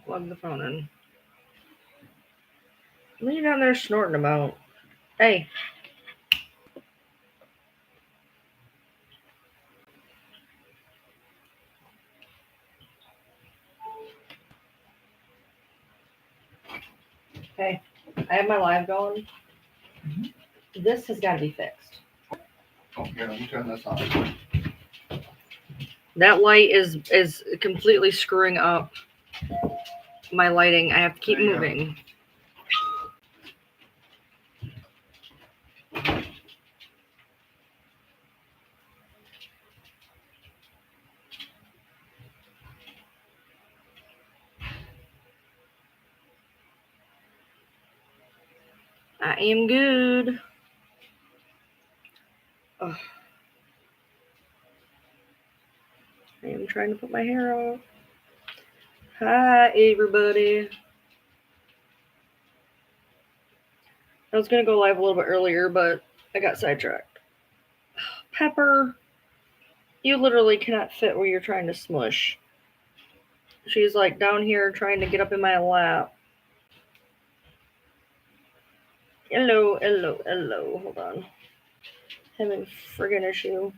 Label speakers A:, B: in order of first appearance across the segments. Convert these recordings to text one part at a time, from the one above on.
A: plug the phone in. What are you down there snorting about? Hey. Hey, I have my live going. This has got to be fixed.
B: Okay, let me turn this on.
A: That light is completely screwing up my lighting. I have to keep moving. I am good. Ugh. I am trying to put my hair out. Hi, everybody. I was going to go live a little bit earlier, but I got sidetracked. Pepper, you literally cannot fit where you're trying to smush. She's like down here trying to get up in my lap. Hello, hello, hello. Hold on. Having friggin' issue.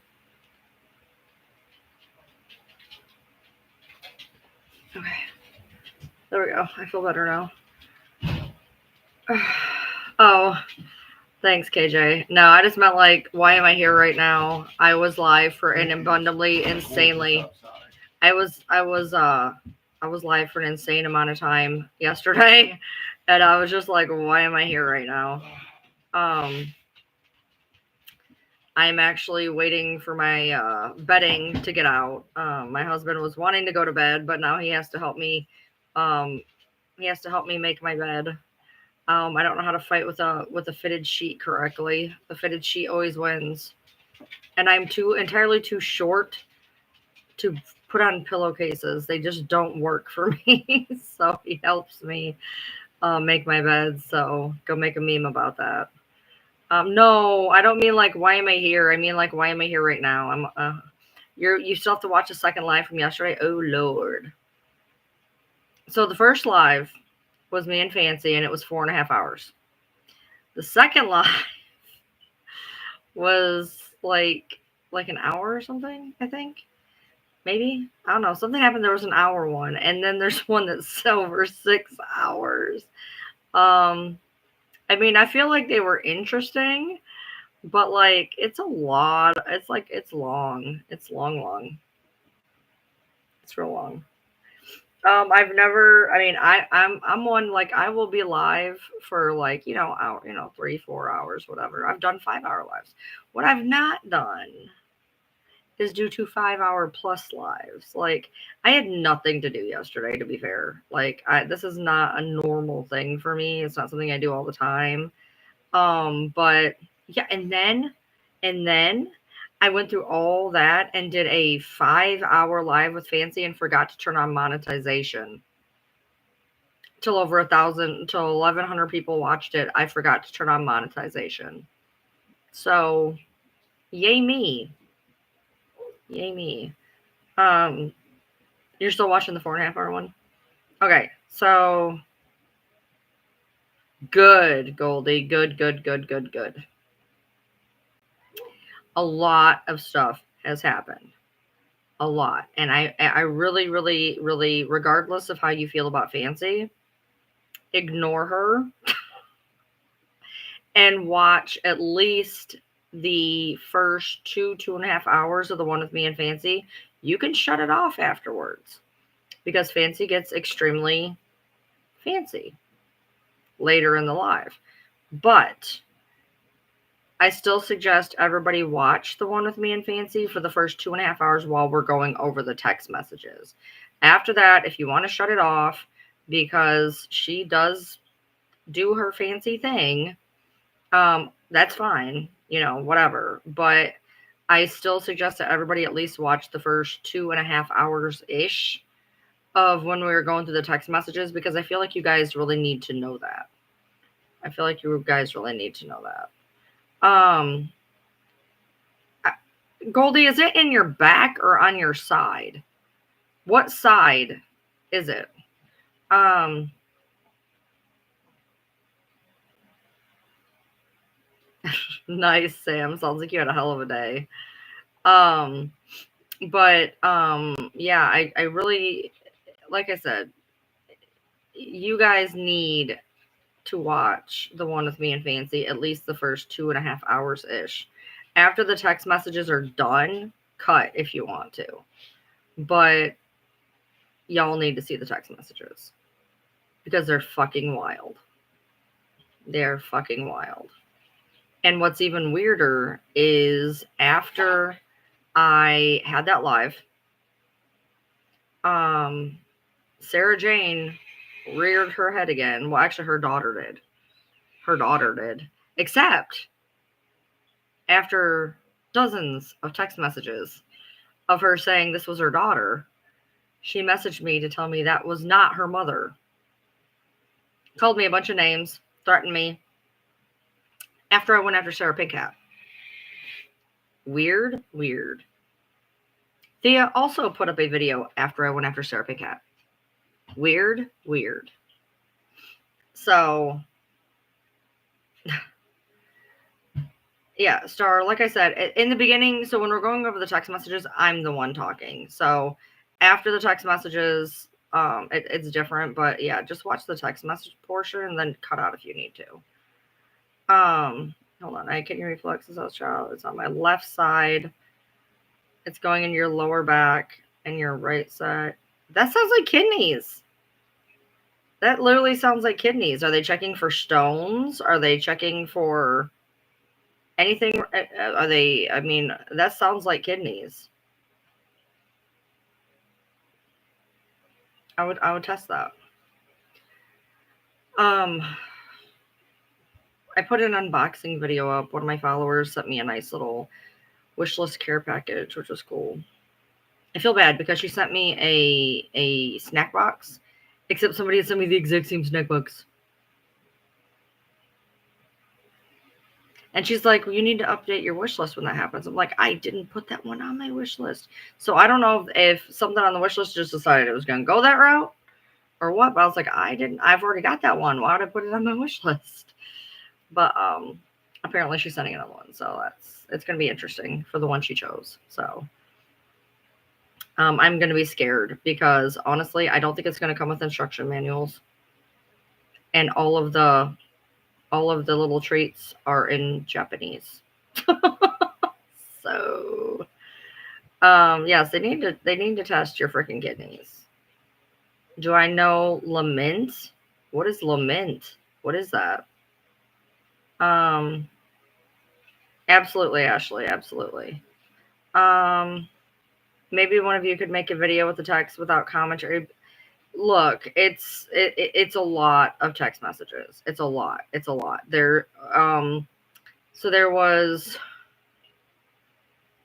A: Okay. There we go. I feel better now. Oh, thanks, KJ. No, I just meant like, why am I here right now? I was live for an abundantly, insanely. I was live for an insane amount of time yesterday, and I was just like, why am I here right now? I'm actually waiting for my bedding to get out. My husband was wanting to go to bed, but now he has to help me. He has to help me make my bed. I don't know how to fight with a fitted sheet correctly. The fitted sheet always wins, and I'm entirely too short to put on pillowcases. They just don't work for me. So he helps me make my bed. So go make a meme about that. No, I don't mean like why am I here? I mean like why am I here right now? You still have to watch the second live from yesterday. Oh Lord. So the first live was me and Fancy, and it was 4.5 hours. The second live was like an hour or something, I think. Maybe. I don't know. Something happened. There was an hour one, and then there's one that's over 6 hours. I mean, I feel like they were interesting, but like it's a lot. It's long. It's long. It's real long. I've never. I mean, I'm one like I will be live for like hour, 3-4 hours, whatever. I've done 5-hour lives. What I've not done is due to 5-hour plus lives. Like I had nothing to do yesterday, to be fair. Like this is not a normal thing for me. It's not something I do all the time. But yeah, and then I went through all that and did a 5-hour live with Fancy and forgot to turn on monetization. Till over 1,000, till 1,100 people watched it. I forgot to turn on monetization. So, yay me. Yay me. You're still watching the 4.5 hour one? Okay, so good, Goldie. Good. A lot of stuff has happened. A lot. And I really, regardless of how you feel about Fancy, ignore her and watch at least the first 2.5 hours of the one with me and Fancy. You can shut it off afterwards because Fancy gets extremely fancy later in the live. But I still suggest everybody watch the one with me and Fancy for the first 2.5 hours while we're going over the text messages. After that, if you want to shut it off, because she does do her fancy thing, that's fine, whatever. But I still suggest that everybody at least watch the first 2.5 hours-ish of when we were going through the text messages, because I feel like you guys really need to know that. Goldie, is it in your back or on your side? What side is it? Nice, Sam. Sounds like you had a hell of a day. But yeah, I really, like I said, you guys need to watch the one with me and Fancy at least the first 2.5 hours ish. After the text messages are done, cut if you want to. But y'all need to see the text messages because they're fucking wild. They're fucking wild. And what's even weirder is after I had that live, Sarah Jane reared her head again. Well, actually, her daughter did. Except after dozens of text messages of her saying this was her daughter, she messaged me to tell me that was not her mother. Called me a bunch of names, threatened me after I went after Sarah Pigcat. Weird. Thea also put up a video after I went after Sarah Pigcat. Weird. So, yeah, Star, like I said, in the beginning, so when we're going over the text messages, I'm the one talking. So after the text messages, it's different, but yeah, just watch the text message portion and then cut out if you need to. Hold on, I kidney reflux is child. It's on my left side. It's going in your lower back and your right side. That sounds like kidneys. That literally sounds like kidneys. Are they checking for stones? Are they checking for anything? Are they, I mean, that sounds like kidneys. I would test that. I put an unboxing video up. One of my followers sent me a nice little wish list care package, which was cool. I feel bad because she sent me a snack box, except somebody had sent me the exact same snack box. And she's like, well, you need to update your wish list when that happens. I'm like, I didn't put that one on my wish list. So I don't know if something on the wish list just decided it was going to go that route or what. But I was like, I've already got that one. Why would I put it on my wish list? But apparently she's sending another one. So it's going to be interesting for the one she chose. So I'm going to be scared because honestly, I don't think it's going to come with instruction manuals. And all of the little treats are in Japanese. So, yes, they need to test your freaking kidneys. Do I know lament? What is lament? What is that? Absolutely, Ashley. Absolutely. Maybe one of you could make a video with the text without commentary. Look, it's a lot of text messages. It's a lot. There, so there was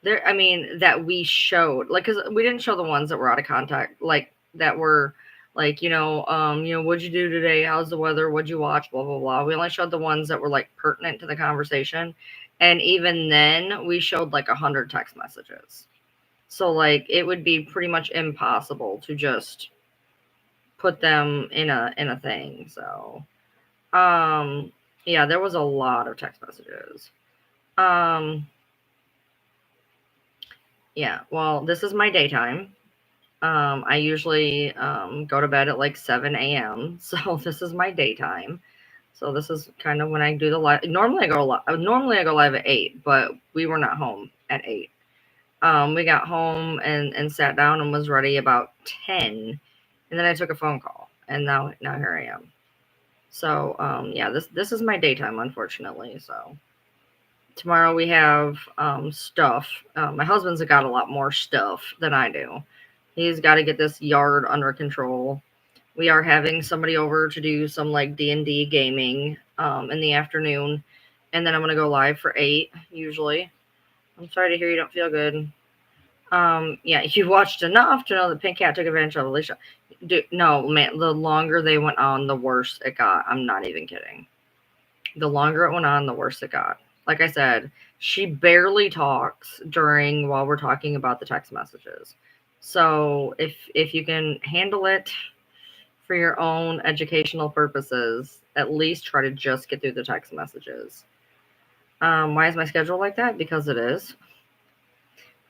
A: there. I mean, that we showed, like, because we didn't show the ones that were out of contact, like that were like, what'd you do today? How's the weather? What'd you watch? Blah blah blah. We only showed the ones that were like pertinent to the conversation, and even then, we showed like 100 text messages. So like, it would be pretty much impossible to just put them in a thing. So yeah, there was a lot of text messages. Yeah, well, this is my daytime. I usually go to bed at like 7 a.m. So this is my daytime. So this is kind of when I do the live. Normally I go live at 8, but we were not home at 8. We got home and sat down and was ready about 10, and then I took a phone call, and now here I am. So yeah, this is my daytime, unfortunately. So tomorrow we have stuff. My husband's got a lot more stuff than I do. He's got to get this yard under control. We are having somebody over to do some like D&D gaming in the afternoon, and then I'm gonna go live for 8 usually. I'm sorry to hear you don't feel good. Yeah, you watched enough to know that Pink Cat took advantage of Alicia. No, man, the longer they went on, the worse it got. I'm not even kidding. The longer it went on, the worse it got. Like I said, she barely talks while we're talking about the text messages. So if you can handle it, for your own educational purposes, at least try to just get through the text messages. Why is my schedule like that? Because it is.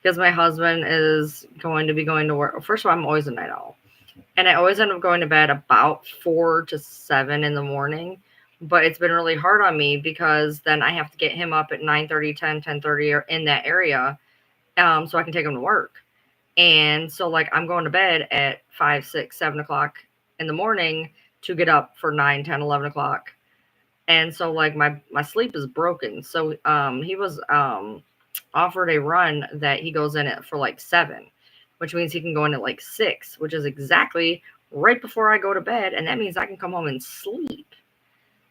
A: Because my husband is going to be going to work. First of all, I'm always a night owl. And I always end up going to bed about 4 to 7 in the morning. But it's been really hard on me because then I have to get him up at 9:30, 10, 10:30 or in that area so I can take him to work. And so, like, I'm going to bed at 5, 6, 7 o'clock in the morning to get up for 9, 10, 11 o'clock. And so, like, my sleep is broken. So he was offered a run that he goes in at for like 7, which means he can go in at like 6, which is exactly right before I go to bed. And that means I can come home and sleep.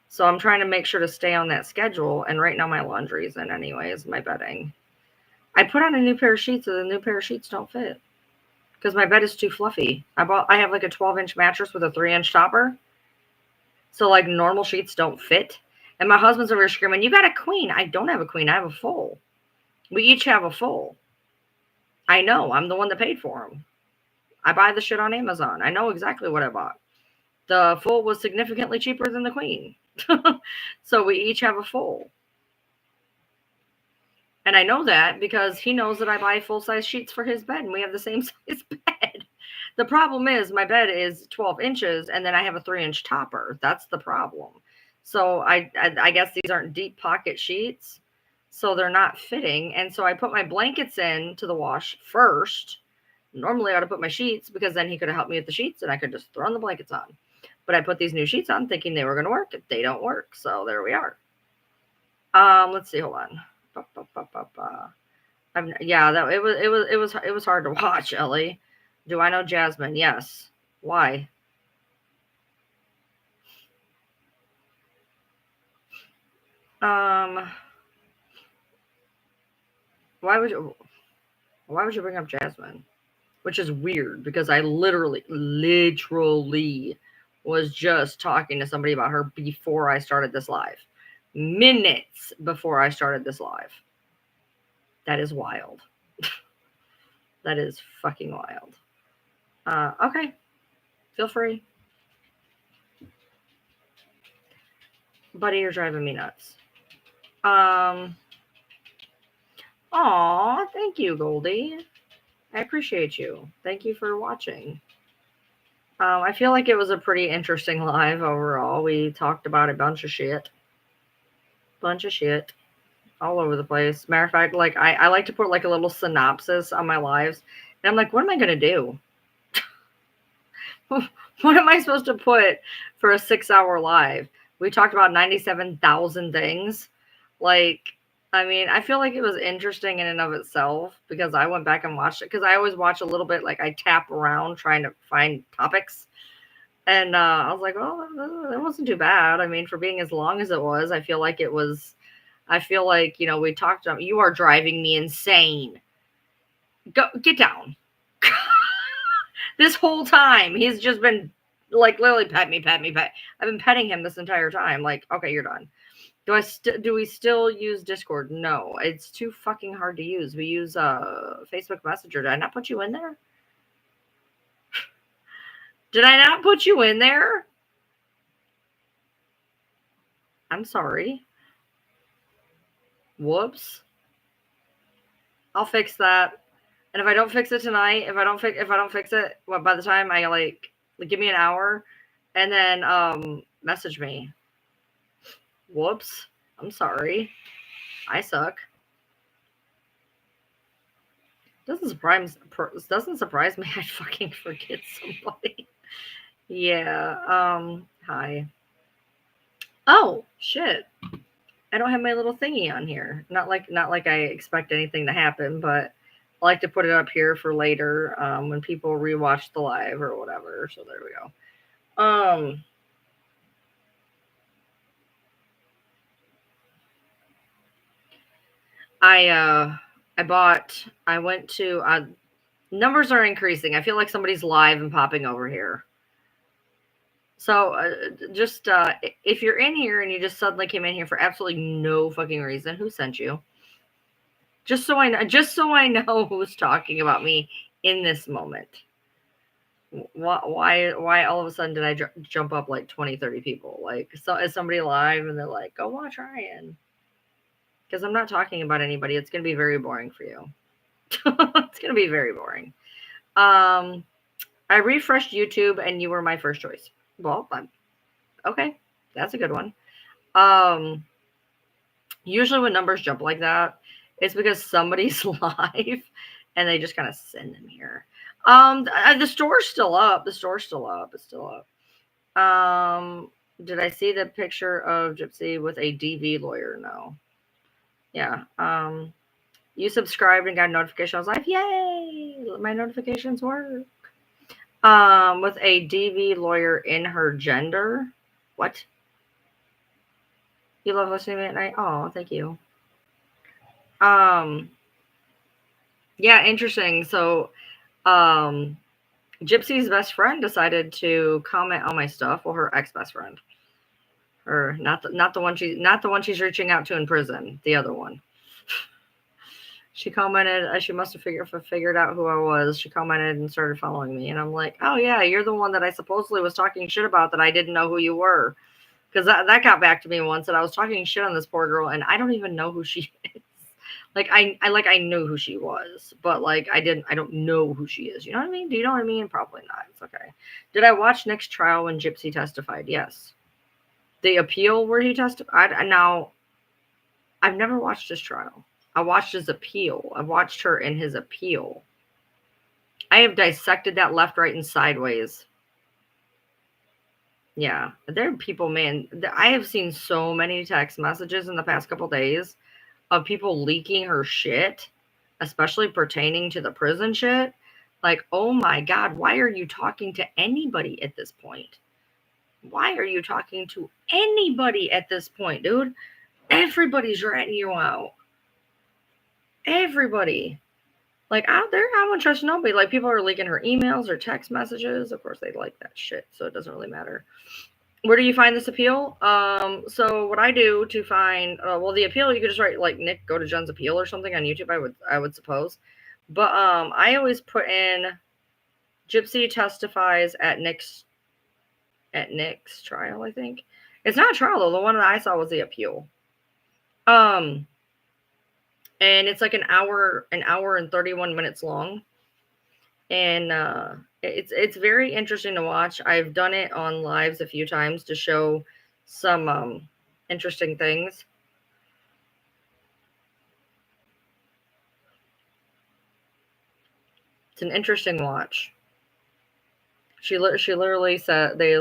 A: So I'm trying to make sure to stay on that schedule. And right now my laundry's in anyways, my bedding. I put on a new pair of sheets and the new pair of sheets don't fit because my bed is too fluffy. I have like a 12-inch mattress with a 3-inch topper. So like normal sheets don't fit. And my husband's over here screaming, "You got a queen." I don't have a queen. I have a full. We each have a full. I know. I'm the one that paid for them. I buy the shit on Amazon. I know exactly what I bought. The full was significantly cheaper than the queen. So we each have a full. And I know that because he knows that I buy full-size sheets for his bed and we have the same size bed. The problem is my bed is 12 inches and then I have a 3-inch topper. That's the problem. So I guess these aren't deep pocket sheets. So they're not fitting. And so I put my blankets in to the wash first. Normally I would have put my sheets because then he could have helped me with the sheets and I could just throw the blankets on. But I put these new sheets on thinking they were going to work. They don't work. So there we are. Let's see. Hold on. Yeah, it was hard to watch, Ellie. Do I know Jasmine? Yes. Why? Why would you bring up Jasmine? Which is weird because I literally was just talking to somebody about her before I started this live. Minutes before I started this live. That is wild. That is fucking wild. Okay. Feel free. Buddy, you're driving me nuts. Aw, thank you, Goldie. I appreciate you. Thank you for watching. I feel like it was a pretty interesting live overall. We talked about a bunch of shit. All over the place. Matter of fact, like I like to put like a little synopsis on my lives. And I'm like, what am I going to do? What am I supposed to put for a 6-hour live? We talked about 97,000 things. Like, I mean, I feel like it was interesting in and of itself because I went back and watched it because I always watch a little bit, like I tap around trying to find topics. And I was like, well, it wasn't too bad. I mean, for being as long as it was, I feel like, you know, we talked about, you are driving me insane. Get down. This whole time, he's just been like, literally pet me. I've been petting him this entire time. Like, okay, you're done. Do we still use Discord? No, it's too fucking hard to use. We use Facebook Messenger. Did I not put you in there? Did I not put you in there? I'm sorry. Whoops. I'll fix that. And if I don't fix it tonight, if I don't fix it, well, by the time I like give me an hour and then message me. Whoops. I'm sorry. I suck. Doesn't surprise me I fucking forget somebody. Yeah. Hi. Oh, shit. I don't have my little thingy on here. Not like I expect anything to happen, but I like to put it up here for later when people rewatch the live or whatever. So there we go. I went to numbers are increasing. I feel like somebody's live and popping over here. So just if you're in here and you just suddenly came in here for absolutely no fucking reason, who sent you? Just so I know who's talking about me in this moment. Why all of a sudden did I jump up like 20, 30 people? Like, so is somebody live and they're like, go watch Ryan? Because I'm not talking about anybody. It's going to be very boring for you. It's going to be very boring. I refreshed YouTube and you were my first choice. Well, okay. That's a good one. Usually when numbers jump like that, it's because somebody's live and they just kind of send them here. The store's still up. It's still up. Did I see the picture of Gypsy with a DV lawyer? No. Yeah. You subscribed and got a notification. I was like, yay! My notifications work. With a DV lawyer in her gender. What? You love listening to me at night? Oh, thank you. Yeah, interesting. So, Gypsy's best friend decided to comment on my stuff. Well, her ex-best friend. Or not the one she's reaching out to in prison. The other one. She commented. She must have figured out who I was. She commented and started following me, and I'm like, oh yeah, you're the one that I supposedly was talking shit about that I didn't know who you were, because that got back to me once that I was talking shit on this poor girl, and I don't even know who she is. Like I knew who she was, but like I don't know who she is. You know what I mean? Do you know what I mean? Probably not. It's okay. Did I watch Nick's trial when Gypsy testified? Yes. The appeal where he testified. Now, I've never watched his trial. I watched his appeal. I watched her in his appeal. I have dissected that left, right, and sideways. Yeah, there are people, man. I have seen so many text messages in the past couple days of people leaking her shit, especially pertaining to the prison shit. Like, oh my God, why are you talking to anybody at this point? Why are you talking to anybody at this point, dude? Everybody's ratting you out. Everybody. Like, out there, I wouldn't trust nobody. Like, people are leaking her emails or text messages. Of course, they like that shit, so it doesn't really matter. Where do you find this appeal? So what I do to find, well, the appeal, you could just write like Nick go to Jen's appeal or something on YouTube. I would suppose, but I always put in Gypsy testifies at Nick's trial. I think it's not a trial though. The one that I saw was the appeal. And it's like an hour and 31 minutes long, and it's very interesting to watch. I've done it on lives a few times to show some interesting things. It's an interesting watch. She literally said they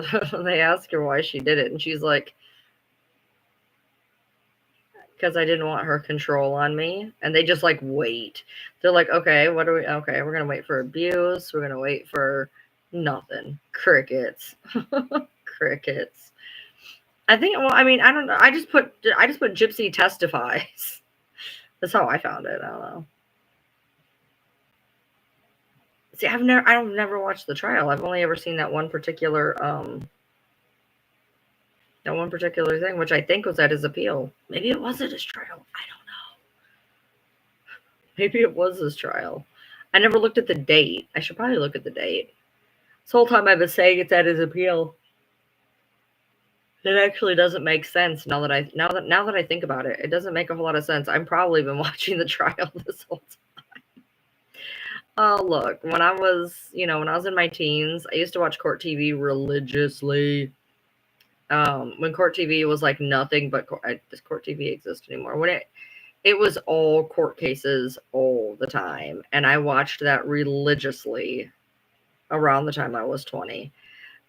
A: asked her why she did it, and she's like, because I didn't want her control on me. And they just like wait. They're like, okay, okay, we're gonna wait for abuse. We're gonna wait for nothing. Crickets. Crickets. I think, well, I mean, I don't know. I just put Gypsy testifies. That's how I found it. I don't know. See, I've never watched the trial. I've only ever seen that one particular thing, which I think was at his appeal. Maybe it was at his trial. I don't know. Maybe it was his trial. I never looked at the date. I should probably look at the date. This whole time I've been saying it's at his appeal. It actually doesn't make sense now that I think about it. It doesn't make a whole lot of sense. I've probably been watching the trial this whole time. Oh, look, when I was in my teens, I used to watch Court TV religiously. When Court TV was like nothing but does Court TV exist anymore? When it was all court cases all the time, and I watched that religiously around the time I was 20.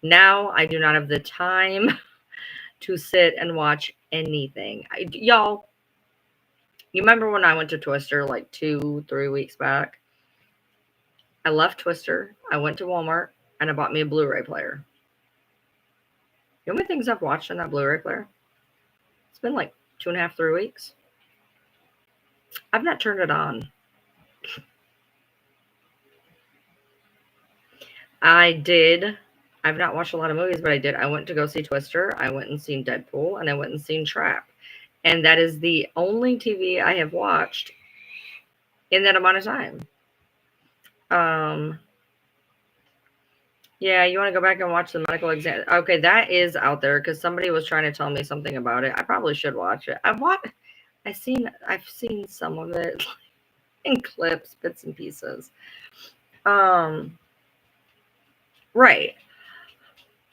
A: Now I do not have the time to sit and watch anything. Y'all, you remember when I went to Twister like 2-3 weeks back? I left Twister, I went to Walmart, and I bought me a Blu-ray player. You know how many things I've watched on that Blu-ray player? It's been like 2.5, 3 weeks. I've not turned it on. I've not watched a lot of movies, but I did. I went to go see Twister. I went and seen Deadpool, and I went and seen Trap. And that is the only TV I have watched in that amount of time. Yeah, you want to go back and watch the medical exam? Okay, that is out there because somebody was trying to tell me something about it. I probably should watch it. I've seen some of it in clips, bits and pieces. Right.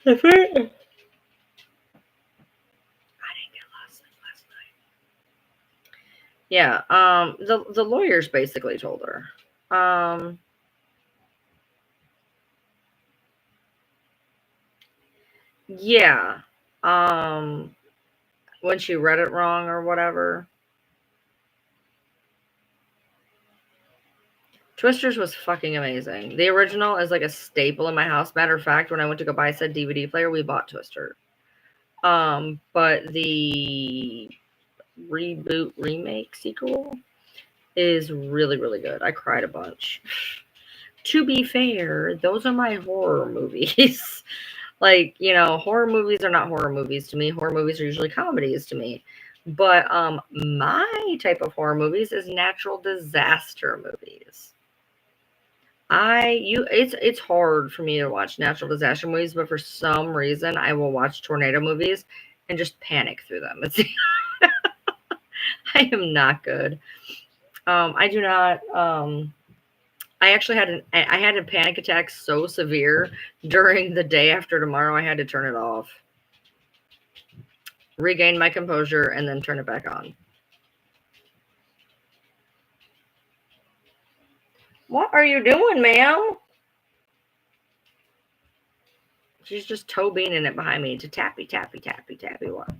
A: I didn't get lost last night. Yeah. The lawyers basically told her. Yeah. When she read it wrong or whatever. Twisters was fucking amazing. The original is like a staple in my house. Matter of fact, when I went to go buy said DVD player, we bought Twister. But the reboot remake sequel is really, really good. I cried a bunch. To be fair, those are my horror movies. Like, horror movies are not horror movies to me. Horror movies are usually comedies to me. But my type of horror movies is natural disaster movies. It's hard for me to watch natural disaster movies, but for some reason I will watch tornado movies and just panic through them. I am not good. I do not. I actually had a panic attack so severe during the day after tomorrow. I had to turn it off, regain my composure, and then turn it back on. What are you doing, ma'am? She's just toe beaning it behind me to tappy, tappy, tappy, tappy. What?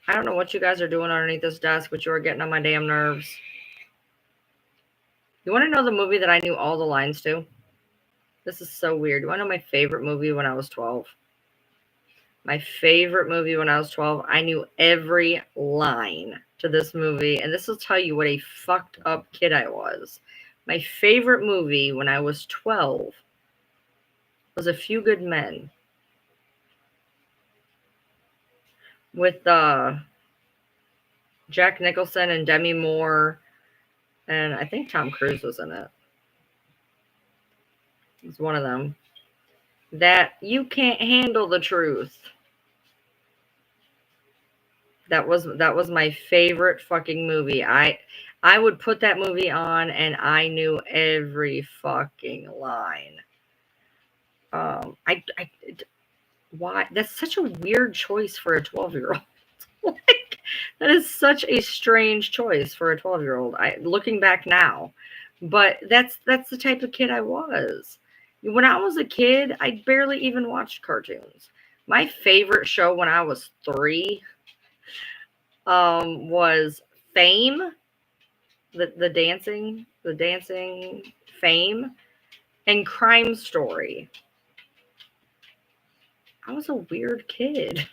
A: I don't know what you guys are doing underneath this desk, but you are getting on my damn nerves. You want to know the movie that I knew all the lines to? This is so weird. You want to know my favorite movie when I was 12? My favorite movie when I was 12, I knew every line to this movie, and this will tell you what a fucked up kid I was. My favorite movie when I was 12 was A Few Good Men with Jack Nicholson and Demi Moore, and I think Tom Cruise was in it. It's one of them. That You Can't Handle the Truth. That was my favorite fucking movie. I would put that movie on and I knew every fucking line. Why? That's such a weird choice for a 12-year-old. Like, that is such a strange choice for a 12-year-old. Looking back now, but that's the type of kid I was. When I was a kid, I barely even watched cartoons. My favorite show when I was 3 was Fame, the dancing Fame, and Crime Story. I was a weird kid.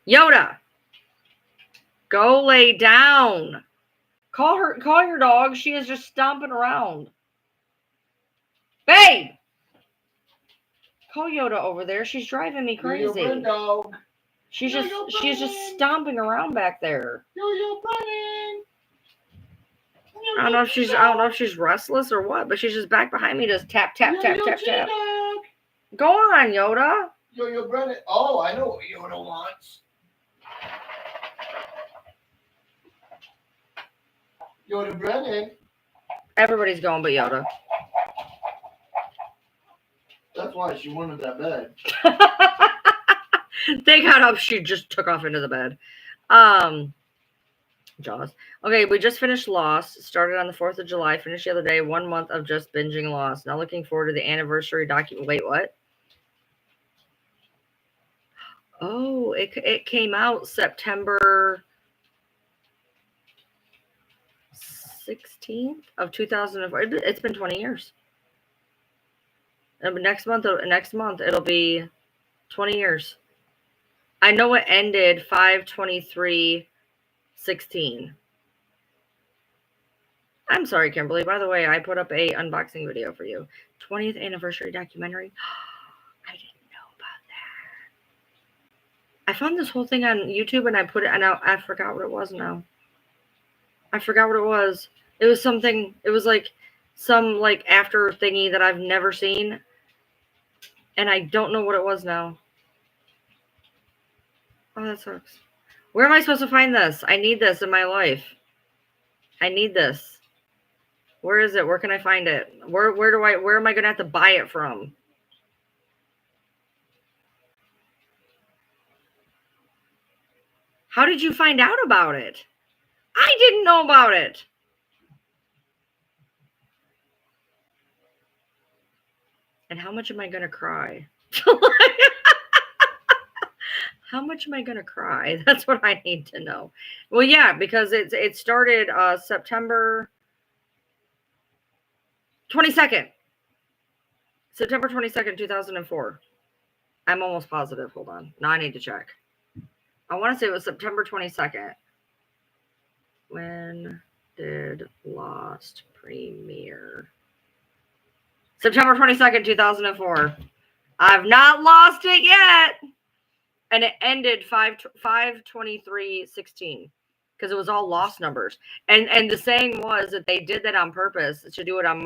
A: Yoda, go lay down. Call your dog. She is just stomping around. Babe, call Yoda over there. She's driving me crazy. She's just stomping around back there. I don't know if she's restless or what, but she's just back behind me, just tap tap tap tap tap. Go on, Yoda.
B: Yo, Brennan. Oh, I know what Yoda wants. Yoda Brennan.
A: Everybody's going but Yoda.
B: That's why she wanted that bed.
A: They got up, she just took off into the bed. Jaws. Okay, we just finished Lost. Started on the 4th of July. Finished the other day. 1 month of just binging Lost. Now looking forward to the anniversary document. Wait, what? Oh, it came out September 16th of 2004. It's been 20 years. And next month it'll be 20 years. I know it ended 5/23/16. I'm sorry, Kimberly. By the way, I put up a unboxing video for you. 20th anniversary documentary. I didn't know about that. I found this whole thing on YouTube and I put it, and I forgot what it was now. I forgot what it was. It was something, it was like some like after thingy that I've never seen. And I don't know what it was now. Oh, that sucks. Where am I supposed to find this? I need this in my life. I need this. Where is it? Where can I find it? Where am I gonna have to buy it from? How did you find out about it? I didn't know about it. And how much am I gonna cry? How much am I gonna cry? That's what I need to know. Well, yeah, because it started September 22nd. September 22nd, 2004. I'm almost positive. Hold on. Now I need to check. I want to say it was September 22nd. When did Lost premiere? September 22nd, 2004. I've not lost it yet. And it ended 5/23/16 because it was all lost numbers. And the saying was that they did that on purpose to do it on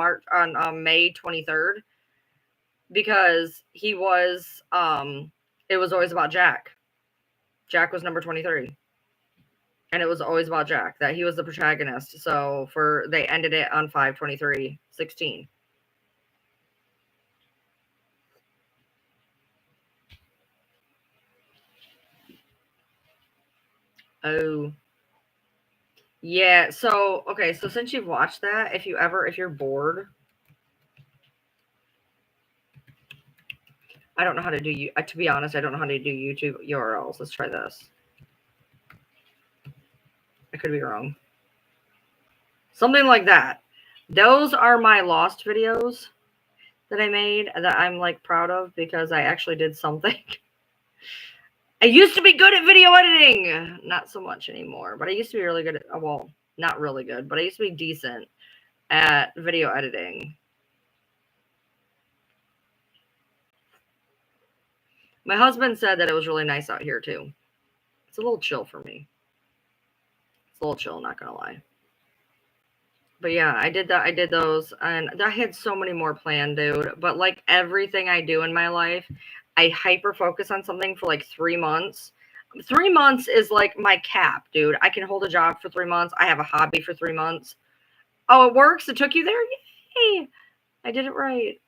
A: May 23rd because he was it was always about Jack. Jack was number 23. And it was always about Jack, that he was the protagonist. So they ended it on 5/23/16. Oh. Yeah, so okay, so since you've watched that, if you're bored, I don't know how to do to be honest, I don't know how to do YouTube URLs. Let's try this. I could be wrong. Something like that. Those are my Lost videos that I made that I'm like proud of because I actually did something. I used to be good at video editing. Not so much anymore, but I used to be really good at, well, not really good, but I used to be decent at video editing. My husband said that it was really nice out here too. It's a little chill for me. It's a little chill, not gonna lie. But yeah, I did that. I did those, and I had so many more planned, dude. But like everything I do in my life, I hyper focus on something for like 3 months. 3 months is like my cap, dude. I can hold a job for 3 months. I have a hobby for 3 months. Oh, it works. It took you there. Yay! I did it right.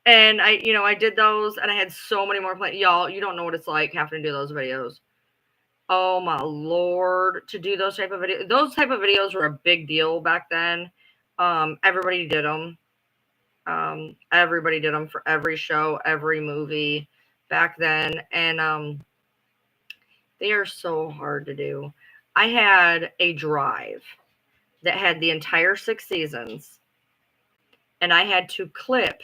A: And I did those, and I had so many more plans. Y'all, you don't know what it's like having to do those videos. Oh my Lord, to do those type of videos. Those type of videos were a big deal back then. Everybody did them. Everybody did them for every show, every movie back then. And they are so hard to do. I had a drive that had the entire 6 seasons, and I had to clip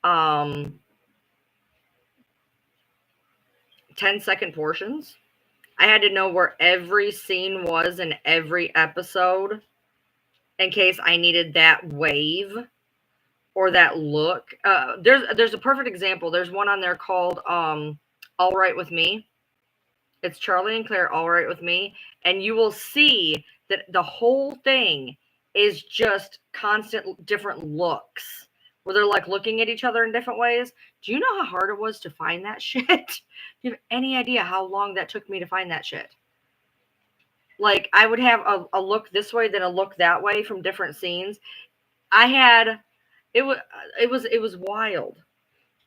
A: 10-second portions. I had to know where every scene was in every episode in case I needed that wave or that look. There's a perfect example. There's one on there called All Right With Me. It's Charlie and Claire, All Right With Me. And you will see that the whole thing is just constant different looks where they're like looking at each other in different ways. Do you know how hard it was to find that shit? Do you have any idea how long that took me to find that shit? Like I would have a look this way, then a look that way from different scenes. It was wild.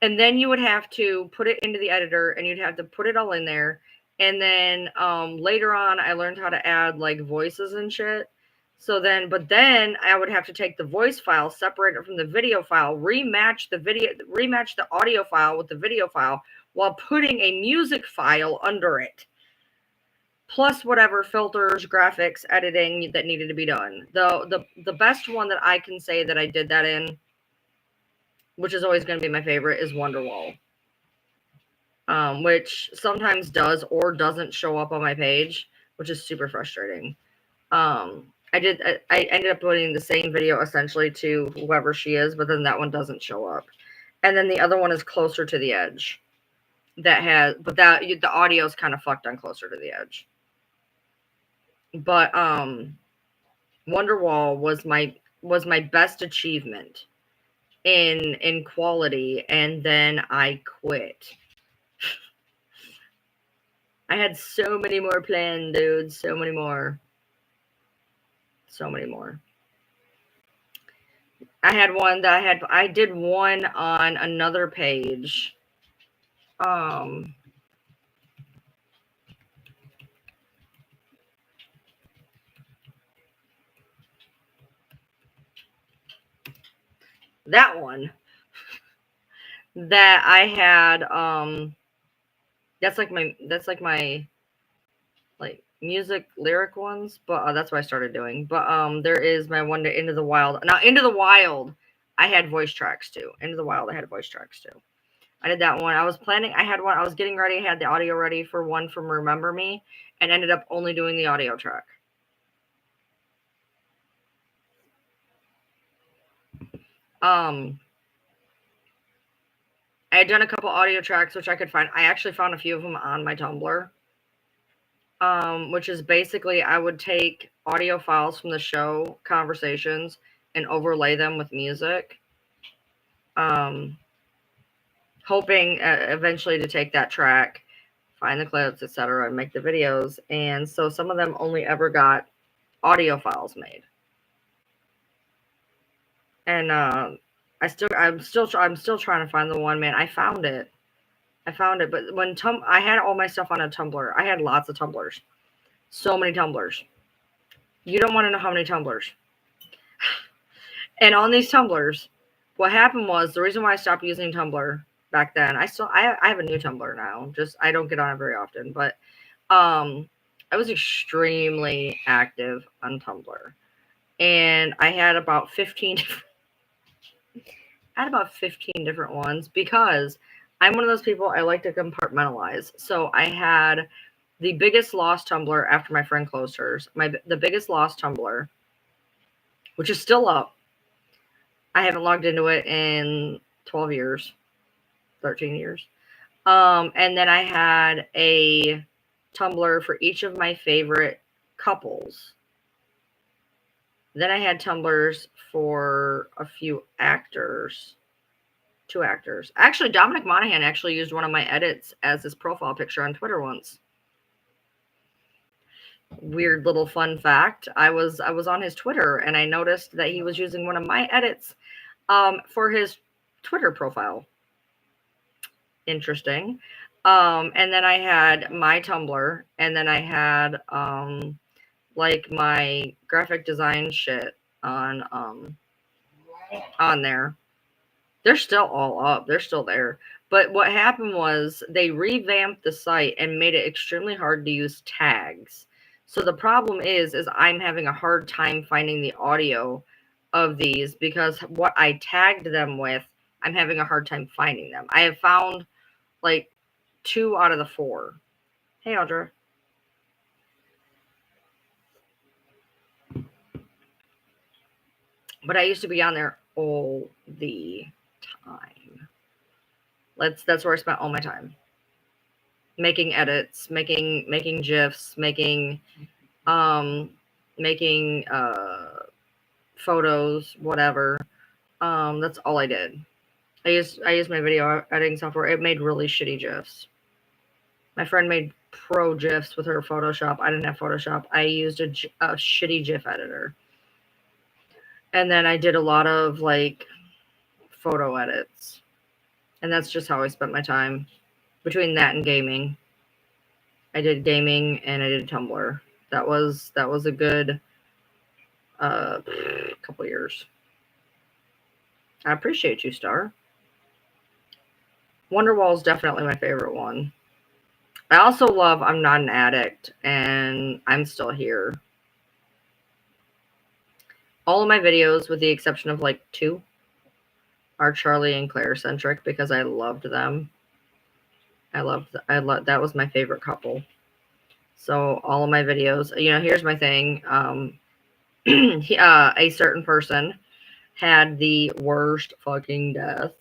A: And then you would have to put it into the editor and you'd have to put it all in there. And then later on I learned how to add like voices and shit. But then I would have to take the voice file, separate it from the video file, rematch the audio file with the video file while putting a music file under it. Plus whatever filters, graphics, editing that needed to be done. The best one that I can say that I did that in, which is always going to be my favorite, is Wonderwall. Which sometimes does or doesn't show up on my page, which is super frustrating. I ended up putting the same video essentially to whoever she is, but then that one doesn't show up. And then the other one is Closer to the Edge. The audio is kind of fucked on Closer to the Edge. But Wonderwall was my best achievement in quality, and then I quit. I had so many more planned, dude. So many more. So many more. I had one that I did one on another page. That one that I had, that's like my like music lyric ones, but that's what I started doing. But there is my one to Into the Wild. Now Into the Wild, I had voice tracks too. Into the Wild, I had voice tracks too. I did that one. I was planning. I had one. I was getting ready. I had the audio ready for one from Remember Me, and ended up only doing the audio track. I had done a couple audio tracks, which I could find. I actually found a few of them on my Tumblr. Which is basically I would take audio files from the show conversations and overlay them with music, hoping eventually to take that track, find the clips, etc., and make the videos. And so some of them only ever got audio files made. And I'm still trying to find the one, man. I found it, but when I had all my stuff on a Tumblr. I had lots of Tumblrs, so many Tumblrs. You don't want to know how many Tumblrs. And on these Tumblrs, what happened was the reason why I stopped using Tumblr back then. I have a new Tumblr now. Just I don't get on it very often, but I was extremely active on Tumblr, and I had about 15. I had about 15 different ones because I'm one of those people, I like to compartmentalize. So I had the biggest lost Tumblr after my friend closed hers. The biggest lost Tumblr, which is still up. I haven't logged into it in 12 years, 13 years. And then I had a Tumblr for each of my favorite couples. Then I had Tumblrs for a few actors. 2 actors. Actually, Dominic Monaghan actually used one of my edits as his profile picture on Twitter once. Weird little fun fact. I was on his Twitter and I noticed that he was using one of my edits for his Twitter profile. Interesting. And then I had my Tumblr, and then I had like my graphic design shit on there. They're still all up. They're still there. But what happened was they revamped the site and made it extremely hard to use tags. So the problem is I'm having a hard time finding the audio of these because what I tagged them with, I'm having a hard time finding them. I have found like 2 out of the 4. Hey, Audra. But I used to be on there all the time. That's where I spent all my time. Making edits, making GIFs, making photos, whatever. That's all I did. I used my video editing software. It made really shitty GIFs. My friend made pro GIFs with her Photoshop. I didn't have Photoshop. I used a shitty GIF editor. And then I did a lot of like photo edits. And that's just how I spent my time. Between that and gaming. I did gaming and I did Tumblr. That was a good couple years. I appreciate you, Star. Wonderwall is definitely my favorite one. I also love I'm Not an Addict and I'm Still Here. All of my videos, with the exception of like 2, are Charlie and Claire centric because I loved them. I loved that was my favorite couple. So all of my videos, here's my thing. A certain person had the worst fucking death,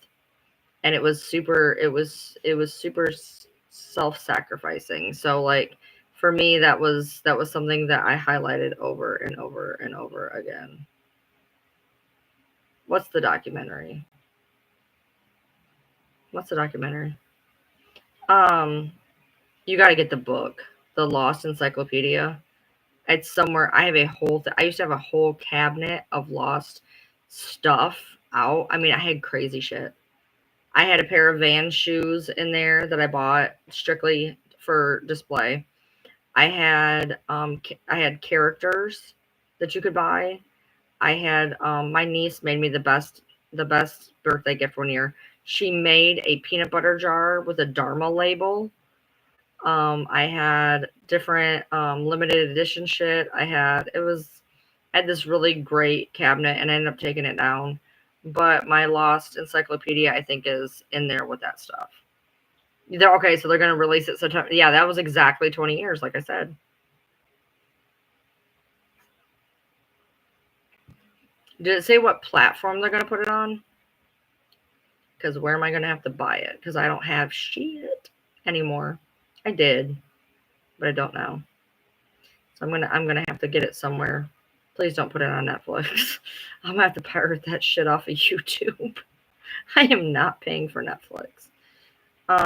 A: and it was super self-sacrificing. So like for me, that was something that I highlighted over and over and over again. What's the documentary? What's the documentary? You got to get the book, The Lost Encyclopedia. It's somewhere. I have a whole. I used to have a whole cabinet of lost stuff out. I mean, I had crazy shit. I had a pair of Vans shoes in there that I bought strictly for display. I had characters that you could buy. I had my niece made me the best birthday gift one year. She made a peanut butter jar with a Dharma label. I had different limited edition shit. I had this really great cabinet and I ended up taking it down. But my lost encyclopedia, I think, is in there with that stuff. Okay, so they're gonna release it September. Yeah, that was exactly 20 years, like I said. Did it say what platform they're gonna put it on? Because where am I gonna have to buy it? Because I don't have shit anymore. I did, but I don't now. So I'm gonna have to get it somewhere. Please don't put it on Netflix. I'm gonna have to pirate that shit off of YouTube. I am not paying for Netflix.
B: Get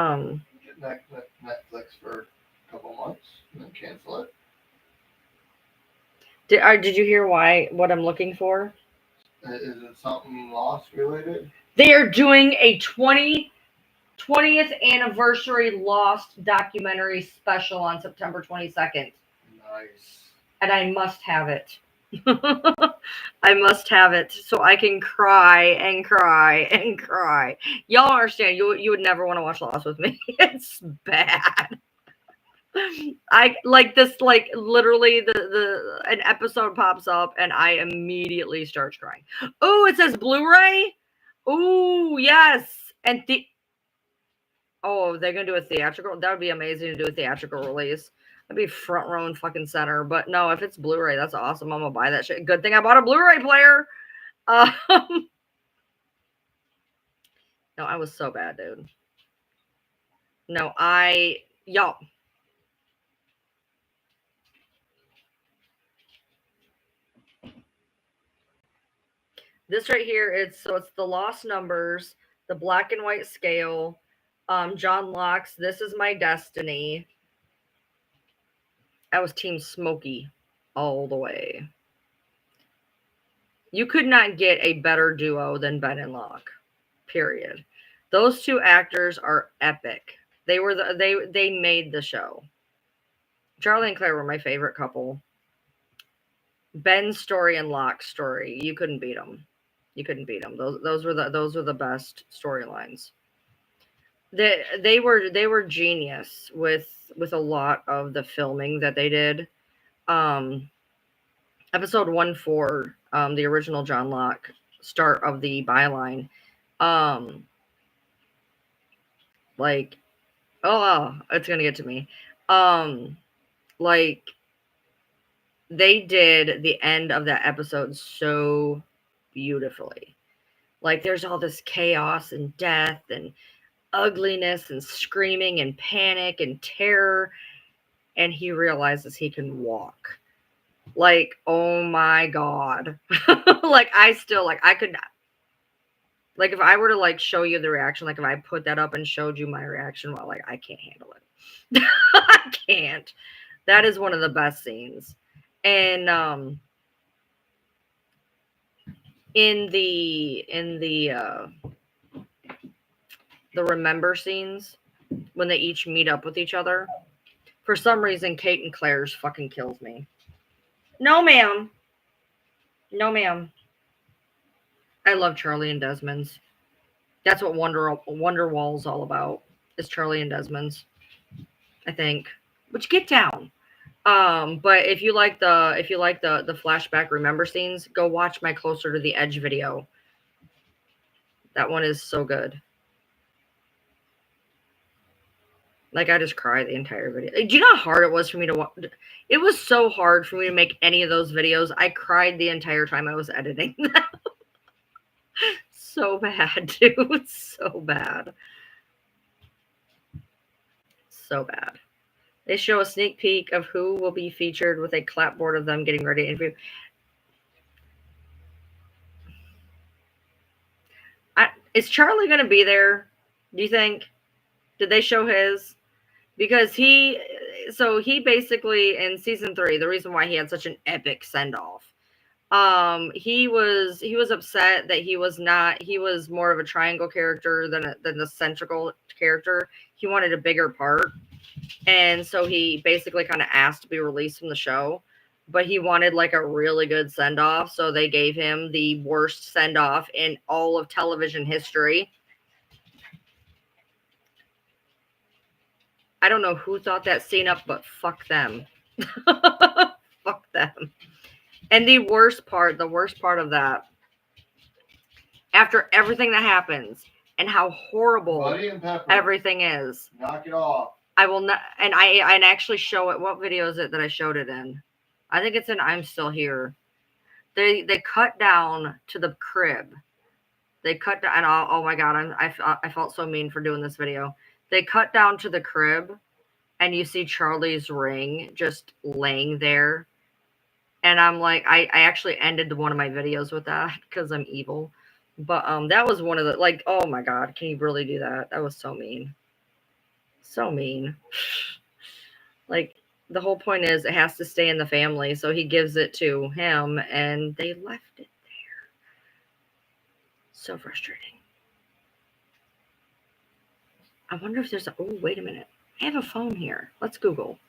B: Netflix for a couple months and then cancel it.
A: Did you hear what I'm looking for?
B: Is it something Lost related?
A: They are doing a 20th anniversary Lost documentary special on September 22nd.
B: Nice.
A: And I must have it. I must have it so I can cry and cry and cry. Y'all understand, you would never want to watch Lost with me. It's bad. I like this, like literally an episode pops up and I immediately start crying. Oh, it says Blu-ray. Oh, yes. And they're gonna do a theatrical. That would be amazing to do a theatrical release. That'd be front row and fucking center. But no, if it's Blu-ray, that's awesome. I'm gonna buy that shit. Good thing I bought a Blu-ray player. No, I was so bad, dude. No, y'all. This right here, it's the Lost Numbers, the black and white scale, John Locke's This Is My Destiny. I was Team Smokey all the way. You could not get a better duo than Ben and Locke. Period. Those two actors are epic. They made the show. Charlie and Claire were my favorite couple. Ben's story and Locke's story, you couldn't beat them. You couldn't beat them. Those were the best storylines. They were genius with a lot of the filming that they did. Episode 1-4, the original John Locke start of the byline. Like, oh, it's gonna get to me. Like, they did the end of that episode so beautifully. Like, there's all this chaos and death and ugliness and screaming and panic and terror, and he realizes he can walk. Like, oh my god. Like, I could not. Like, if I were to like show you the reaction, like if I put that up and showed you my reaction, well, like I can't handle it. I can't. That is one of the best scenes. And in the remember scenes when they each meet up with each other, for some reason Kate and Claire's fucking kills me. No ma'am. No ma'am. I love Charlie and Desmond's. That's what Wonderwall's all about. Is Charlie and Desmond's, I think. Which, get down. But if you like the flashback remember scenes, go watch my Closer to the Edge video. That one is so good. Like, I just cried the entire video. Do you know how hard it was for me to watch? It was so hard for me to make any of those videos. I cried the entire time I was editing them. So bad, dude. So bad. So bad. They show a sneak peek of who will be featured with a clapboard of them getting ready to interview. Is Charlie going to be there? Do you think? Did they show his? Because he basically in season 3, the reason why he had such an epic send off, he was upset that he was more of a triangle character than the central character. He wanted a bigger part, and so he basically kind of asked to be released from the show. But he wanted like a really good send off, so they gave him the worst send off in all of television history. I don't know who thought that scene up, but fuck them. Fuck them. And the worst part of that, after everything that happens and how horrible
B: Buddy and Pepper,
A: everything is,
B: knock it off.
A: I will not, and I actually show it. What video is it that I showed it in? I think it's in I'm Still Here. They cut down to the crib. They cut down, and oh my god, I felt so mean for doing this video. They cut down to the crib, and you see Charlie's ring just laying there. And I'm like, I actually ended one of my videos with that because I'm evil. But that was one of the, like, oh my god, can you really do that? That was so mean. So mean. Like, the whole point is it has to stay in the family, so he gives it to him, and they left it there. So frustrating. I wonder if there's a, oh, wait a minute. I have a phone here. Let's Google.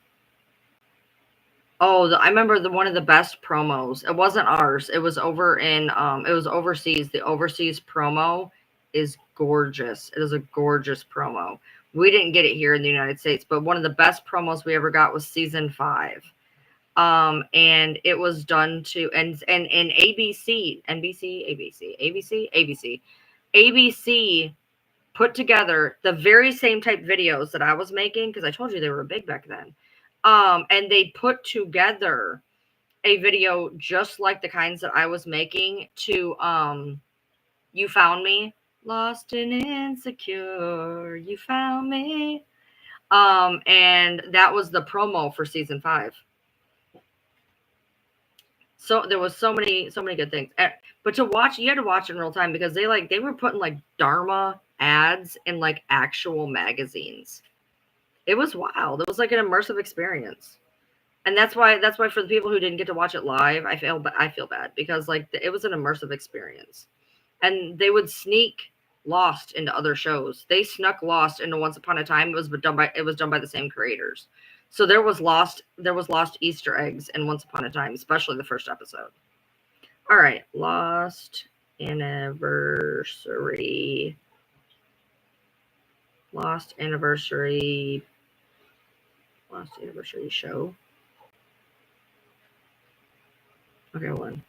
A: Oh, I remember one of the best promos. It wasn't ours. It was over in it was overseas. The overseas promo is gorgeous. It is a gorgeous promo. We didn't get it here in the United States, but one of the best promos we ever got was season 5. And it was done to and ABC, NBC, ABC put together the very same type videos that I was making, because I told you they were big back then. And they put together a video just like the kinds that I was making to You Found Me. Lost and insecure, you found me. And that was the promo for season 5. So there was so many good things. But to watch, you had to watch it in real time, because they were putting like Dharma ads in like actual magazines. It was wild. It was like an immersive experience. And that's why for the people who didn't get to watch it live, I feel bad, because like it was an immersive experience. And they would sneak Lost into other shows. They snuck Lost into Once Upon a Time. It was done by the same creators. So there was Lost Easter eggs in Once Upon a Time, especially the first episode. All right, Lost Anniversary show. Okay, hold on.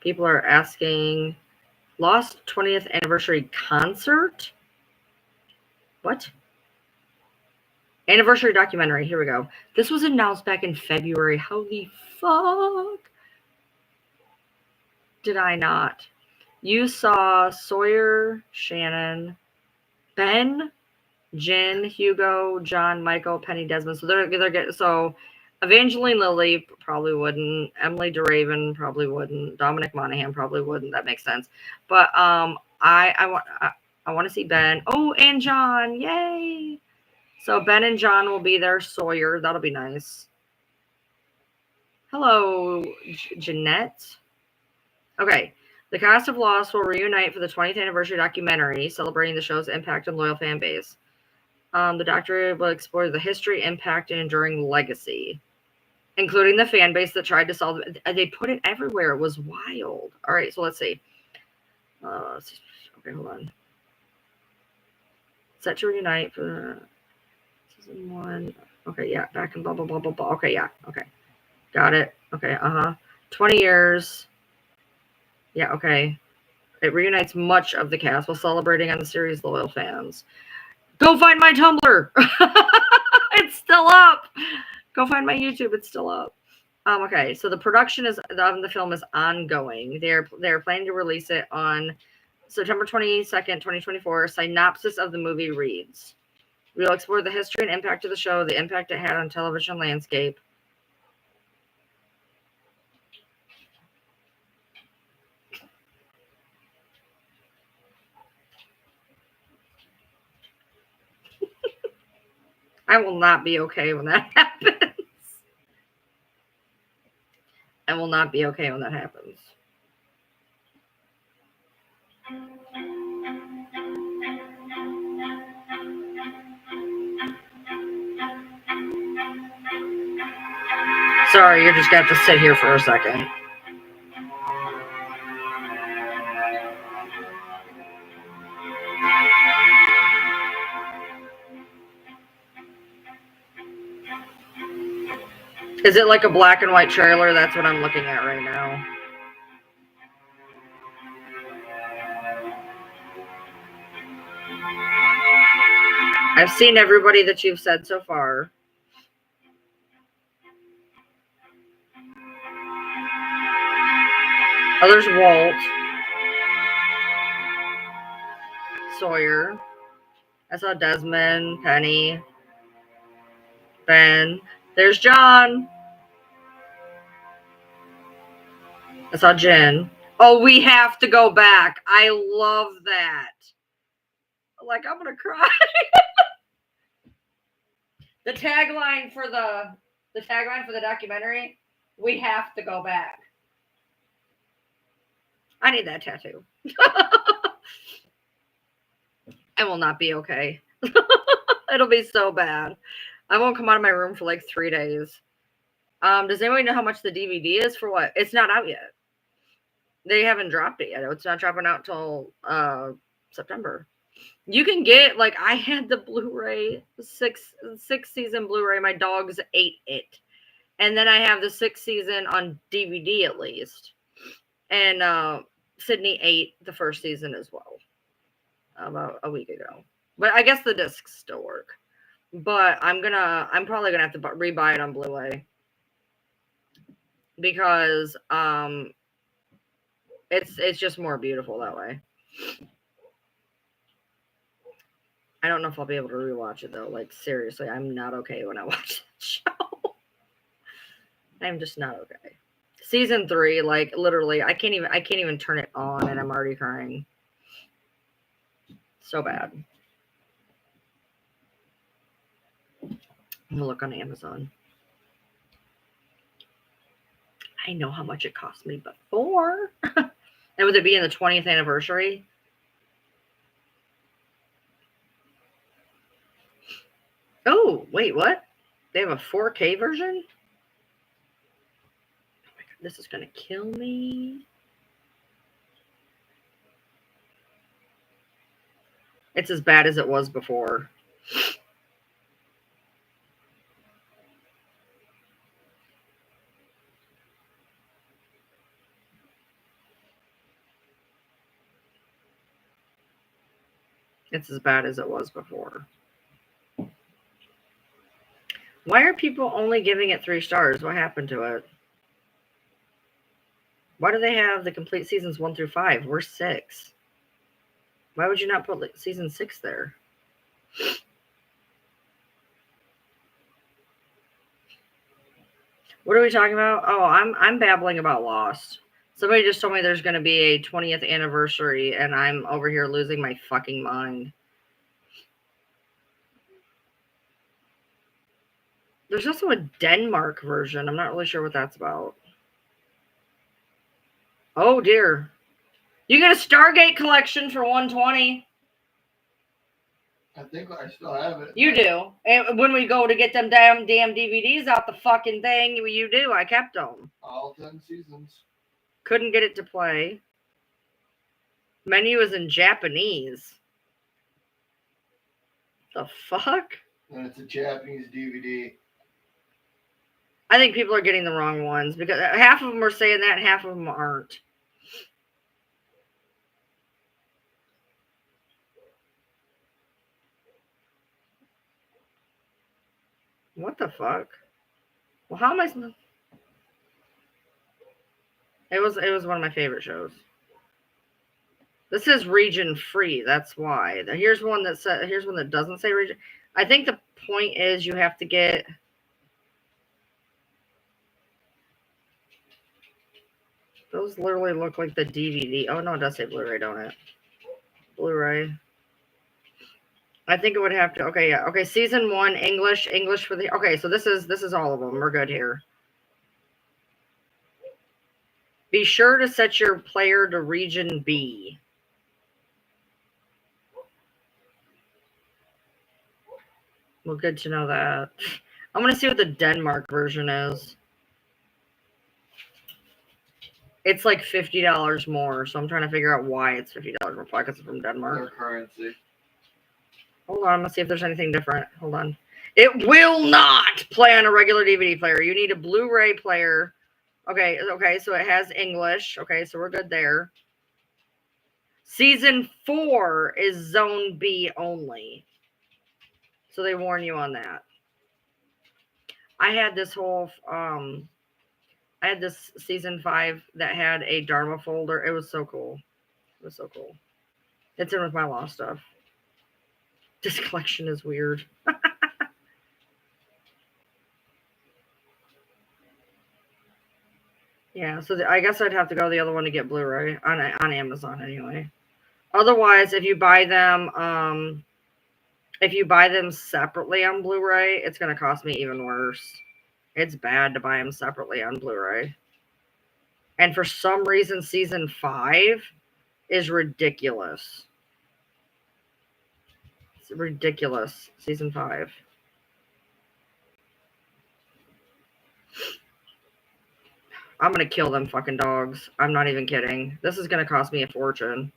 A: People are asking, Lost 20th anniversary concert? What? Anniversary documentary. Here we go. This was announced back in February. How the fuck did I not? You saw Sawyer, Shannon, Ben, Jen, Hugo, John, Michael, Penny, Desmond. So they're getting, so Evangeline Lilly probably wouldn't. Emily DeRaven probably wouldn't. Dominic Monaghan probably wouldn't. That makes sense. But I want to see Ben. Oh, and John. Yay. So Ben and John will be there. Sawyer. That'll be nice. Hello, Jeanette. Okay. The cast of Lost will reunite for the 20th anniversary documentary celebrating the show's impact and loyal fan base. The documentary will explore the history, impact, and enduring legacy, including the fan base that tried to solve it. They put it everywhere. It was wild. All right, so let's see. Okay, hold on. Set to reunite for season 1. Okay, yeah, back in blah, blah, blah, blah, blah. Okay, yeah, okay. Got it. Okay, 20 years. Yeah, okay. It reunites much of the cast while celebrating on the series' loyal fans. Go find my Tumblr. It's still up. Go find my YouTube. It's still up. Okay, so the production of the film is ongoing. They're planning to release it on September 22nd, 2024. A synopsis of the movie reads: we'll explore the history and impact of the show, the impact it had on television landscape. I will not be okay when that happens. I will not be okay when that happens. Sorry, you just got to sit here for a second. Is it like a black and white trailer? That's what I'm looking at right now. I've seen everybody that you've said so far. Oh, there's Walt. Sawyer. I saw Desmond, Penny, Ben. There's John. I saw Jen. Oh, we have to go back. I love that. Like, I'm gonna cry. The tagline for the documentary, we have to go back. I need that tattoo. I will not be okay. It'll be so bad. I won't come out of my room for like 3 days. Does anybody know how much the DVD is for what? It's not out yet. They haven't dropped it yet. It's not dropping out till September. You can get, like, I had the Blu-ray, six season Blu-ray. My dogs ate it. And then I have the 6th season on DVD at least. And Sydney ate the 1st season as well. About a week ago. But I guess the discs still work. But I'm probably gonna have to rebuy it on Blu-ray. Because it's just more beautiful that way. I don't know if I'll be able to rewatch it though. Like, seriously, I'm not okay when I watch that show. I'm just not okay. Season 3, like, literally, I can't even turn it on and I'm already crying. So bad. I'm gonna look on Amazon. I know how much it cost me before. And would it be in the 20th anniversary? Oh, wait, what? They have a 4K version? Oh my God, this is going to kill me. It's as bad as it was before. It's as bad as it was before. Why are people only giving it 3 stars? What happened to it? Why do they have the complete seasons 1 through 5? We're 6. Why would you not put season 6 there? What are we talking about? Oh, I'm babbling about Lost. Somebody just told me there's going to be a 20th anniversary, and I'm over here losing my fucking mind. There's also a Denmark version. I'm not really sure what that's about. Oh, dear. You get a Stargate collection for $120.
B: I think I still have it.
A: You do. And when we go to get them damn DVDs out the fucking thing, you do. I kept them.
B: All 10 seasons.
A: Couldn't get it to play. Menu is in Japanese. The fuck?
B: And it's a Japanese DVD.
A: I think people are getting the wrong ones because half of them are saying that, half of them aren't. What the fuck? Well, how am I? It was one of my favorite shows. This is region free. That's why. Here's one that doesn't say region. I think the point is you have to get. Those literally look like the DVD. Oh no, it does say Blu-ray, don't it? Blu-ray. I think it would have to. Okay, yeah. Okay, season 1 English for the. Okay, so this is all of them. We're good here. Be sure to set your player to region B. Well, good to know that. I'm gonna see what the Denmark version is. It's like $50 more, so I'm trying to figure out why it's $50 more. Probably because it's from Denmark.
B: Their currency.
A: Hold on, let's see if there's anything different. Hold on. It will not play on a regular DVD player. You need a Blu-ray player. Okay, so it has English. Okay, so we're good there. Season 4 is Zone B only. So they warn you on that. I had this whole I had this season 5 that had a Dharma folder. It was so cool. It was so cool. It's in with my law stuff. This collection is weird. Yeah, so I guess I'd have to go to the other one to get Blu-ray on Amazon anyway. Otherwise, if you buy them separately on Blu-ray, it's gonna cost me even worse. It's bad to buy them separately on Blu-ray. And for some reason, season 5 is ridiculous. It's ridiculous, season 5. I'm gonna kill them fucking dogs. I'm not even kidding. This is gonna cost me a fortune.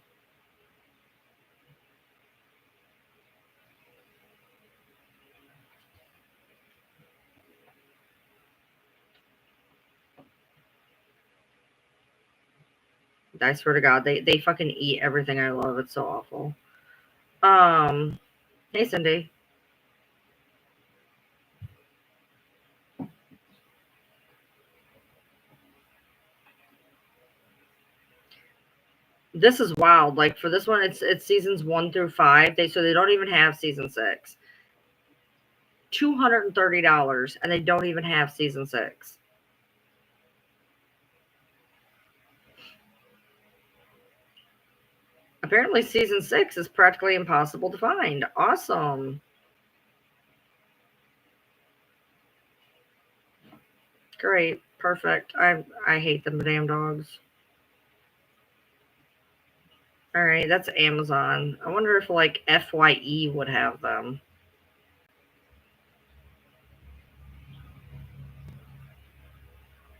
A: I swear to God, they fucking eat everything I love. It's so awful. Hey Cindy. This is wild. Like for this one, it's seasons 1 through 5. They don't even have season 6. $230, and they don't even have season 6. Apparently, season 6 is practically impossible to find. Awesome. Great. Perfect. I hate them damn dogs. All right, that's Amazon. I wonder if like FYE would have them.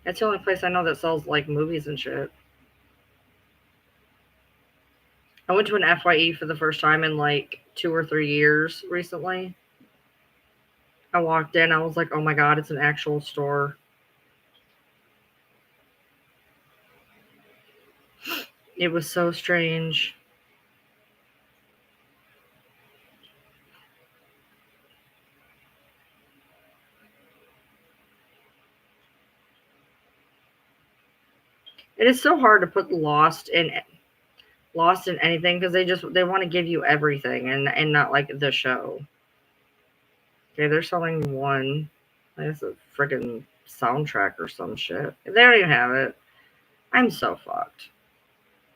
A: That's the only place I know that sells like movies and shit. I went to an FYE for the first time in like 2 or 3 years recently. I walked in, I was like, oh my God, it's an actual store. It was so strange. It is so hard to put Lost in anything because they want to give you everything and not like the show. Okay, they're selling one. It's a freaking soundtrack or some shit. They don't even have it. I'm so fucked.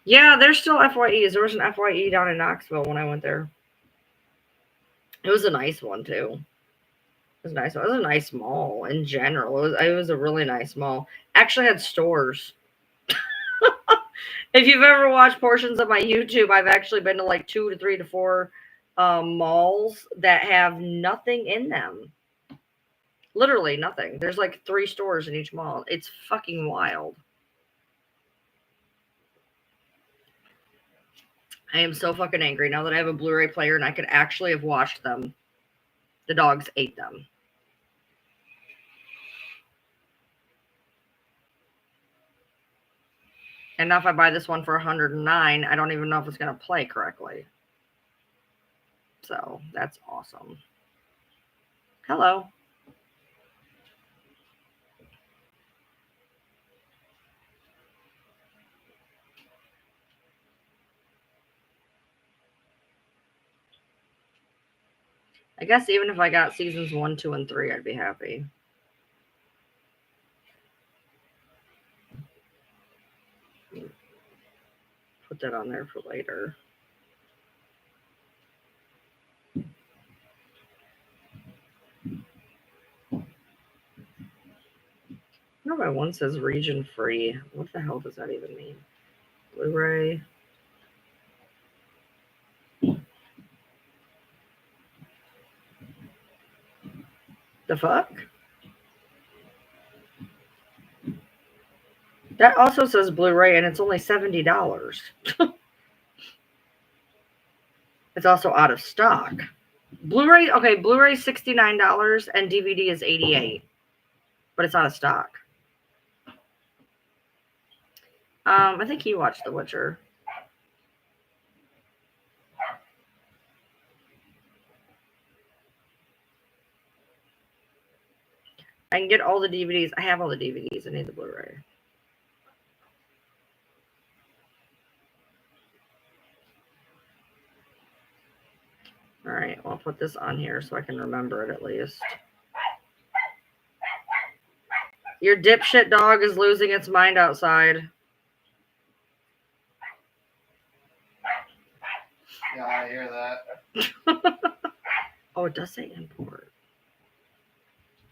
A: Yeah, there's still FYEs. There was an FYE down in Knoxville when I went there. It was a nice one too. It was nice. It was a nice mall in general. It was a really nice mall. Actually had stores. If you've ever watched portions of my YouTube, I've actually been to like 2 to 3 to 4 malls that have nothing in them. Literally nothing. There's like 3 stores in each mall. It's fucking wild. I am so fucking angry now that I have a Blu-ray player and I could actually have watched them. The dogs ate them. And now if I buy this one for $109, I don't even know if it's going to play correctly. So that's awesome. Hello. I guess even if I got seasons 1, 2, and 3, I'd be happy. Put that on there for later. why one says region free. What the hell does that even mean? Blu-ray. The fuck? That also says Blu-ray and it's only $70. It's also out of stock. Blu-ray, okay, Blu-ray $69 and DVD is $88. But it's out of stock. I think he watched The Witcher. I can get all the DVDs. I have all the DVDs. I need the Blu-ray. All right, well, I'll put this on here so I can remember it at least. Your dipshit dog is losing its mind outside.
B: Yeah, I hear that.
A: Oh, it does say import.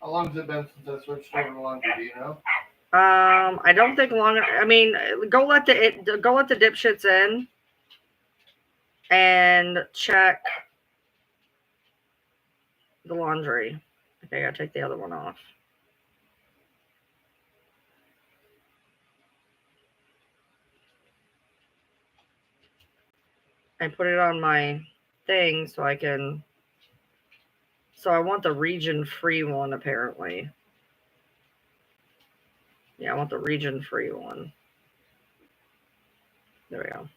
B: How long has it been since I switched over to laundry? Do you know?
A: I don't think long. I mean, go let the dipshits in and check the laundry. Okay, I gotta take the other one off. I put it on my thing so I can. So I want the region free one apparently. Yeah, I want the region free one. There we go.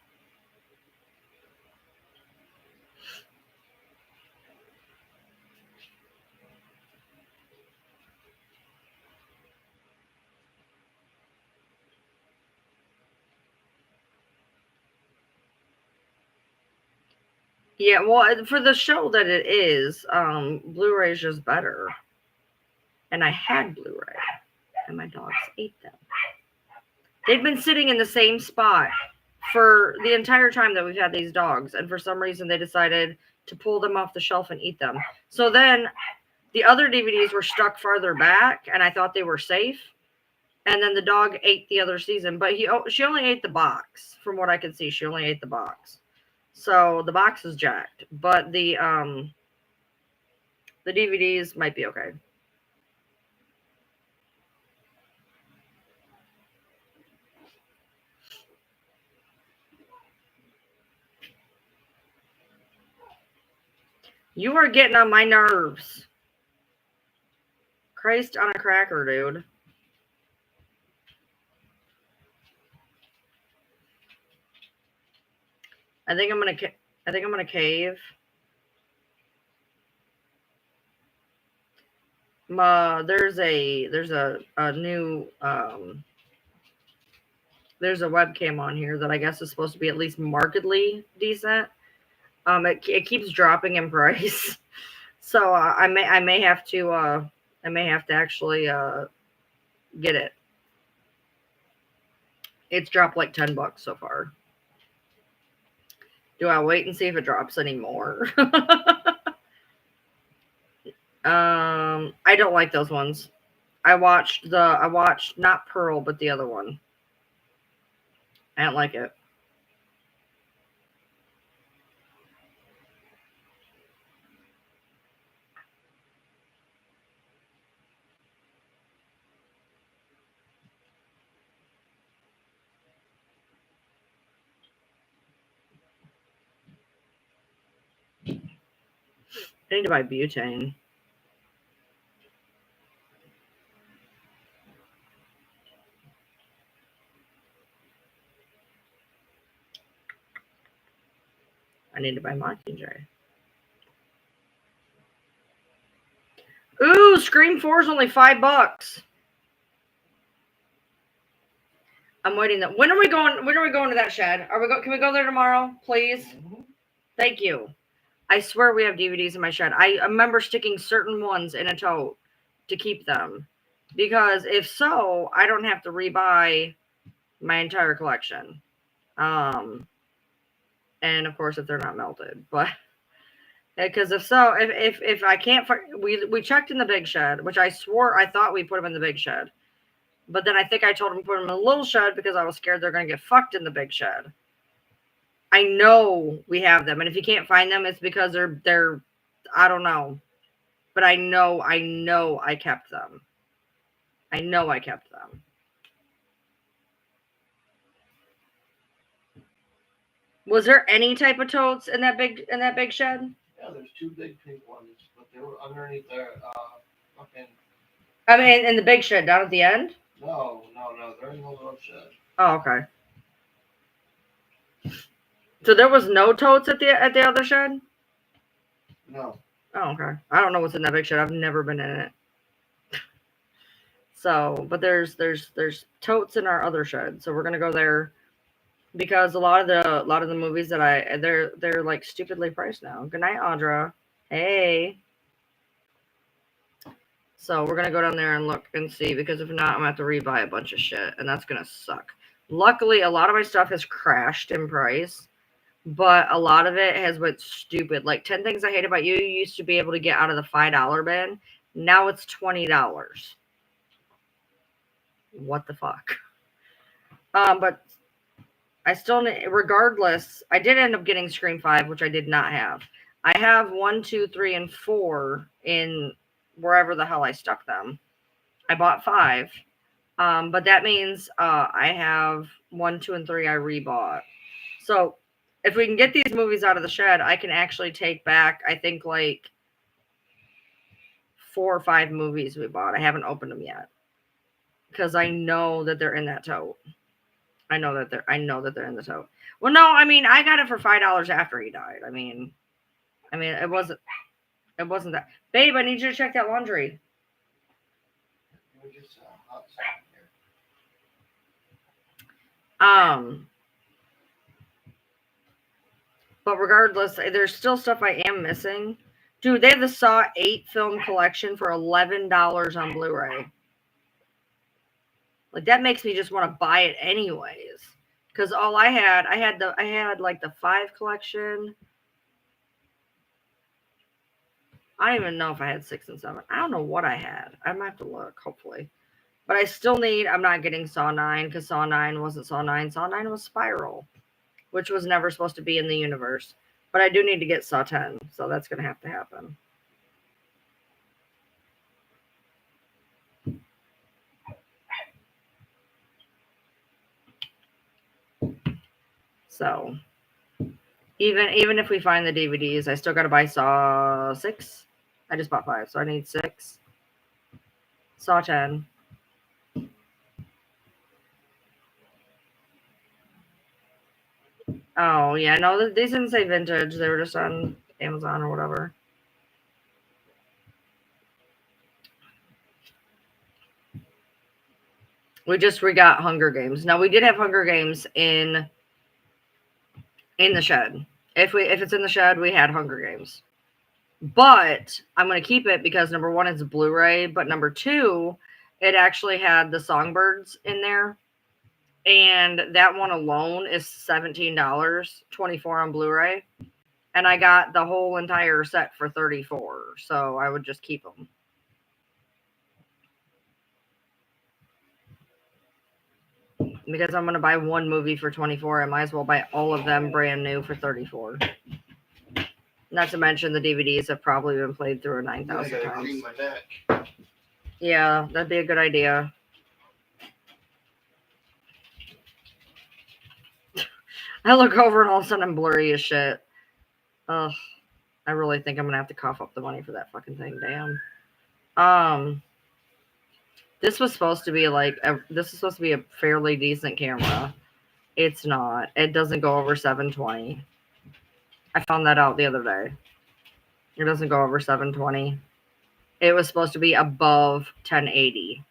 A: Yeah, well, for the show that it is, Blu-ray is just better. And I had Blu-ray, and my dogs ate them. They've been sitting in the same spot for the entire time that we've had these dogs, and for some reason they decided to pull them off the shelf and eat them. So then the other DVDs were stuck farther back, and I thought they were safe. And then the dog ate the other season, but she only ate the box. From what I could see, she only ate the box. So the box is jacked, but the DVDs might be okay. You are getting on my nerves. Christ on a cracker, dude. I think I'm gonna cave. There's a new there's a webcam on here that I guess is supposed to be at least markedly decent. It keeps dropping in price, so I may have to actually get it. It's dropped like $10 so far. Do I wait and see if it drops anymore? I don't like those ones. I watched not Pearl, but the other one. I don't like it. I need to buy butane. I need to buy Mockingjay. Ooh, Scream 4 is only $5. I'm waiting. When are we going to that shed? Can we go there tomorrow, please?
B: Mm-hmm.
A: Thank you. I swear we have DVDs in my shed. I remember sticking certain ones in a tote to keep them. Because if so, I don't have to rebuy my entire collection. And of course, if they're not melted. But because if so, if I can't find, we checked in the big shed, which I swore I thought we put them in the big shed. But then I think I told him to put them in a little shed because I was scared they're going to get fucked in the big shed. I know we have them, and if you can't find them, it's because they're I don't know. But I know I kept them. I know I kept them. Was there any type of totes in that big shed?
B: Yeah, there's two big pink ones, but they were underneath their fucking.
A: I mean, in the big shed down at the end.
B: No, they're in the little shed.
A: Oh, okay. So there was no totes at the other shed?
B: No.
A: Oh, okay. I don't know what's in that big shed. I've never been in it. So, but there's totes in our other shed. So we're gonna go there because a lot of the movies that they're like stupidly priced now. Good night, Audra. Hey. So we're gonna go down there and look and see, because if not, I'm gonna have to rebuy a bunch of shit, and that's gonna suck. Luckily, a lot of my stuff has crashed in price, but a lot of it has went stupid. Like 10 Things I Hate About You used to be able to get out of the $5 bin. Now it's $20. What the fuck? But I still need, regardless, I did end up getting Scream 5, which I did not have. I have 1, 2, 3, and 4 in wherever the hell I stuck them. I bought 5. But that means I have 1, 2, and 3 I rebought. So if we can get these movies out of the shed, I can actually take back, I think, like 4 or 5 movies we bought. I haven't opened them yet because I know that they're in that tote. I know that they're in the tote. Well, no, I mean, I got it for $5 after he died. I mean, it wasn't that. Babe, I need you to check that laundry. But regardless, there's still stuff I am missing. Dude, they have the Saw 8 film collection for $11 on Blu-ray. Like, that makes me just want to buy it anyways. Because all I had like the 5 collection. I don't even know if I had 6 and 7. I don't know what I had. I might have to look, hopefully. But I still need, I'm not getting Saw 9 because Saw 9 wasn't Saw 9. Saw 9 was Spiral, which was never supposed to be in the universe. But I do need to get Saw 10, so that's going to have to happen. So, even if we find the DVDs, I still got to buy Saw 6. I just bought 5, so I need 6. Saw 10. Oh, yeah, no, these didn't say vintage. They were just on Amazon or whatever. We got Hunger Games. Now, we did have Hunger Games in the shed. If it's in the shed, we had Hunger Games. But I'm going to keep it because number 1, it's Blu-ray, but number 2, it actually had the Songbirds in there. And that one alone is $17, 24 on Blu-ray. And I got the whole entire set for $34. So I would just keep them. Because I'm going to buy one movie for $24. I might as well buy all of them brand new for $34. Not to mention the DVDs have probably been played through 9,000 times.
B: Clean my neck.
A: Yeah, that'd be a good idea. I look over and all of a sudden I'm blurry as shit. Ugh. I really think I'm going to have to cough up the money for that fucking thing. Damn. This was supposed to be a fairly decent camera. It's not. It doesn't go over 720. I found that out the other day. It doesn't go over 720. It was supposed to be above 1080.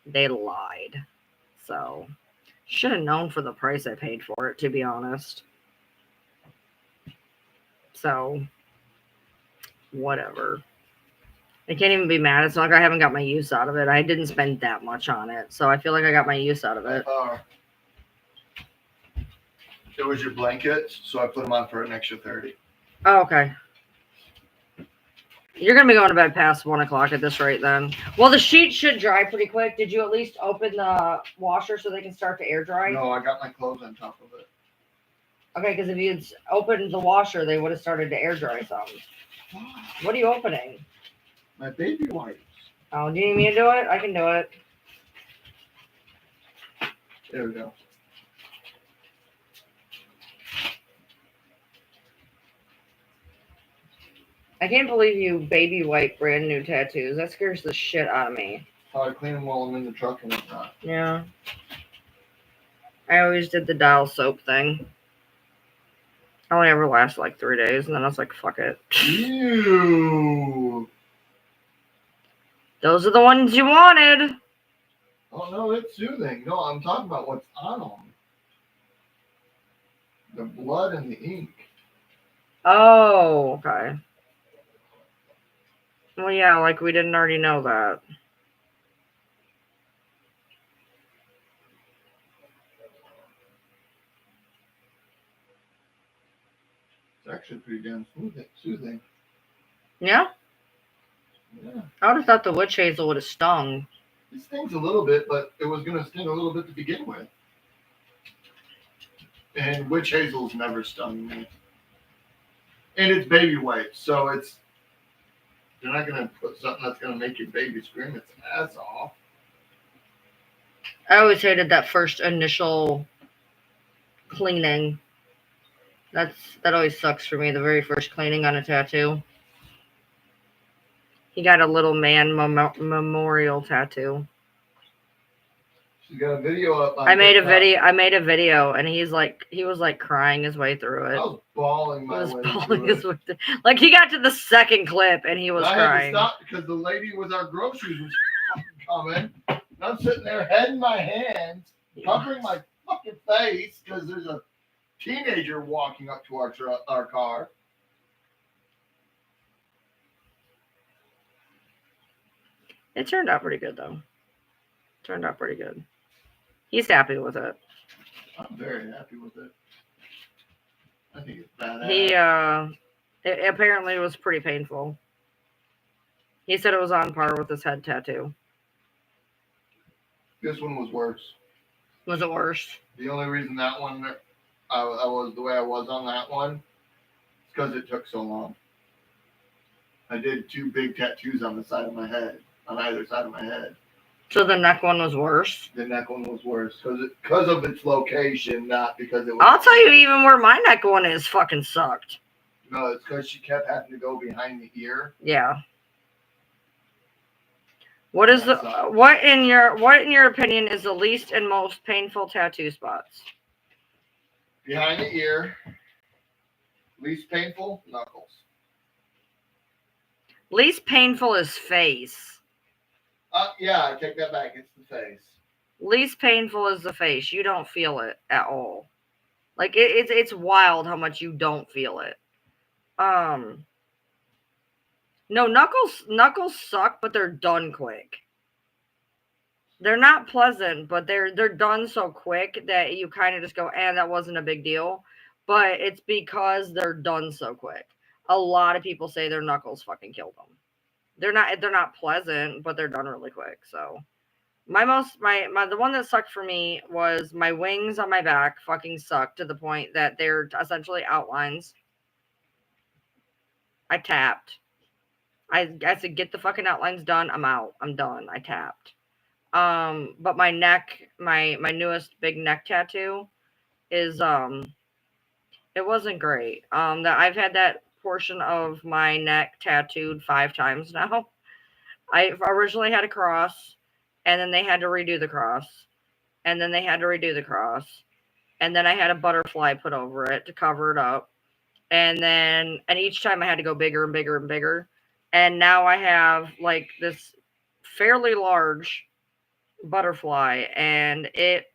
A: They lied. So, should have known for the price I paid for it, to be honest. So, whatever. I can't even be mad. It's not like I haven't got my use out of it. I didn't spend that much on it. So I feel like I got my use out of it.
B: It was your blankets, so I put them on for an extra $30.
A: Oh, okay. You're gonna be going to bed past 1 o'clock at this rate then. Well, the sheet should dry pretty quick. Did you at least open the washer so they can start to air dry?
B: No, I got my clothes on top of it.
A: Okay, because if you'd opened the washer, they would have started to air dry some. What are you opening?
B: My baby wipes.
A: Oh, do you need me to do it? I can do it.
B: There we go.
A: I can't believe you baby wipe brand new tattoos. That scares the shit out of me.
B: Oh, I clean them while I'm in the truck and whatnot.
A: Yeah. I always did the dial soap thing. I only ever lasted like 3 days, and then I was like, fuck it.
B: Ew.
A: Those are the ones you wanted.
B: Oh, no, it's soothing. No, I'm talking about what's on them. The blood and the ink.
A: Oh, okay. Well, yeah, like we didn't already know that.
B: It's actually pretty damn soothing.
A: Yeah?
B: Yeah.
A: I would have thought the witch hazel would have stung.
B: It stings a little bit, but it was going to sting a little bit to begin with. And witch hazel's never stung me. And it's baby wipes, so you're not going to put something that's going to make your baby scream its ass off.
A: I always hated that first initial cleaning. That always sucks for me, the very first cleaning on a tattoo. He got a little man memorial tattoo.
B: She's got a video up on
A: I made a
B: TikTok.
A: video, and he was like crying his way through it.
B: I was bawling my way through it.
A: Like he got to the second clip and he was crying.
B: I had to stop because the lady with our groceries was coming. And I'm sitting there, head in my hands, covering my fucking face because there's a teenager walking up to our car.
A: It turned out pretty good though. Turned out pretty good. He's happy with it.
B: I'm very happy with it. I think it's badass.
A: It apparently was pretty painful. He said it was on par with his head tattoo.
B: This one was worse.
A: Was it worse?
B: The only reason that one, I was the way I was on that one, is because it took so long. I did 2 big tattoos on the side of my head, on either side of my head.
A: So the neck one was worse?
B: The neck one was worse because of its location, not because it was...
A: I'll tell you, even where my neck one is fucking sucked.
B: No, it's because she kept having to go behind the ear.
A: Yeah. What in your opinion is the least and most painful tattoo spots?
B: Behind the ear. Least painful, knuckles.
A: Least painful is face.
B: Yeah, I take that back. It's the face.
A: Least painful is the face. You don't feel it at all. Like it's wild how much you don't feel it. No, knuckles suck, but they're done quick. They're not pleasant, but they're done so quick that you kind of just go, that wasn't a big deal. But it's because they're done so quick. A lot of people say their knuckles fucking killed them. They're not pleasant, but they're done really quick. So the one that sucked for me was my wings on my back fucking sucked to the point that they're essentially outlines. I tapped. I said, get the fucking outlines done. I'm out. I'm done. I tapped. But my neck, my newest big neck tattoo is, it wasn't great. That I've had that portion of my neck tattooed 5 times now. I originally had a cross, and then they had to redo the cross, and then they had to redo the cross, and then I had a butterfly put over it to cover it up, and each time I had to go bigger and bigger and bigger, and now I have like this fairly large butterfly, and it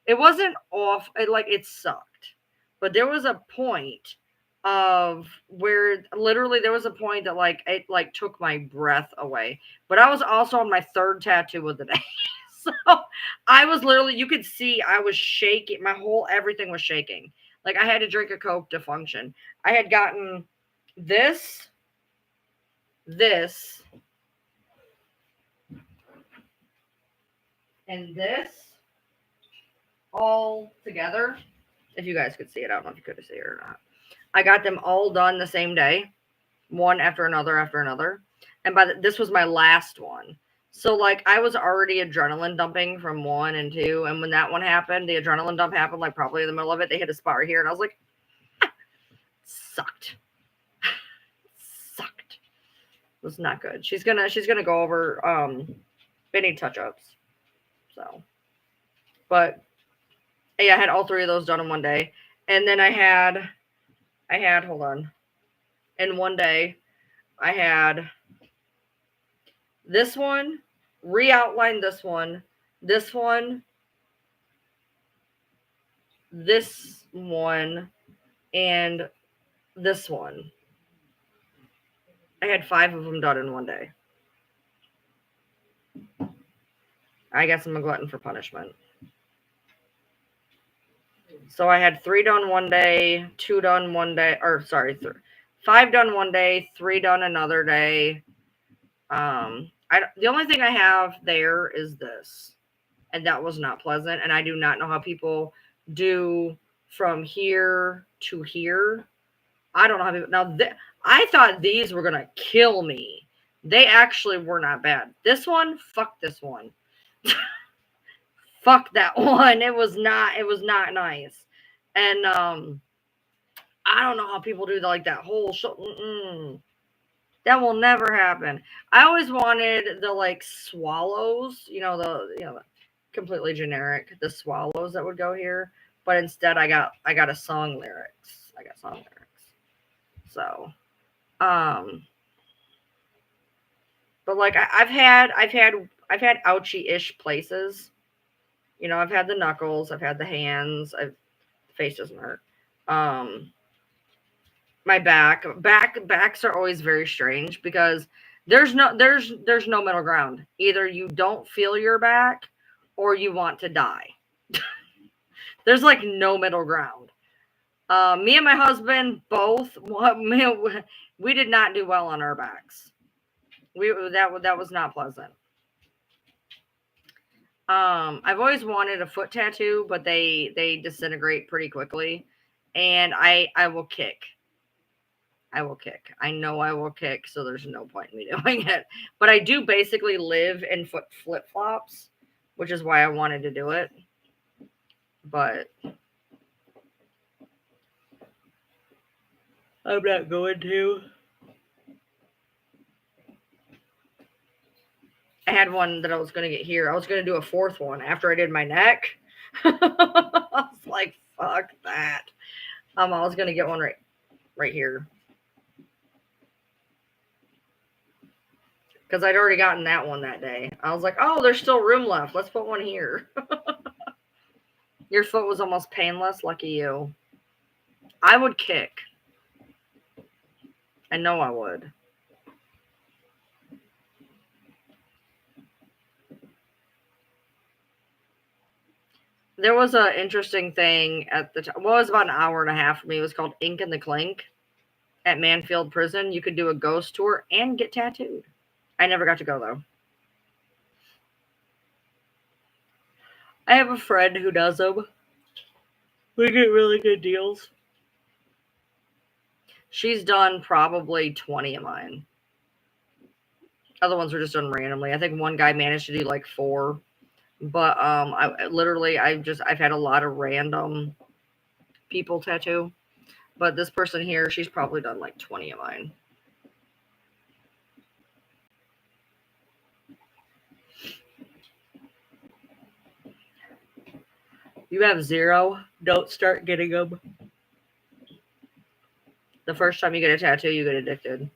A: wasn't off, it sucked, but there was a point of where literally there was a point that it took my breath away. But I was also on my 3rd tattoo of the day. So I was literally, you could see I was shaking. Everything was shaking. Like I had to drink a Coke to function. I had gotten this this, and this all together. If you guys could see it, I don't know if you could see it or not. I got them all done the same day, one after another. And this was my last one. So like I was already adrenaline dumping from 1 and 2. And when that one happened, the adrenaline dump happened like probably in the middle of it. They hit a spot right here. And I was like, sucked. Sucked. It was not good. She's gonna go over they need touch-ups. So but yeah, I had all 3 of those done in one day. And then I had hold on. In one day, I had this one, re-outlined this one, this one, and this one. I had 5 of them done in one day. I guess I'm a glutton for punishment. So I had 3 done one day, 2 done one day, or sorry, 5 done one day, 3 done another day. The only thing I have there is this, and that was not pleasant. And I do not know how people do from here to here. I don't know how people now. I thought these were gonna kill me. They actually were not bad. This one, fuck this one. Fuck that one. It was not nice. And I don't know how people do like that whole show. That will never happen. I always wanted the like swallows, the completely generic, the swallows that would go here. But instead I got a song lyrics. I got song lyrics. So but like I've had ouchy-ish places. I've had the knuckles, I've had the hands, face doesn't hurt. My backs are always very strange because there's no middle ground. Either you don't feel your back or you want to die. There's like no middle ground. Me and my husband both, we did not do well on our backs. That was not pleasant. I've always wanted a foot tattoo, but they disintegrate pretty quickly, and I will kick. I know I will kick, so there's no point in me doing it. But I do basically live in foot flip-flops, which is why I wanted to do it. But I'm not going to. I had one that I was going to get here. I was going to do a 4th one after I did my neck. I was like, fuck that. I was going to get one right here. Because I'd already gotten that one that day. I was like, oh, there's still room left. Let's put one here. Your foot was almost painless. Lucky you. I would kick. I know I would. There was an interesting thing at the time. Well, it was about an hour and a half for me. It was called Ink and the Clink at Manfield Prison. You could do a ghost tour and get tattooed. I never got to go, though. I have a friend who does them. We get really good deals. She's done probably 20 of mine. Other ones were just done randomly. I think one guy managed to do like 4. But I've had a lot of random people tattoo. But this person here, she's probably done like 20 of mine. You have 0, don't start getting them. The first time you get a tattoo, you get addicted.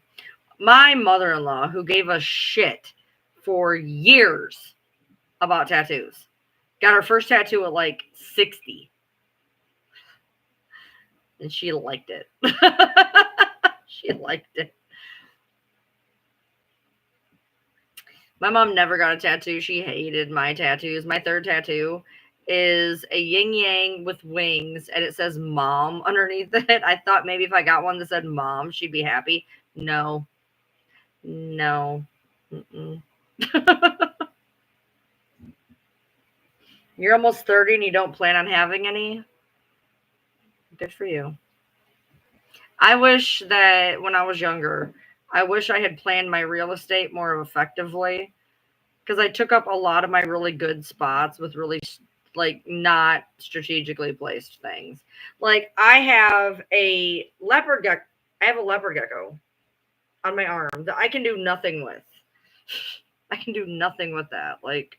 A: My mother-in-law, who gave us shit for years about tattoos, got her first tattoo at like 60. And she liked it. She liked it. My mom never got a tattoo. She hated my tattoos. My 3rd tattoo is a yin yang with wings, and it says mom underneath it. I thought maybe if I got one that said mom, she'd be happy. No. No. Mm-mm. You're almost 30 and you don't plan on having any? Good for you. I wish that when I was younger, I wish I had planned my real estate more effectively because I took up a lot of my really good spots with really like not strategically placed things. Like I have a leopard gecko. I have a leopard gecko on my arm that I can do nothing with. I can do nothing with that. Like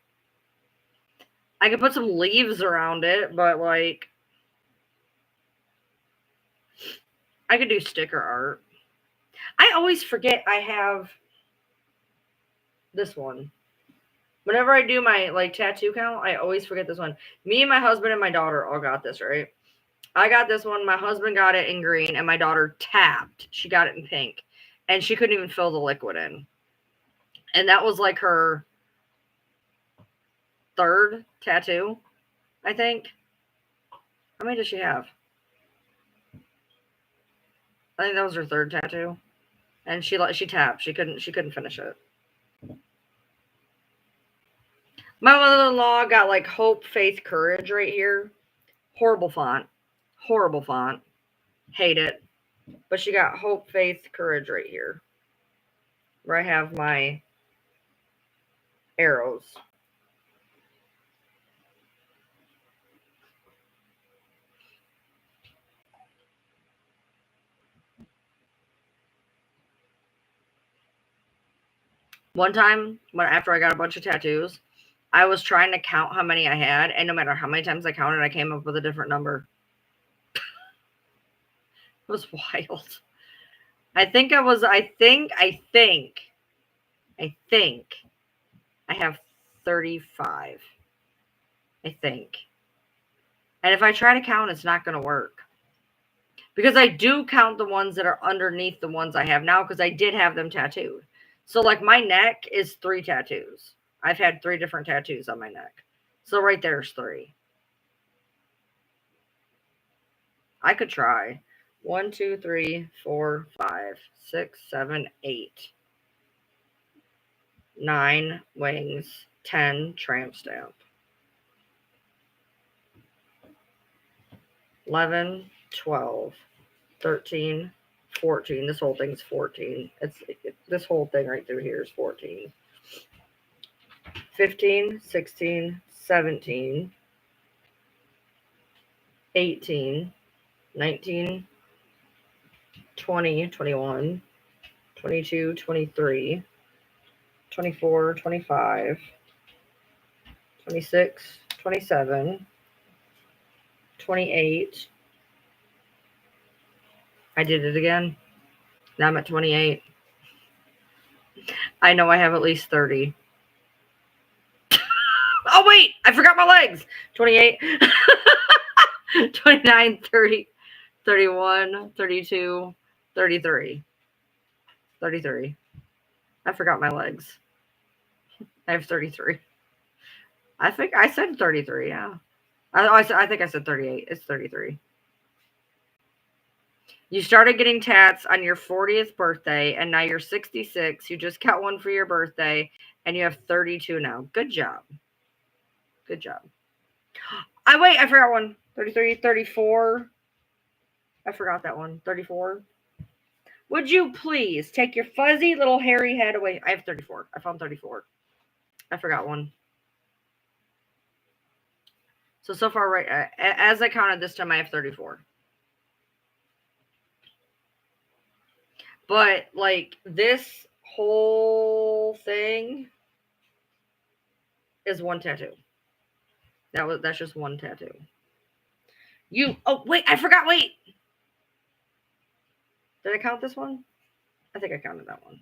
A: I can put some leaves around it, but like I could do sticker art. I always forget I have this one. Whenever I do my like tattoo count, I always forget this one. Me and my husband and my daughter all got this, right? I got this one. My husband got it in green, and my daughter tapped. She got it in pink, and she couldn't even fill the liquid in. And that was like her third tattoo, I think. How many does she have? I think that was her third tattoo, and she tapped. She couldn't finish it. My mother-in-law got like hope, faith, courage right here. Horrible font. Horrible font. Hate it. But she got hope, faith, courage right here. Where I have my arrows. One time, after I got a bunch of tattoos, I was trying to count how many I had, and no matter how many times I counted, I came up with a different number. It was wild. I think I have 35. I think. And if I try to count, it's not going to work. Because I do count the ones that are underneath the ones I have now because I did have them tattooed. So like my neck is 3 tattoos. I've had 3 different tattoos on my neck. So right there's 3. I could try. 1, 2, 3, 4, 5, 6, 7, 8. 9 wings, 10 tramp stamp. 11, 12, 13, 14. This whole thing's 14. This whole thing right through here is 14. 15, 16, 17, 18, 19, 20, 21, 22, 23, 24, 25, 26, 27, 28. I did it again. Now I'm at 28. I know I have at least 30. Oh, wait, I forgot my legs. 28, 29, 30, 31, 32, 33. 33. I forgot my legs. I have 33. I think I said 33, yeah. I think I said 38. It's 33. You started getting tats on your 40th birthday, and now you're 66. You just got one for your birthday, and you have 32 now. Good job. Good job. I forgot one. 33, 34. I forgot that one. 34. Would you please take your fuzzy little hairy head away? I have 34. I found 34. I forgot one. So far, right, as I counted this time, I have 34. But, like, this whole thing is one tattoo. That's just one tattoo. Oh, wait, I forgot, wait. Did I count this one? I think I counted that one.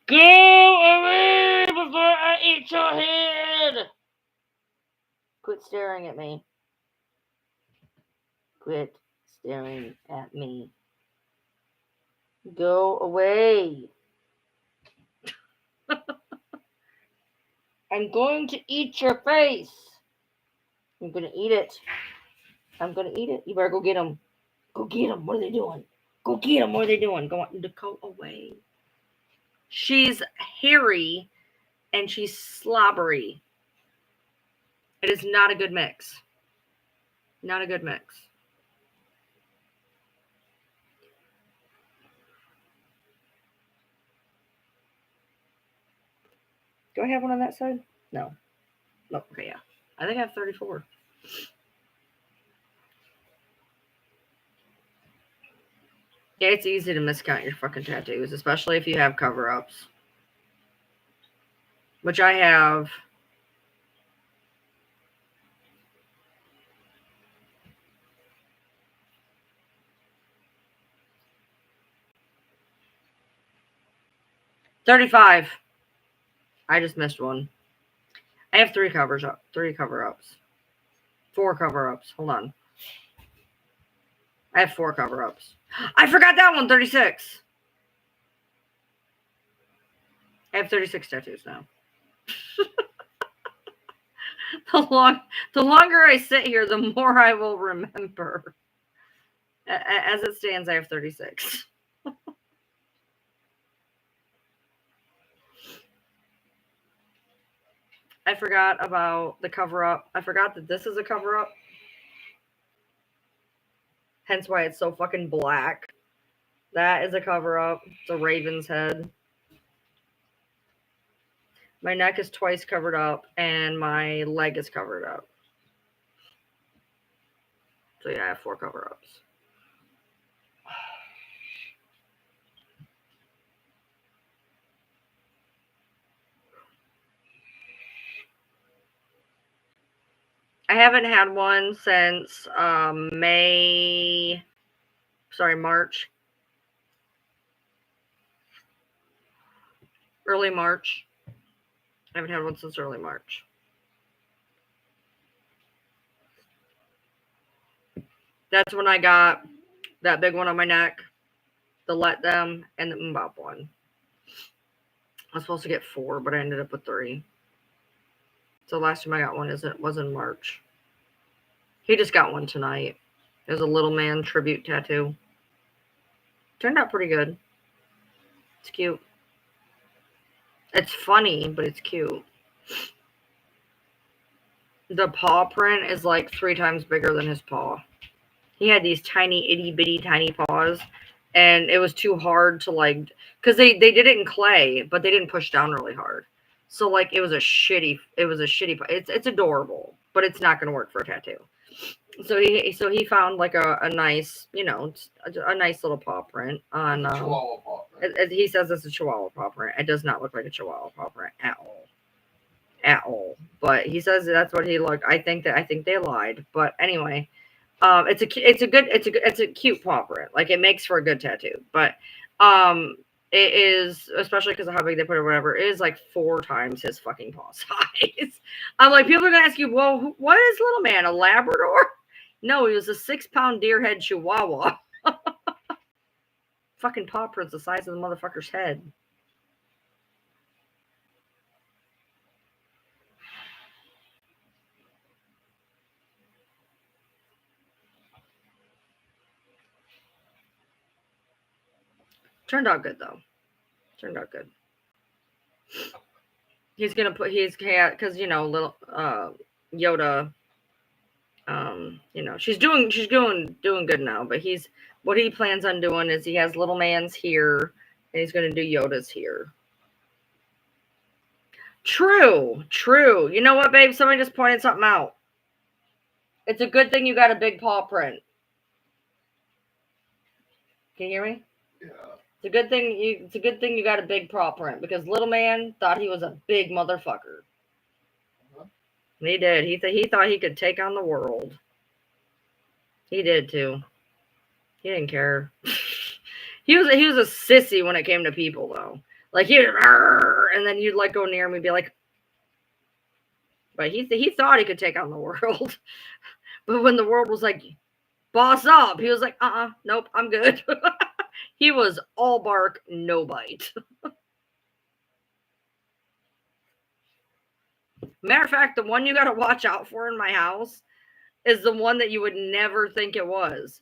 A: Go away before I eat your head! Quit staring at me. Quit staring at me. Go away. I'm going to eat your face. I'm going to eat it. I'm going to eat it. You better go get them. Go get them. What are they doing? Go get them. What are they doing? Go away. She's hairy and she's slobbery. It is not a good mix. Not a good mix. Do I have one on that side? No. No. Okay, yeah. I think I have 34. Yeah, it's easy to miscount your fucking tattoos, especially if you have cover-ups. Which I have. $35. I just missed one. I have 3 cover-ups. 4 cover-ups. Hold on. I have 4 cover-ups. I forgot that one. 36. I have 36 tattoos now. The longer I sit here, the more I will remember. As it stands, I have 36. I forgot about the cover-up. I forgot that this is a cover-up. Hence why it's so fucking black. That is a cover-up. It's a raven's head. My neck is twice covered up, and my leg is covered up. So yeah, I have 4 cover-ups. I haven't had one since March. Early March. I haven't had one since early March. That's when I got that big one on my neck, the Let Them, and the MMMBop one. I was supposed to get 4, but I ended up with 3. So last time I got one was in March. He just got one tonight. It was a little man tribute tattoo. Turned out pretty good. It's cute. It's funny, but it's cute. The paw print is like 3 times bigger than his paw. He had these tiny, itty bitty, tiny paws, and it was too hard to like, because they did it in clay, but they didn't push down really hard. So like it was a shitty. It's adorable, but it's not going to work for a tattoo. So he found like a nice, a nice little paw print on.
B: Chihuahua paw print.
A: He says it's a Chihuahua paw print. It does not look like a Chihuahua paw print at all. But he says that's what he looked. I think they lied. But anyway, it's a cute paw print. Like it makes for a good tattoo. But it is, especially because of how big they put it or whatever, it is like 4 times his fucking paw size. I'm like, people are gonna ask you, well, what is little man, a Labrador? No, he was a 6-pound deerhead Chihuahua. Fucking paw print's the size of the motherfucker's head. Turned out good though. Turned out good. He's gonna put because little Yoda. She's doing good now. But what he plans on doing is he has little man's here, and he's gonna do Yoda's here. True. You know what, babe? Somebody just pointed something out. It's a good thing you got a big paw print. Can you hear me?
B: Yeah.
A: It's a good thing you got a big paw print because little man thought he was a big motherfucker. Uh-huh. He did. He thought he could take on the world. He did too. He didn't care. he was a sissy when it came to people though. Like and then you'd like go near him and be like, but he thought he could take on the world. But when the world was like, boss up, he was like, nope, I'm good. He was all bark, no bite. Matter of fact, the one you got to watch out for in my house is the one that you would never think it was.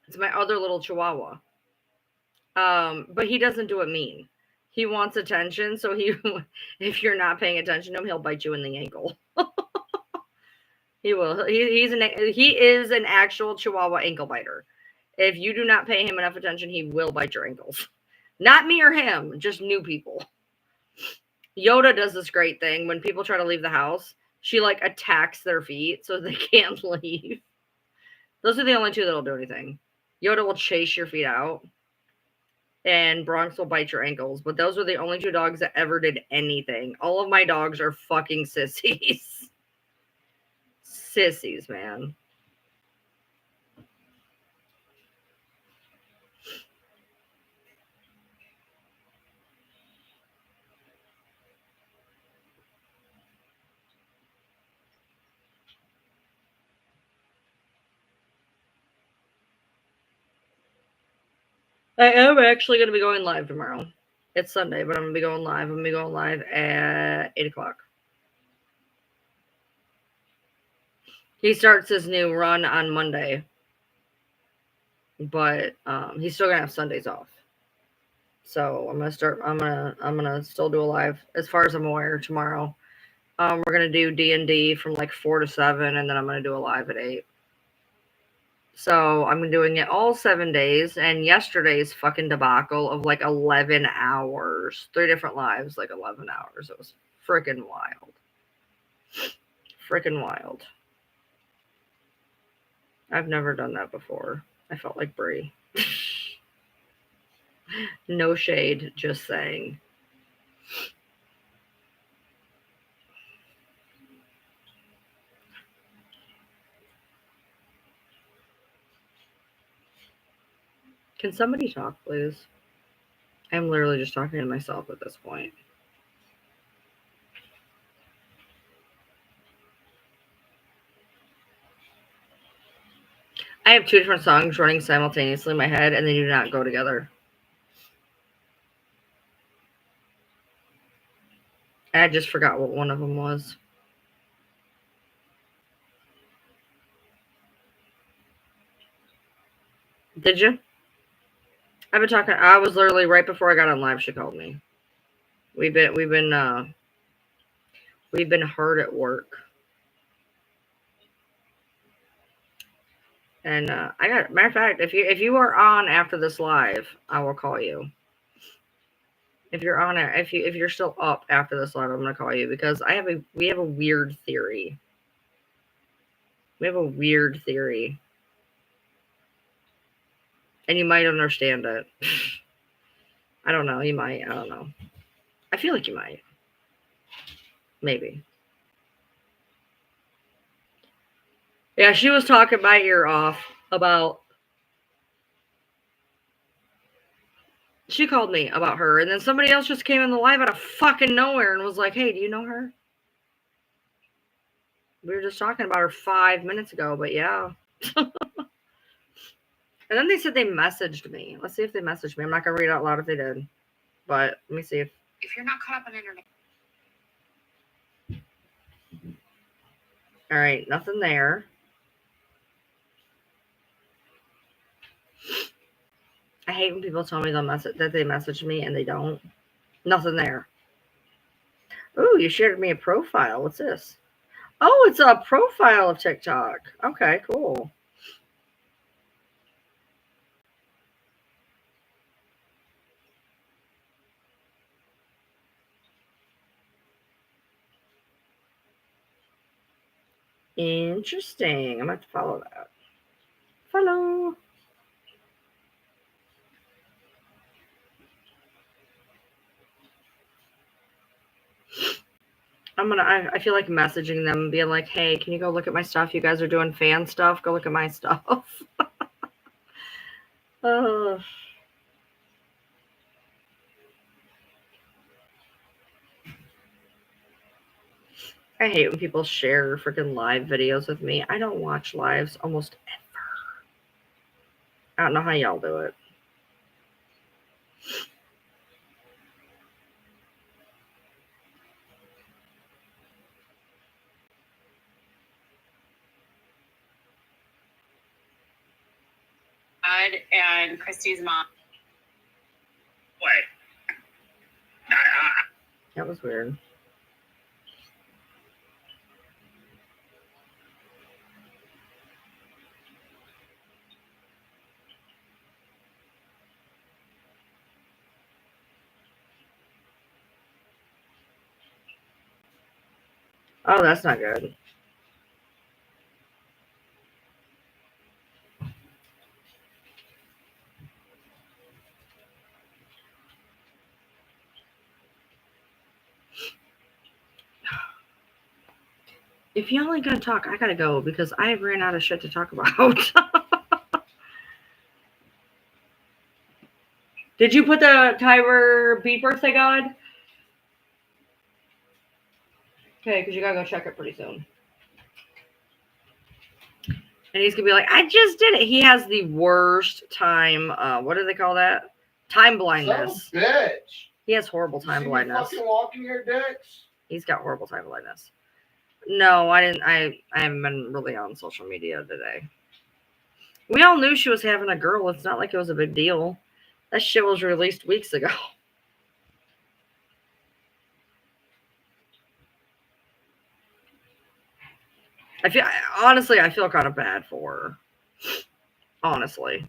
A: It's my other little Chihuahua. But he doesn't do it mean. He wants attention, so he if you're not paying attention to him, he'll bite you in the ankle. He will. He is an actual Chihuahua ankle biter. If you do not pay him enough attention, he will bite your ankles. Not me or him, just new people. Yoda does this great thing when people try to leave the house. She like attacks their feet so they can't leave. Those are the only two that'll do anything. Yoda will chase your feet out, and Bronx will bite your ankles. But those are the only two dogs that ever did anything. All of my dogs are fucking sissies. Sissies, man. I am actually going to be going live tomorrow. It's Sunday, but I'm going to be going live. I'm going to be going live at 8 o'clock. He starts his new run on Monday, but he's still going to have Sundays off. So I'm gonna still do a live as far as I'm aware tomorrow. We're gonna do D&D from like 4 to 7, and then I'm gonna do a live at 8. So I'm doing it all 7 days, and yesterday's fucking debacle of like 11 hours, 3 different lives, like 11 hours. It was freaking wild. Freaking wild. I've never done that before. I felt like Brie. No shade, just saying. Can somebody talk, please? I'm literally just talking to myself at this point. I have 2 different songs running simultaneously in my head, and they do not go together. I just forgot what one of them was. Did you? I've been talking. I was literally right before I got on live. She called me. We've been hard at work, and I got. Matter of fact, if you are on after this live, I will call you. If you're on it, if you're still up after this live, I'm gonna call you because we have a weird theory. We have a weird theory, and you might understand it. I don't know. You might. I don't know. I feel like you might. Maybe. Yeah, she was talking my ear off about. She called me about her, and then somebody else just came in the live out of fucking nowhere and was like, "Hey, do you know her?" We were just talking about her 5 minutes ago, but yeah. And then they said they messaged me. Let's see if they messaged me. I'm not gonna read it out loud if they did, but let me see if you're not caught up on internet. All right, nothing there. I hate when people tell me that they message me and they don't. Nothing there. Ooh, you shared me a profile. What's this? Oh, it's a profile of TikTok. Okay, cool. Interesting. I'm going to have to follow that. Follow. I feel like messaging them and being like, hey, can you go look at my stuff? You guys are doing fan stuff. Go look at my stuff. I hate when people share freaking live videos with me. I don't watch lives almost ever. I don't know how y'all do it.
C: dad and Christy's mom.
D: Wait.
A: That was weird. Oh, that's not good. If y'all ain't gonna talk, I gotta go because I ran out of shit to talk about. Did you put the timer beat birthday god? Okay, because you gotta go check it pretty soon. And he's gonna be like, I just did it. He has the worst time. What do they call that? Time blindness.
B: Son of a bitch.
A: He has horrible
B: You
A: time
B: see me
A: blindness.
B: fucking walking your dicks?
A: He's got horrible time blindness. No, I didn't. I haven't been really on social media today. We all knew she was having a girl. It's not like it was a big deal. That shit was released weeks ago. I feel kind of bad for her. Honestly.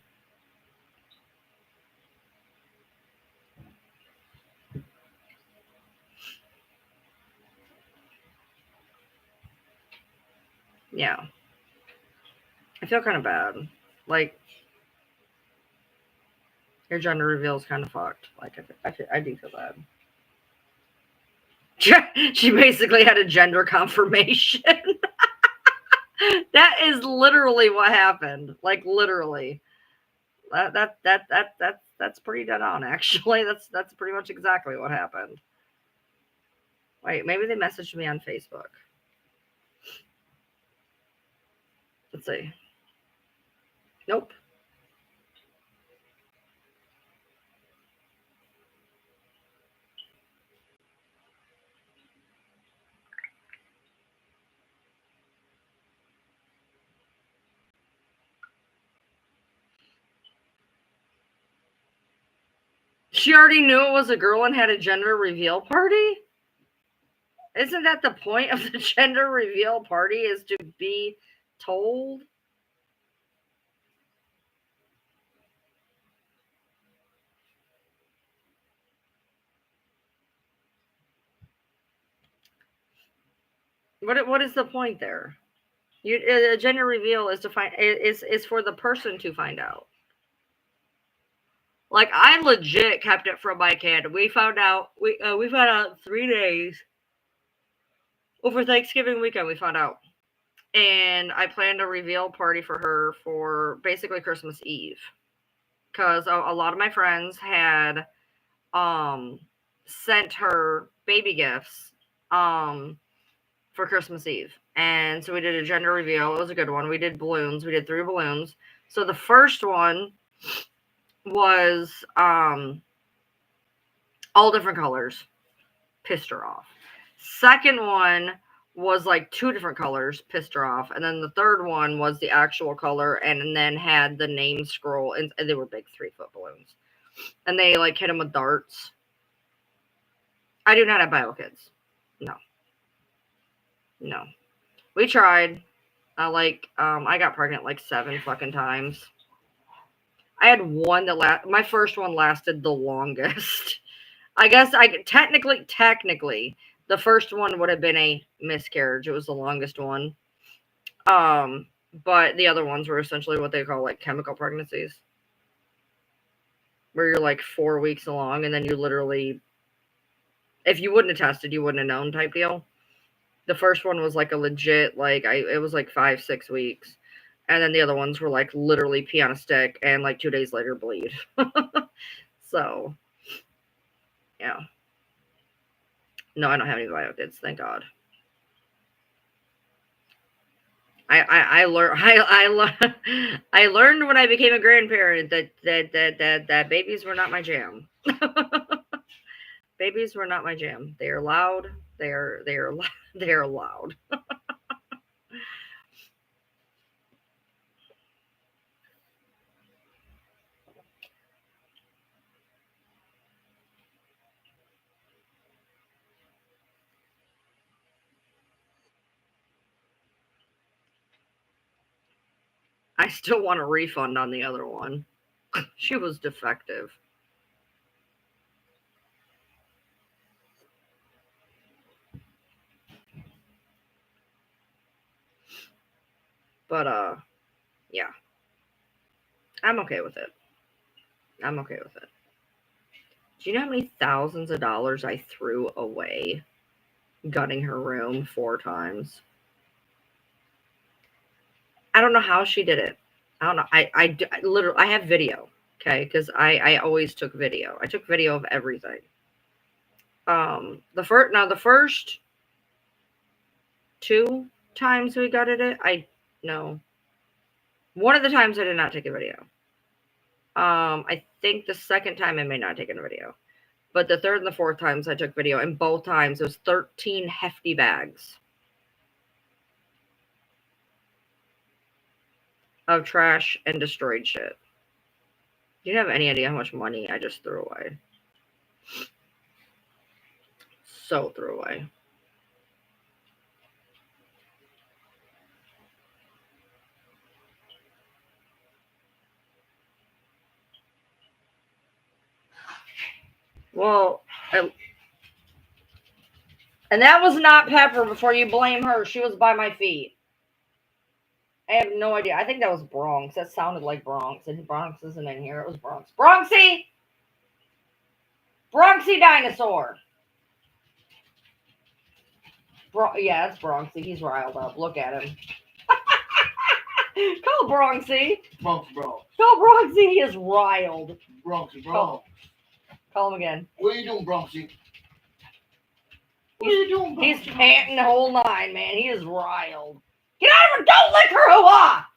A: Yeah. I feel kind of bad. Like, your gender reveal is kind of fucked. Like, I do feel bad. She basically had a gender confirmation. That is literally what happened. Like, literally. That's pretty dead on, actually. That's pretty much exactly what happened. Wait, maybe they messaged me on Facebook. Let's see. Nope. She already knew it was a girl and had a gender reveal party? Isn't that the point of the gender reveal party, is to be told? What is the point there? A gender reveal is to is for the person to find out. Like, I legit kept it from my kid. We found out 3 days over Thanksgiving weekend. We found out, and I planned a reveal party for her for basically Christmas Eve, because a lot of my friends had sent her baby gifts for Christmas Eve. And so we did a gender reveal. It was a good one. We did balloons. We did 3 balloons. So the first one was all different colors. Pissed her off. Second one was like 2 different colors. Pissed her off. And then the third one was the actual color and then had the name scroll. And they were big 3-foot balloons. And they like hit them with darts. I do not have bio kids. No. We tried. I got pregnant like 7 fucking times. I had one that my first one lasted the longest. I guess technically, the first one would have been a miscarriage. It was the longest one. But the other ones were essentially what they call like chemical pregnancies, where you're like 4 weeks along and then you literally, if you wouldn't have tested, you wouldn't have known type deal. The first one was like a legit, it was like 5-6 weeks. And then the other ones were like literally pee on a stick and like 2 days later bleed. So, yeah. No, I don't have any bio kids, thank God. I learned when I became a grandparent that babies were not my jam. Babies were not my jam. They are loud. They are loud. I still want a refund on the other one. She was defective. But, yeah. I'm okay with it. I'm okay with it. Do you know how many thousands of dollars I threw away gutting her room 4 times? I don't know how she did it. I don't know. I literally, I have video, okay? Because I always took video. I took video of everything. The first 2 times we gutted it, no. One of the times I did not take a video. I think the second time I may not have taken a video. But the third and the fourth times I took video, and both times it was 13 hefty bags of trash and destroyed shit. You don't have any idea how much money I just threw away. So threw away. Well, and that was not Pepper before you blame her. She was by my feet. I have no idea. I think that was Bronx. That sounded like Bronx. And Bronx isn't in here. It was Bronx. Bronxy! Bronxy dinosaur! Yeah, that's Bronxy. He's riled up. Look at him. Call Bronxy.
B: Bronx.
A: Call Bronxy. He is riled.
B: Bronxy.
A: Call him again.
B: What are you doing, Bronxy? What are you doing, Bronxy?
A: He's panting the whole 9, man. He is riled. Get out of her! Don't lick her hoo-ha!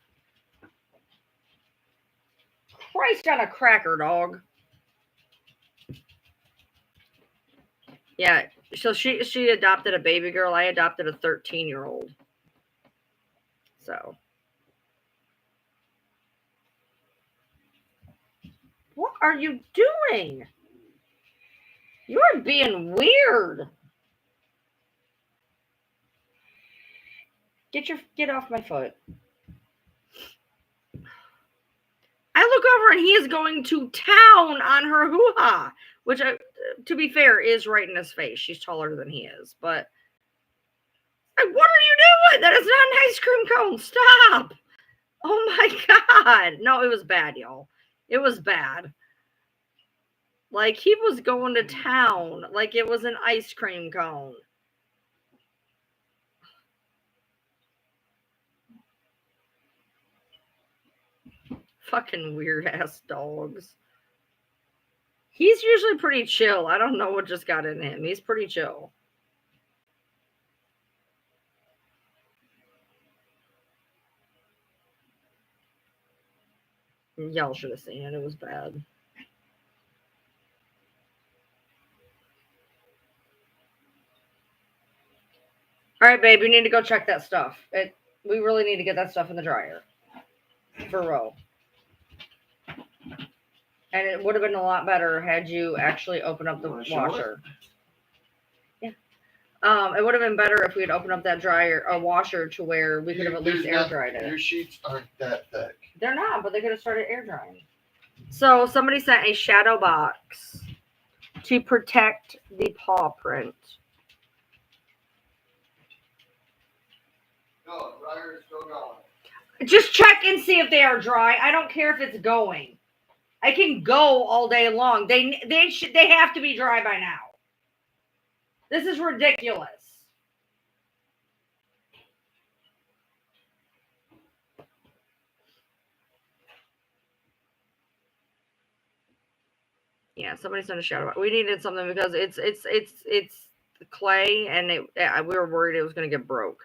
A: Christ on a cracker, dog. Yeah, so she adopted a baby girl. I adopted a 13-year-old. So. What are you doing? You are being weird. Get off my foot. I look over and he is going to town on her hoo-ha, which, to be fair, is right in his face. She's taller than he is, but what are you doing? That is not an ice cream cone. Stop. Oh my God. No, it was bad, y'all. It was bad. Like, he was going to town like it was an ice cream cone. Fucking weird ass dogs. He's usually pretty chill. I don't know what just got in him. He's pretty chill. Y'all should have seen it. It was bad. All right, babe, we need to go check that stuff. We really need to get that stuff in the dryer. For real. And it would have been a lot better had you actually opened up the washer. Yeah. It would have been better if we had opened up that washer to where we could have at least air dried it.
B: Your sheets aren't that thick.
A: They're not, but they could have started air drying. So somebody sent a shadow box to protect the paw print.
B: No, dryer is still going.
A: Just check and see if they are dry. I don't care if it's going. I can go all day long. They have to be dry by now. This is ridiculous. Yeah, somebody sent a shadow box. We needed something because it's clay, and we were worried it was going to get broke.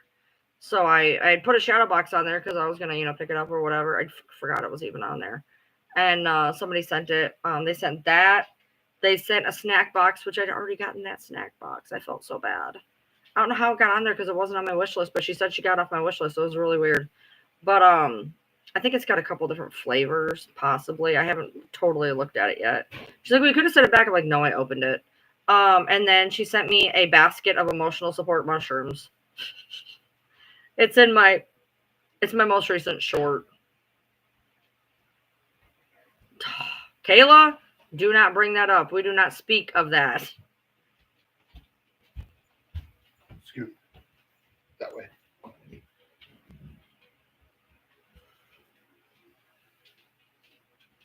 A: So I put a shadow box on there because I was going to, pick it up or whatever. I forgot it was even on there. And somebody sent it. They sent that. They sent a snack box, which I'd already gotten that snack box. I felt so bad. I don't know how it got on there because it wasn't on my wish list, but she said she got off my wish list. So it was really weird. But I think it's got a couple different flavors, possibly. I haven't totally looked at it yet. She's like, we could have set it back. I'm like, no, I opened it. And then she sent me a basket of emotional support mushrooms. It's my most recent short. Kayla, do not bring that up. We do not speak of that.
B: Scoot. That way.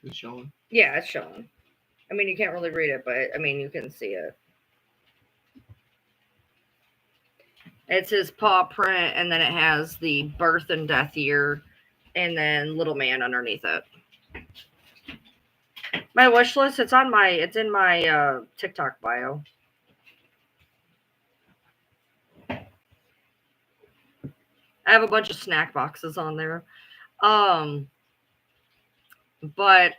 B: Is it showing?
A: Yeah, it's showing. I mean, you can't really read it, but I mean, you can see it. It's his paw print, and then it has the birth and death year, and then little man underneath it. My wish list, it's in my TikTok bio. I have a bunch of snack boxes on there. But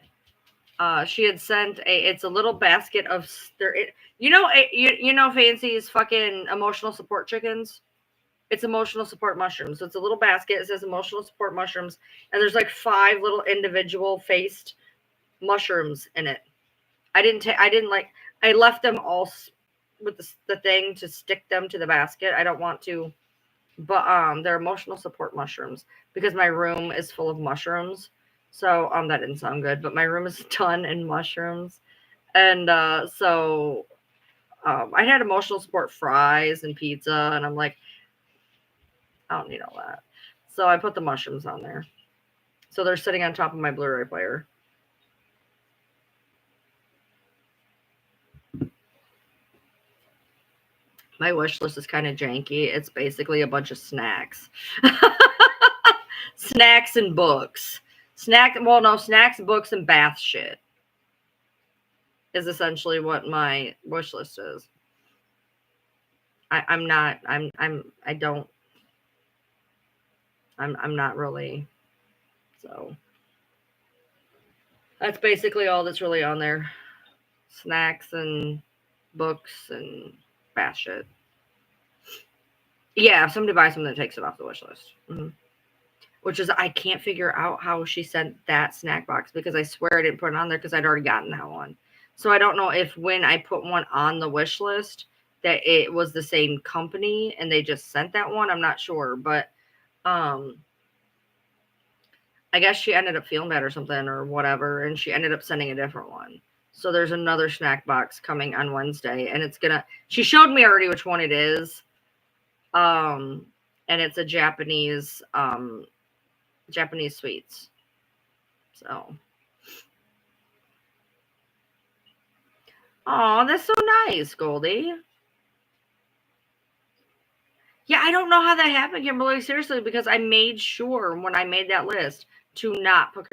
A: she had sent it's a little basket of you know Fancy's fucking emotional support chickens. It's emotional support mushrooms. So it's a little basket. It says emotional support mushrooms, and there's like 5 little individual faced mushrooms in it. I left them all with the thing to stick them to the basket. I don't want to, but they're emotional support mushrooms because my room is full of mushrooms. So that didn't sound good, but my room is done in mushrooms, and so I had emotional support fries and pizza, and I'm like, I don't need all that. So I put the mushrooms on there. So they're sitting on top of my Blu-ray player. My wish list is kind of janky. It's basically a bunch of snacks. Snacks and books. Snacks, books, and bath shit is essentially what my wish list is. I'm not really. So that's basically all that's really on there. Snacks and books and bath shit. Yeah, if somebody buys something, that takes it off the wish list. Mm-hmm. Which is, I can't figure out how she sent that snack box because I swear I didn't put it on there because I'd already gotten that one. So I don't know if when I put one on the wish list that it was the same company and they just sent that one. I'm not sure, but I guess she ended up feeling bad or something or whatever, and she ended up sending a different one. So there's another snack box coming on Wednesday, and she showed me already which one it is. And it's a Japanese sweets. So, oh, that's so nice, Goldie. Yeah, I don't know how that happened, Kimberly. Seriously, because I made sure when I made that list to not put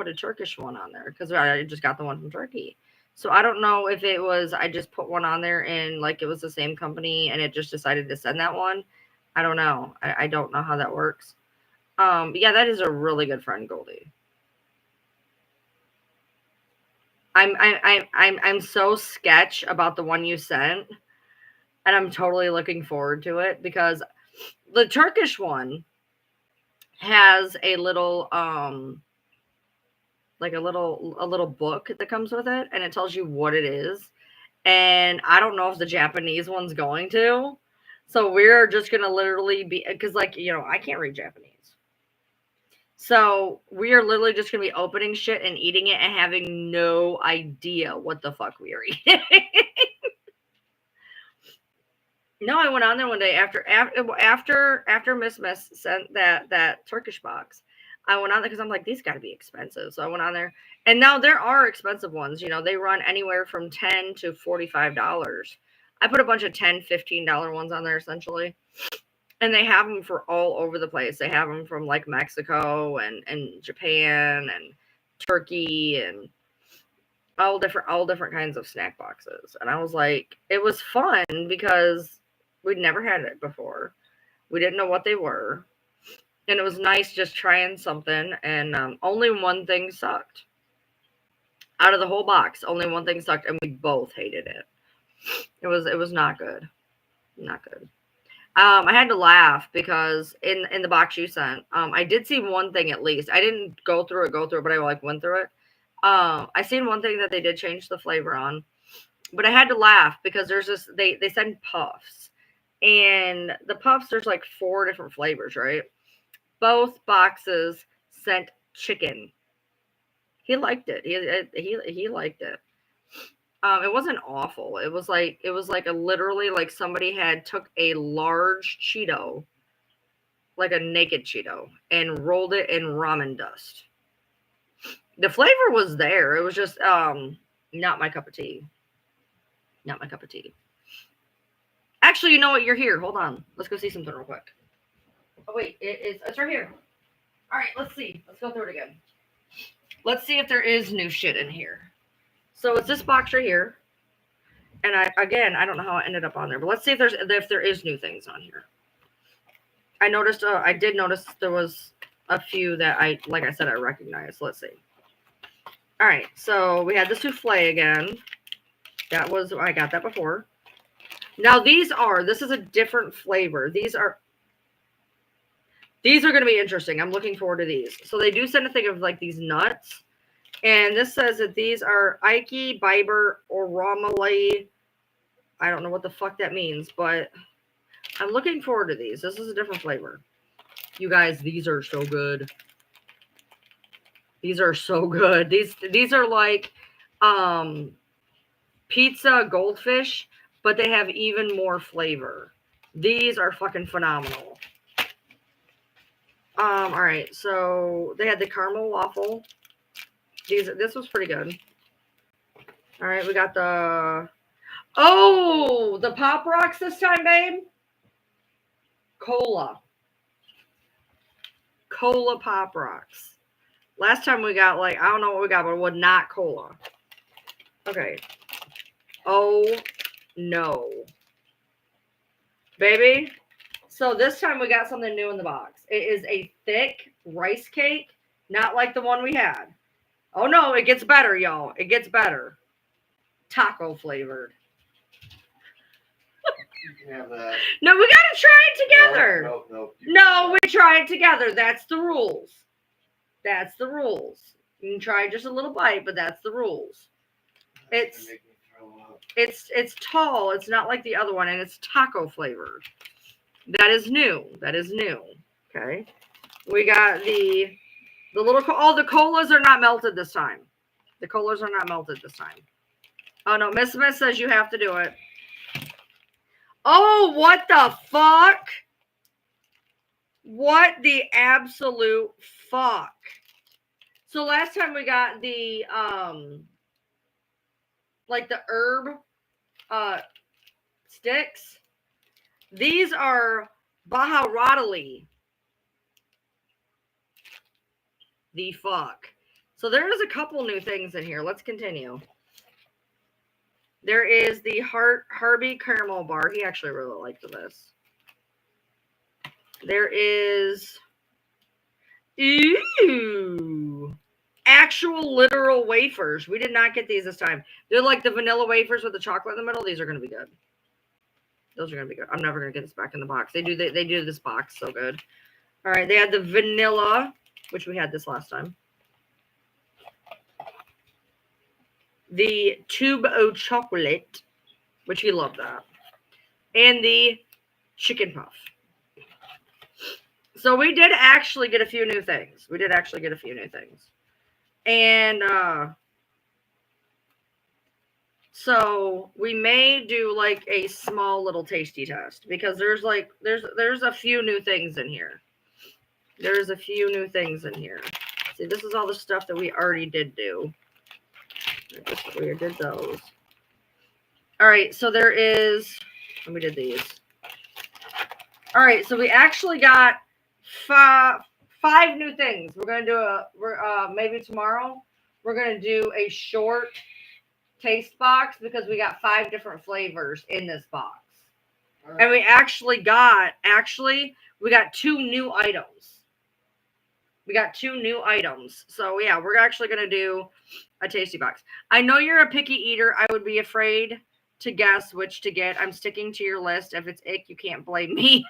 A: a Turkish one on there because I just got the one from Turkey. So I don't know if it was I just put one on there and like it was the same company and it just decided to send that one. I don't know. I don't know how that works. Yeah, that is a really good friend, Goldie. I'm so sketch about the one you sent, and I'm totally looking forward to it because the Turkish one has a little like a little book that comes with it, and it tells you what it is. And I don't know if the Japanese one's going to. So we're just gonna literally be because like I can't read Japanese. So we are literally just gonna be opening shit and eating it and having no idea what the fuck we are eating. No, I went on there one day after Miss sent that Turkish box. I went on there because I'm like, these got to be expensive. So I went on there, and now there are expensive ones. They run anywhere from $10 to $45. I put a bunch of $10, $15 ones on there essentially, and they have them for all over the place. They have them from like Mexico and Japan and Turkey and all different kinds of snack boxes. And I was like, it was fun because we'd never had it before. We didn't know what they were. And it was nice just trying something. And only one thing sucked. Out of the whole box, only one thing sucked. And we both hated it. It was not good. Not good. I had to laugh because in the box you sent, I did see one thing at least. I didn't go through it, but I like went through it. I seen one thing that they did change the flavor on. But I had to laugh because there's this they send puffs. And the puffs, there's like 4 different flavors, right? Both boxes sent chicken. He liked it. He liked it. It wasn't awful. It was like a literally like somebody had took a large Cheeto, like a naked Cheeto, and rolled it in ramen dust. The flavor was there. It was just not my cup of tea. Not my cup of tea. Actually, you know what? You're here. Hold on. Let's go see something real quick. Oh wait, it's right here. All right, let's see. Let's go through it again. Let's see if there is new shit in here. So it's this box right here. And I don't know how I ended up on there, but let's see if there is new things on here. I did notice there was a few that like I said, I recognized. Let's see. All right, so we had the souffle again. I got that before. Now this is a different flavor. These are going to be interesting. I'm looking forward to these. So they do send a thing of like these nuts. And this says that these are Ike, Biber, or Romali. I don't know what the fuck that means, but I'm looking forward to these. This is a different flavor. You guys, these are so good. These are so good. These are like pizza goldfish, but they have even more flavor. These are fucking phenomenal. All right, so they had the caramel waffle. This was pretty good. All right, we got the Pop Rocks this time, babe. Cola Pop Rocks. Last time we got like, I don't know what we got, but it was not cola. Okay. Oh no. Baby. So this time we got something new in the box. It is a thick rice cake, not like the one we had. Oh no, it gets better, y'all. It gets better. Taco flavored.
B: You can have that.
A: No, we gotta try it together.
B: No.
A: No, we try it together. That's the rules. That's the rules. You can try just a little bite, but that's the rules. It's tall. It's not like the other one, and it's taco flavored. That is new. Okay. We got the little. The colas are not melted this time. The colas are not melted this time. Oh no, Miss Smith says you have to do it. Oh, what the fuck? What the absolute fuck? So last time we got the like the herb sticks. These are Baharatali. The fuck. So there is a couple new things in here. Let's continue. There is the Harvey caramel bar. He actually really liked this. There is actual literal wafers. We did not get these this time. They're like the vanilla wafers with the chocolate in the middle. These are going to be good. Those are going to be good. I'm never going to get this back in the box. They do this box so good. All right. They had the vanilla, which we had this last time. The tube o' chocolate, which he loved that. And the chicken puff. So we did actually get a few new things. And so we may do like a small little tasty test because there's a few new things in here. There's a few new things in here. See, this is all the stuff that we already did do. We did those. All right, so there is, and we did these. All right, so we actually got five new things. We're gonna do maybe tomorrow. We're gonna do a short taste box because we got 5 different flavors in this box, right. And we actually got 2 new items. So yeah, we're actually gonna do a tasty box. I know you're a picky eater. I would be afraid to guess which to get. I'm sticking to your list. If it's ick, you can't blame me.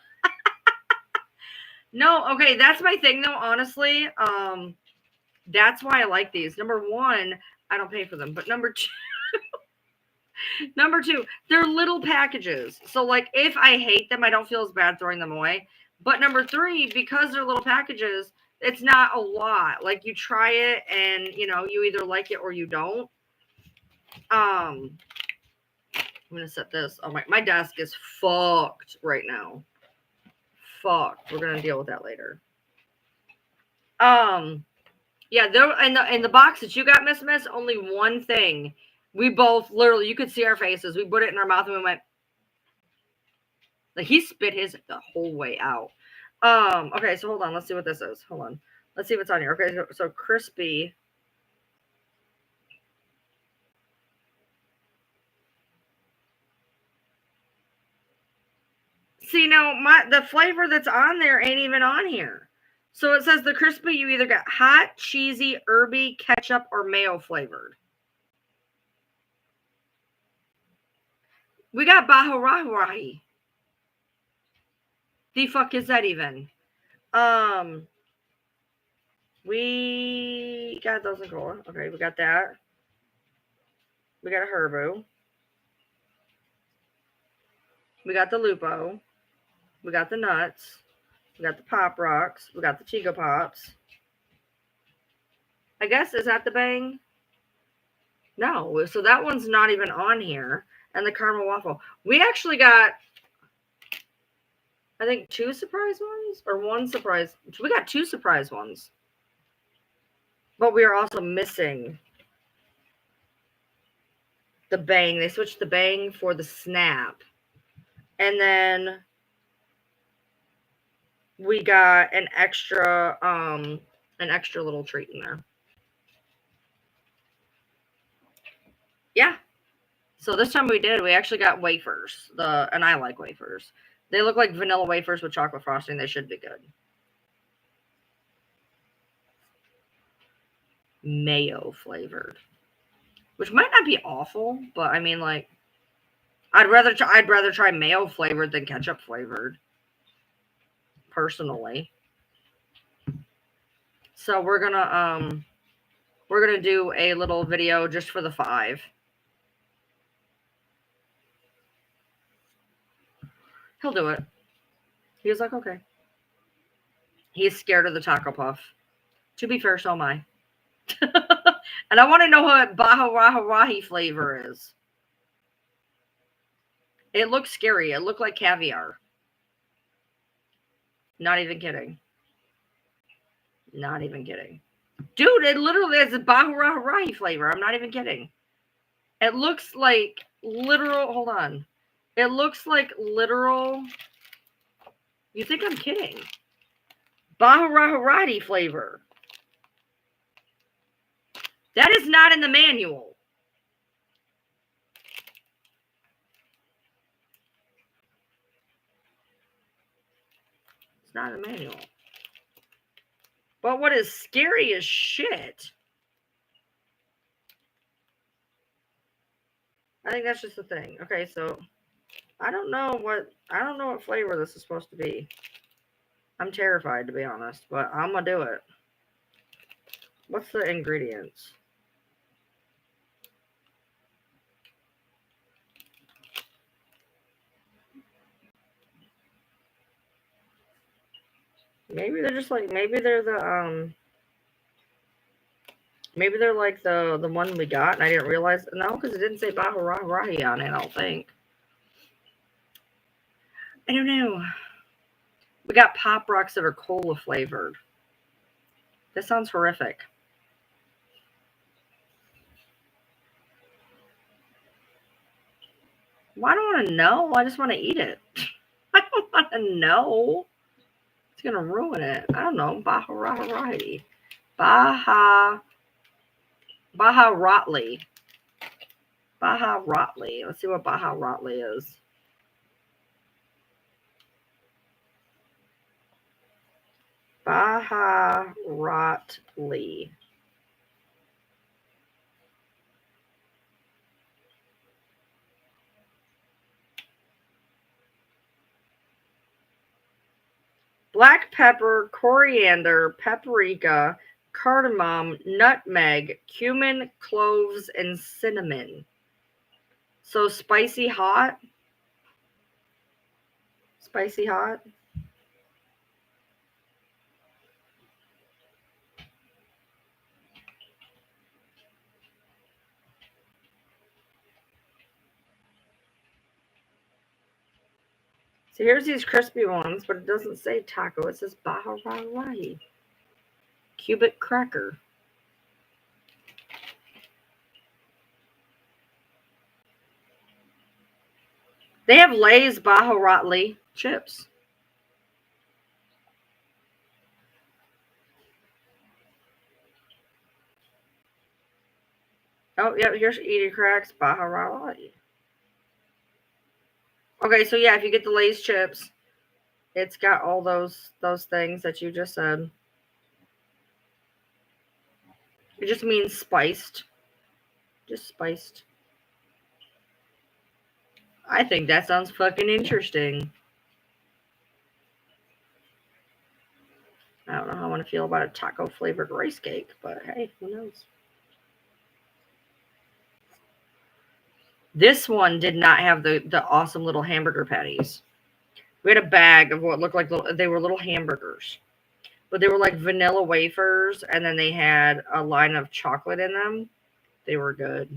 A: No, okay, that's my thing though, honestly. That's why I like these. Number 1, I don't pay for them, but number 2, they're little packages. So like if I hate them, I don't feel as bad throwing them away. But number 3, because they're little packages, it's not a lot. Like you try it and you either like it or you don't. I'm gonna set this. Oh my desk is fucked right now. Fucked. We're gonna deal with that later. Yeah, there in the box that you got, Miss, only one thing. We both literally, you could see our faces. We put it in our mouth and we went, like he spit his the whole way out. Okay, so hold on. Let's see what this is. Hold on. Let's see what's on here. Okay, so crispy. See, now the flavor that's on there ain't even on here. So it says the crispy, you either got hot, cheesy, herby, ketchup, or mayo flavored. We got Baharahi. The fuck is that even? We got those in cola. Okay, we got that. We got a Herbu. We got the Lupo. We got the nuts. We got the Pop Rocks. We got the Chico Pops. I guess, is that the Bang? No, so that one's not even on here. And the caramel waffle. We actually got, I think, 2 surprise ones or 1 surprise. We got 2 surprise ones. But we are also missing the Bang. They switched the Bang for the Snap. And then we got an extra little treat in there. Yeah. So this time we actually got wafers. And I like wafers. They look like vanilla wafers with chocolate frosting. They should be good. Mayo flavored, which might not be awful, but I mean, like, I'd rather try mayo flavored than ketchup flavored, personally. So we're gonna do a little video just for the 5. He'll do it. He was like, okay. He's scared of the taco puff. To be fair, so am I. And I want to know what Baharahi flavor is. It looks scary. It looked like caviar. Not even kidding. Not even kidding. Dude, it literally has a Baharahi flavor. I'm not even kidding. It looks like literal. Hold on. It looks like literal. You think I'm kidding? Baharahi flavor. That is not in the manual. It's not in the manual. But what is scary as shit. I think that's just the thing. Okay, so I don't know what flavor this is supposed to be. I'm terrified, to be honest, but I'm gonna do it. What's the ingredients? Maybe they're just like, maybe they're like the one we got and I didn't realize. No, because it didn't say Baharahi on it, I don't think. I don't know. We got Pop Rocks that are cola flavored. This sounds horrific. Well, I don't want to know. I just want to eat it. I don't want to know. It's going to ruin it. I don't know. Baharahi. Baharatli. Baharatli. Let's see what Baharatli is. Baharatli. Black pepper, coriander, paprika, cardamom, nutmeg, cumin, cloves, and cinnamon. So spicy hot. Spicy hot. So here's these crispy ones, but it doesn't say taco. It says Baha'i. Cubic cracker. They have Lay's Baha'i chips. Oh, yeah, here's Edie Cracks Baha'i. Okay, so yeah, if you get the Lay's chips, it's got all those things that you just said. It just means spiced. Just spiced. I think that sounds fucking interesting. I don't know how I want to feel about a taco flavored rice cake, but hey, who knows? This one did not have the awesome little hamburger patties. We had a bag of what looked like they were little hamburgers, but they were like vanilla wafers, and then they had a line of chocolate in them. They were good.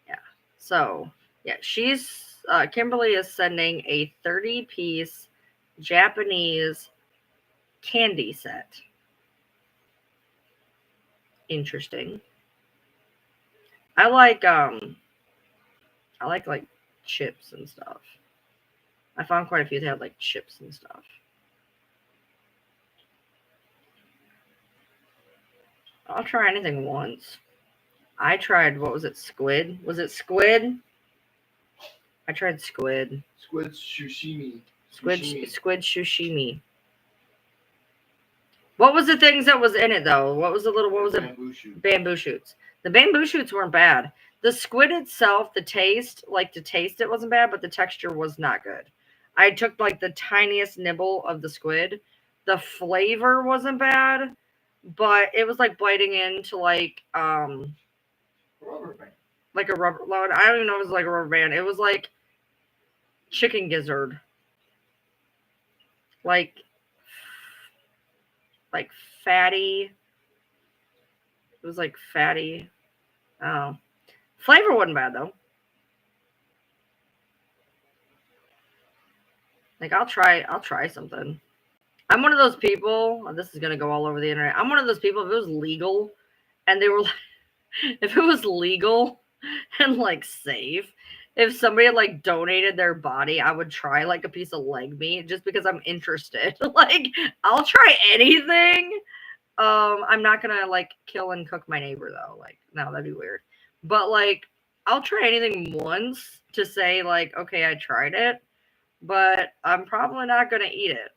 A: Yeah. So yeah, Kimberly is sending a 30-piece Japanese candy set. Interesting. I like chips and stuff. I found quite a few that had like chips and stuff. I'll try anything once. I tried, what was it, squid? Was it squid? I tried squid.
B: Squid sushimi.
A: Squid sushimi. What was the things that was in it though? What was it?
B: Bamboo shoot.
A: Bamboo shoots. The bamboo shoots weren't bad. The squid itself, the taste, it wasn't bad, but the texture was not good. I took like the tiniest nibble of the squid. The flavor wasn't bad, but it was like biting into like
B: Rubber band.
A: like a rubber. I don't even know if it was like a rubber band. It was like chicken gizzard. Like fatty. It was like fatty. Oh. Flavor wasn't bad though. Like I'll try something. I'm one of those people, this is gonna go all over the internet. I'm one of those people, if it was legal and they were like, if it was legal and like safe, if somebody had like donated their body, I would try like a piece of leg meat just because I'm interested. Like I'll try anything. I'm not gonna like kill and cook my neighbor though. Like, no, that'd be weird. But like I'll try anything once to say like, okay, I tried it, but I'm probably not gonna eat it.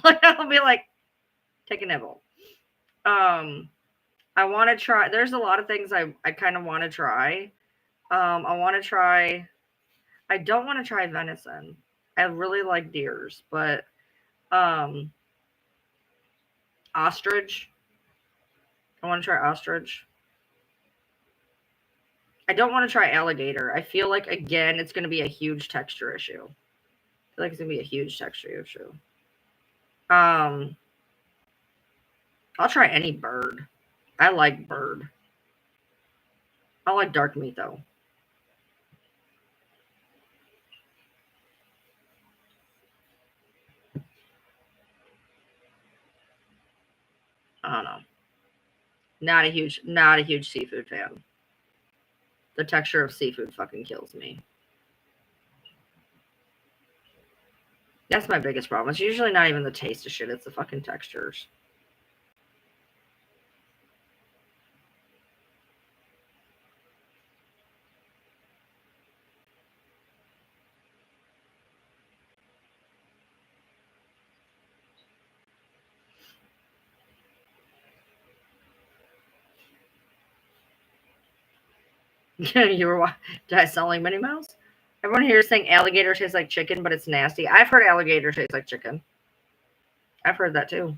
A: Like I'll be like, take a nibble. I want to try. There's a lot of things I kind of want to try. I want to try. I don't want to try venison. I really like deers, but ostrich. I want to try ostrich. I don't want to try alligator. I feel like again it's going to be a huge texture issue. I feel like it's going to be a huge texture issue. I'll try any bird. I like bird. I like dark meat though. I don't know. Not a huge seafood fan. The texture of seafood fucking kills me. That's my biggest problem. It's usually not even the taste of shit, it's the fucking textures. Did I sound like Minnie Mouse? Everyone here is saying alligator tastes like chicken, but it's nasty. I've heard alligator tastes like chicken. I've heard that too.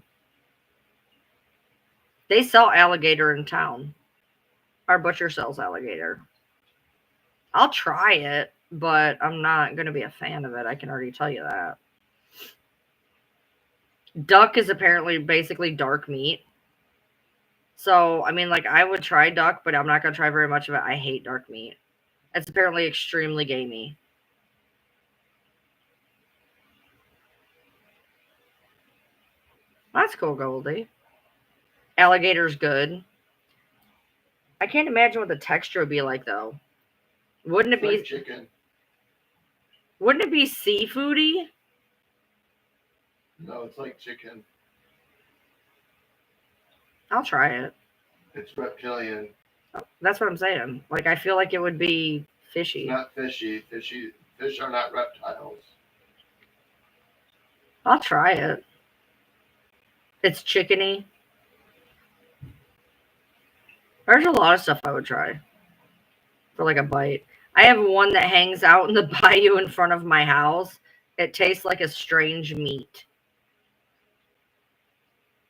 A: They sell alligator in town. Our butcher sells alligator. I'll try it, but I'm not going to be a fan of it. I can already tell you that. Duck is apparently basically dark meat. So, I mean, like, I would try duck, but I'm not going to try very much of it. I hate dark meat. It's apparently extremely gamey. That's cool, Goldie. Alligator's good. I can't imagine what the texture would be like, though. Wouldn't it
B: It's
A: be
B: like chicken.
A: Wouldn't it be seafoody?
B: No, it's like chicken.
A: I'll try it.
B: It's reptilian.
A: That's what I'm saying. Like, I feel like it would be fishy.
B: It's not fishy. Fish are not reptiles.
A: I'll try it. It's chickeny. There's a lot of stuff I would try for like a bite. I have one that hangs out in the bayou in front of my house. It tastes like a strange meat.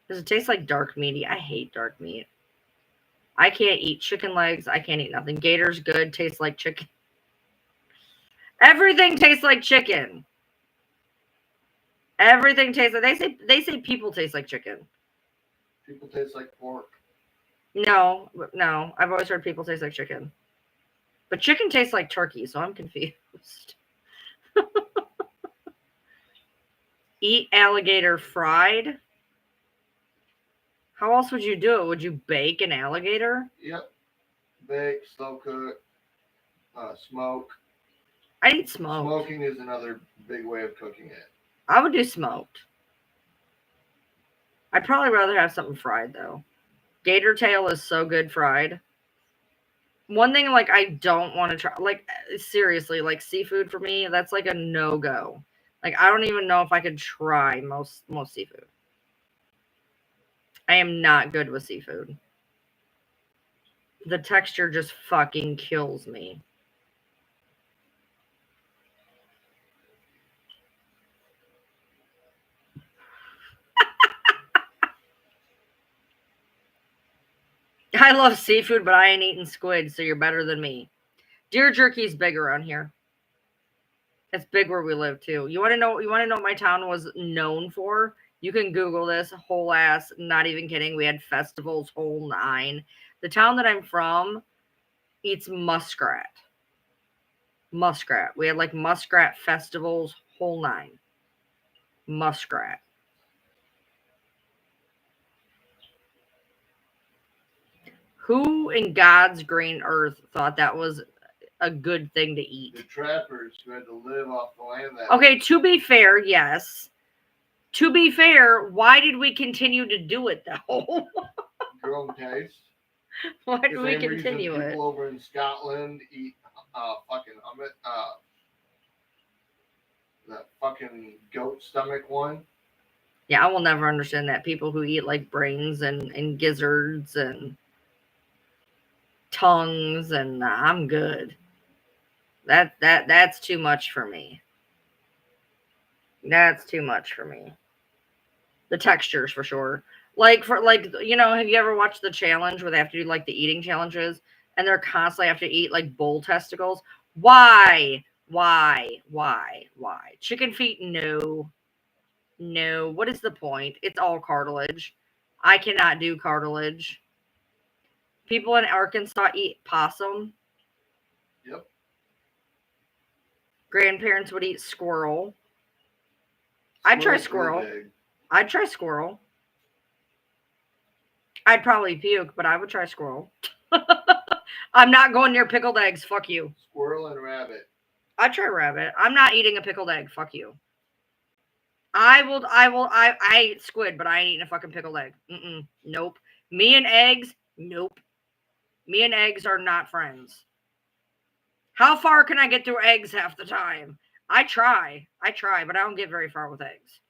A: Does it taste like dark meaty? I hate dark meat. I can't eat chicken legs. I can't eat nothing. Gator's good. Tastes like chicken. Everything tastes like chicken. Everything tastes like they say people taste like chicken.
B: People taste like pork.
A: No. I've always heard people taste like chicken. But chicken tastes like turkey, so I'm confused. Eat alligator fried? How else would you do it? Would you bake an alligator?
B: Yep. Bake, slow cook, smoke.
A: I'd eat smoked.
B: Smoking is another big way of cooking it.
A: I would do smoked. I'd probably rather have something fried, though. Gator tail is so good fried. One thing, like, I don't want to try, like, seriously, like, seafood for me, that's like a no-go. Like, I don't even know if I could try most seafood. I am not good with seafood. The texture just fucking kills me. I love seafood, but I ain't eating squid, so you're better than me. Deer jerky's big around here. It's big where we live too. You want to know what my town was known for? You can Google this. Whole ass, not even kidding. We had festivals, whole nine. The town that I'm from eats muskrat. Muskrat. We had like muskrat festivals, whole nine. Muskrat. Who in God's green earth thought that was a good thing to eat?
B: The trappers who had to live off the land that
A: Okay, to be fair, yes. To be fair, why did we continue to do it though?
B: grown taste.
A: Why did we
B: Same reason
A: continue it?
B: people over in Scotland eat fucking hummus, that fucking goat stomach one.
A: Yeah, I will never understand that. People who eat like brains and gizzards and tongues and I'm good. That's too much for me. That's too much for me. The textures for sure. Like have you ever watched the challenge where they have to do like the eating challenges and they're constantly have to eat like bull testicles? Why? Chicken feet? No. What is the point? It's all cartilage. I cannot do cartilage. People in Arkansas eat possum.
B: Yep.
A: Grandparents would eat squirrel. I'd try squirrel. I'd try squirrel. I'd probably puke, but I would try squirrel. I'm not going near pickled eggs. Fuck you.
B: Squirrel and rabbit.
A: I'd try rabbit. I'm not eating a pickled egg. Fuck you. I eat squid, but I ain't eating a fucking pickled egg. Nope. Me and eggs? Nope. Me and eggs are not friends. How far can I get through eggs half the time? I try, but I don't get very far with eggs.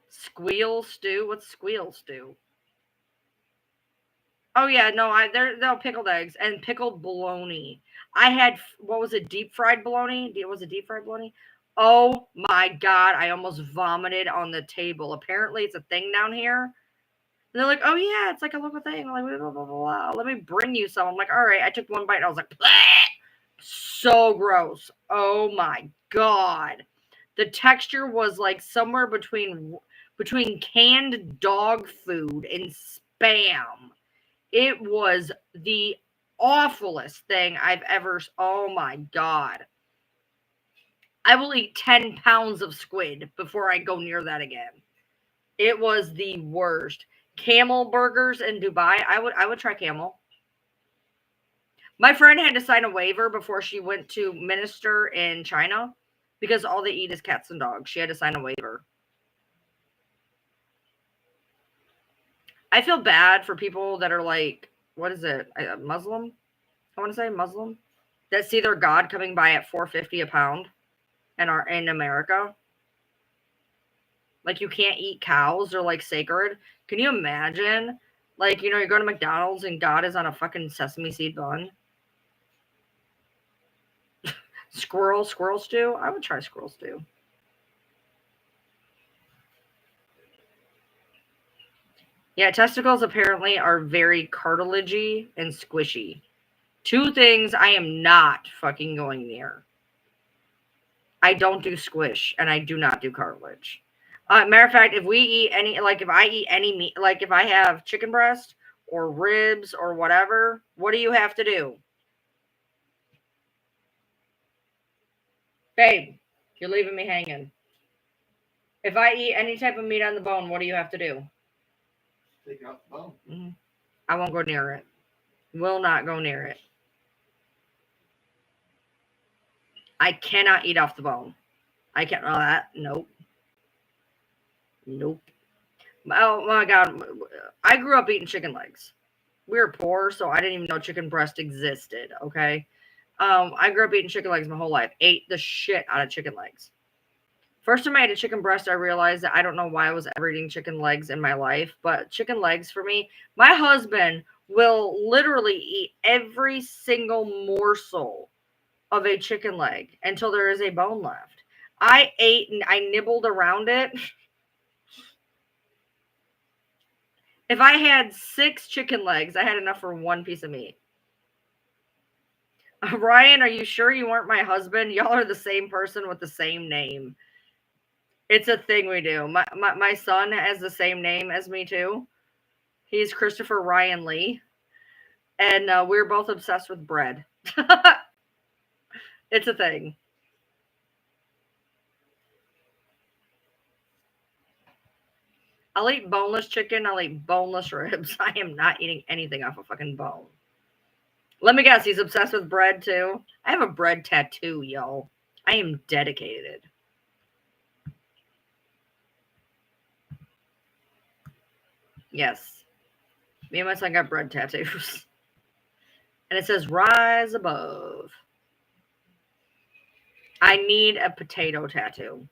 A: Squeal stew? What's squeal stew? Oh yeah, no, they're pickled eggs and pickled bologna. I had, what was it, deep fried bologna? Was it deep fried bologna? Oh my God, I almost vomited on the table. Apparently it's a thing down here. And they're like, oh yeah, it's like a local thing. I'm like, blah, blah, blah, blah. Let me bring you some. I'm like, all right. I took one bite and I was like, bleh! So gross. Oh my God. The texture was like somewhere between between canned dog food and Spam. It was the awfulest thing I've ever. Oh my God. I will eat 10 pounds of squid before I go near that again. It was the worst. Camel burgers in Dubai. I would try camel. My friend had to sign a waiver before she went to minister in China because all they eat is cats and dogs. She had to sign a waiver. I feel bad for people that are like, what is it? Muslim? I want to say Muslim. That see their God coming by at $4.50 a pound and are in America. Like, you can't eat cows. They're like sacred. Can you imagine? Like, you go to McDonald's and God is on a fucking sesame seed bun. Squirrel stew? I would try squirrel stew. Yeah, testicles apparently are very cartilagey and squishy. Two things I am not fucking going near. I don't do squish, and I do not do cartilage. Matter of fact, if we eat any, like if I eat any meat, like if I have chicken breast or ribs or whatever, what do you have to do? Babe, you're leaving me hanging. If I eat any type of meat on the bone, what do you have to do?
B: Take out the bone.
A: Mm-hmm. I won't go near it. Will not go near it. I cannot eat off the bone. I can't. Nope. Nope. Oh my God. I grew up eating chicken legs. We were poor, so I didn't even know chicken breast existed. Okay. I grew up eating chicken legs my whole life. Ate the shit out of chicken legs. First time I ate a chicken breast, I realized that I don't know why I was ever eating chicken legs in my life, but chicken legs for me, my husband will literally eat every single morsel of a chicken leg until there is a bone left. I ate and I nibbled around it. If I had 6 chicken legs, I had enough for one piece of meat. Ryan, are you sure you weren't my husband? Y'all are the same person with the same name. It's a thing we do. My son has the same name as me too. He's Christopher Ryan Lee. And we're both obsessed with bread. It's a thing. I'll eat boneless chicken. I'll eat boneless ribs. I am not eating anything off a fucking bone. Let me guess, he's obsessed with bread too. I have a bread tattoo, y'all. I am dedicated. Yes. Me and my son got bread tattoos. And it says, rise above. I need a potato tattoo.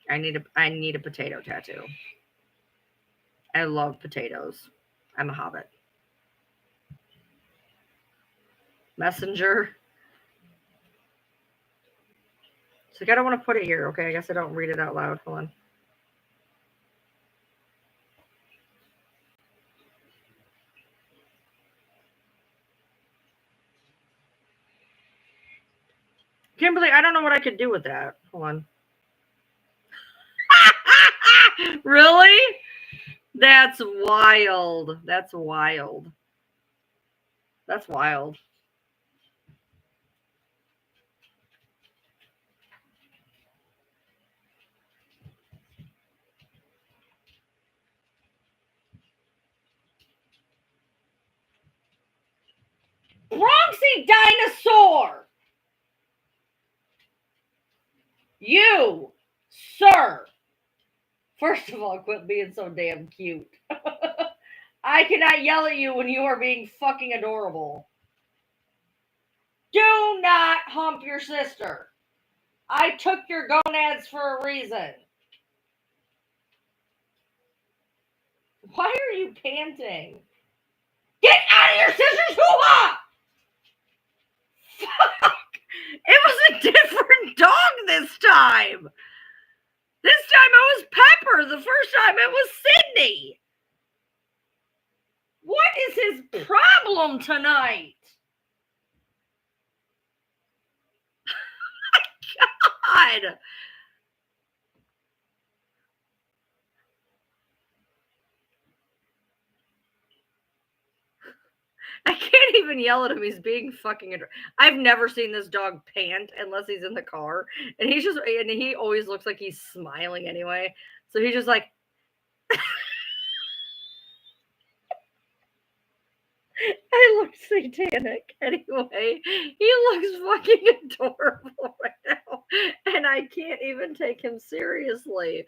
A: I need a potato tattoo. I love potatoes. I'm a hobbit. Messenger. So I don't want to put it here. Okay, I guess I don't read it out loud. Hold on. Kimberly, I don't know what I could do with that. Hold on. Really? That's wild. That's wild. That's wild. Bronxy dinosaur! You, sir. First of all, quit being so damn cute. I cannot yell at you when you are being fucking adorable. Do not hump your sister. I took your gonads for a reason. Why are you panting? Get out of your sister's hoo-ha! Fuck! It was a different dog this time. This time it was Pepper. The first time it was Sydney. What is his problem tonight? God. I can't even yell at him. He's being fucking. I've never seen this dog pant unless he's in the car, and he always looks like he's smiling anyway. So he's just like. I look satanic anyway. He looks fucking adorable right now, and I can't even take him seriously.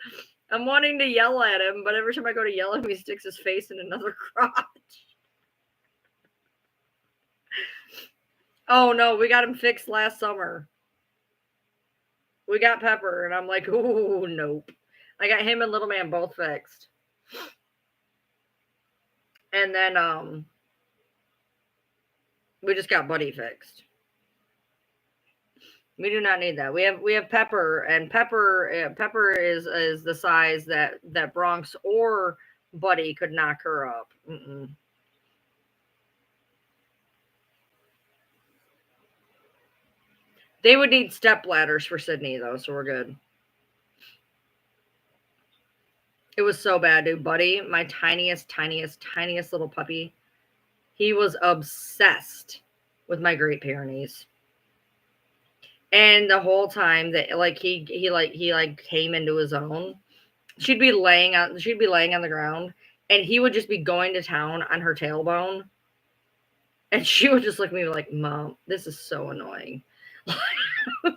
A: I'm wanting to yell at him, but every time I go to yell at him, he sticks his face in another crotch. Oh no, we got him fixed last summer. We got Pepper, and I'm like, ooh, nope. I got him and Little Man both fixed. And then we just got Buddy fixed. We do not need that. We have Pepper, and Pepper is the size that Bronx or Buddy could knock her up. Mm-mm. They would need step ladders for Sydney though, so we're good. It was so bad, dude. Buddy, my tiniest little puppy, he was obsessed with my Great Pyrenees. And the whole time that he came into his own, she'd be laying on the ground, and he would just be going to town on her tailbone. And she would just look at me like, Mom, this is so annoying.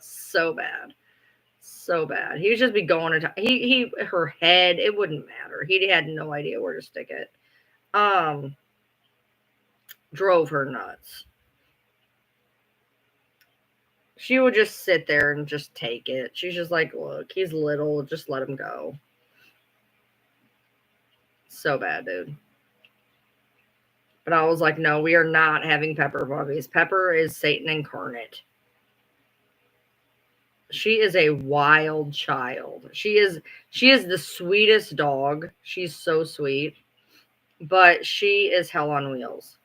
A: So bad. So bad. He would just be going to her head, it wouldn't matter. He had no idea where to stick it. Drove her nuts. She would just sit there and just take it. She's just like, look, he's little, just let him go. So bad, dude. But I was like, no, we are not having Pepper puppies. Pepper is Satan incarnate. She is a wild child. She is the sweetest dog. She's so sweet. But she is hell on wheels.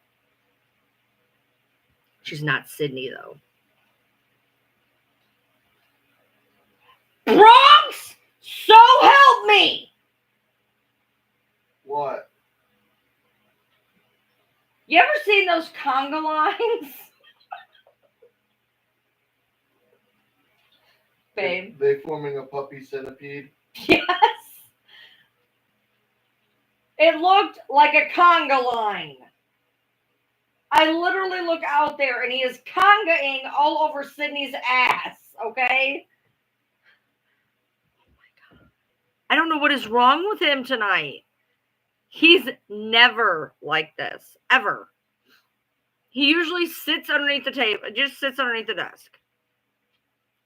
A: She's not Sydney, though. Bronx! So help me!
B: What?
A: You ever seen those conga lines? Babe.
B: They forming a puppy centipede?
A: Yes. It looked like a conga line. I literally look out there and he is congaing all over Sydney's ass, okay? Oh my God. I don't know what is wrong with him tonight. He's never like this, ever. He usually sits underneath the table, just sits underneath the desk.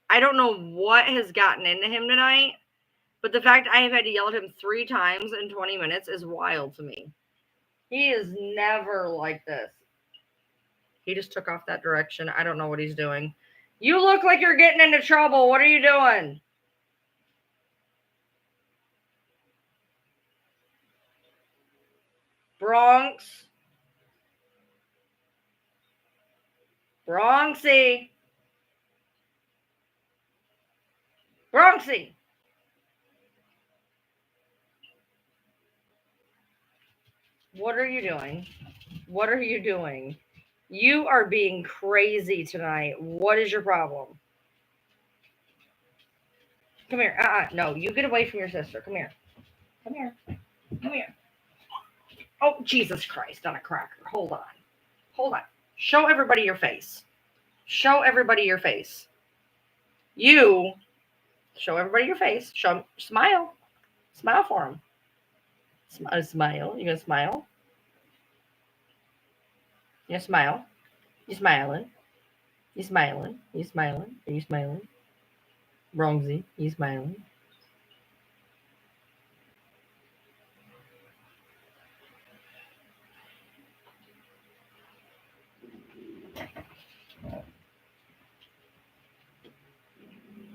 A: I don't know what has gotten into him tonight, but the fact I have had to yell at him 3 times in 20 minutes is wild to me. He is never like this. He just took off that direction. I don't know what he's doing. You look like you're getting into trouble. What are you doing? Bronx. Bronxy. Bronxy. What are you doing? What are you doing? You are being crazy tonight. What is your problem? Come here. No, you get away from your sister. Come here. Come here. Come here. Oh, Jesus Christ on a cracker. Hold on. Hold on. Show everybody your face. Show everybody your face. You show everybody your face. Smile. Smile for them. Smile. You gonna smile? You gonna smile? You smiling? You smiling? You smiling? Are you smiling? Bronxy, you smiling?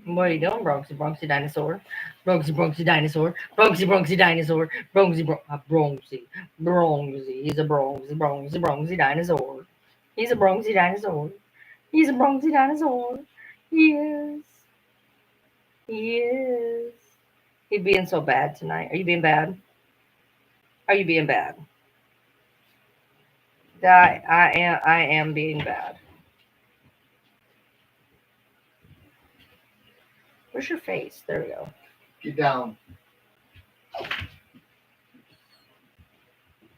A: What are you doing, Bronxy? Bronxy dinosaur. Bronxy, Bronxy dinosaur. Bronxy, Bronxy dinosaur. Bronxy, Bronxy. Bronxy. He's a Bronxy, Bronxy, Bronxy dinosaur. He's a Bronxy dinosaur. He's a Bronxy dinosaur. He is. He is. He's being so bad tonight. Are you being bad? Are you being bad? That I am being bad. Where's your face? There we go.
B: Get down.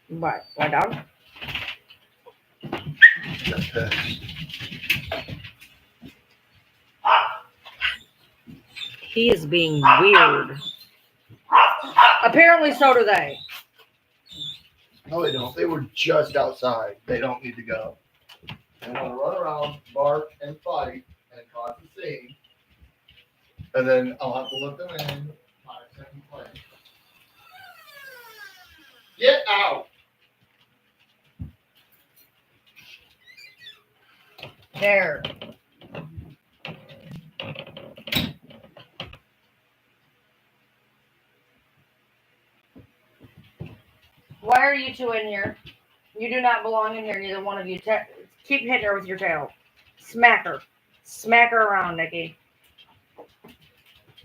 A: What? Lie down?
B: Get pissed.
A: He is being weird. Apparently, so do they.
B: No, they don't. They were just outside. They don't need to go. They want to run around, bark, and fight, and cause a scene. And then I'll have to let them in 5 seconds later. Get out!
A: There. Why are you two in here? You do not belong in here, neither one of you. Keep hitting her with your tail. Smack her. Smack her around, Nikki.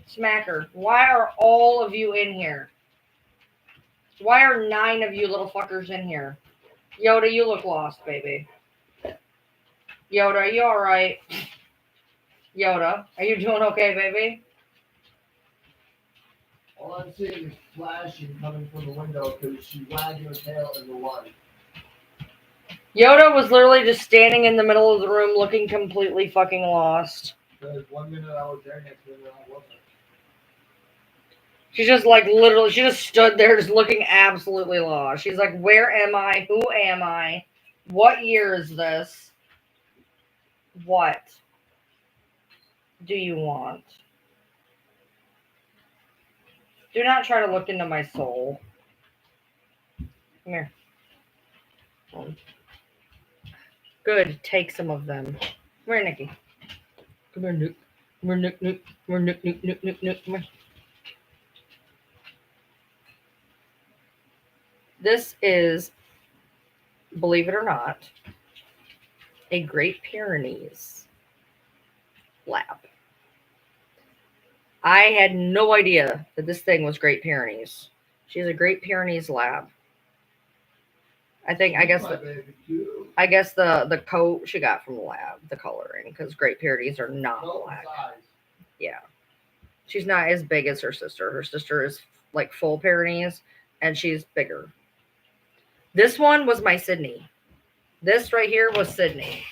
A: Smack her. Why are all of you in here? Why are 9 of you little fuckers in here? Yoda, you look lost, baby. Yoda, are you alright? Yoda, are you doing okay, baby?
B: All I'm seeing is flashing coming from the window because she's wagging her tail in the light.
A: Yoda was literally just standing in the middle of the room looking completely fucking lost.
B: Because 1 minute I was there, next minute I wasn't.
A: She just like literally, she just stood there just looking absolutely lost. She's like, where am I? Who am I? What year is this? What do you want? Do not try to look into my soul. Come here. Good. Take some of them. Come here, Nikki. Come here, Nick. Come here, Nick. Come here, Nick. Come here. This is, believe it or not, a Great Pyrenees lab. I had no idea that this thing was Great Pyrenees. She's a Great Pyrenees lab. I guess the coat she got from the lab, the coloring, because Great Pyrenees are not black. Yeah. She's not as big as her sister. Her sister is like full Pyrenees, and she's bigger. This one was my Sydney. This right here was Sydney.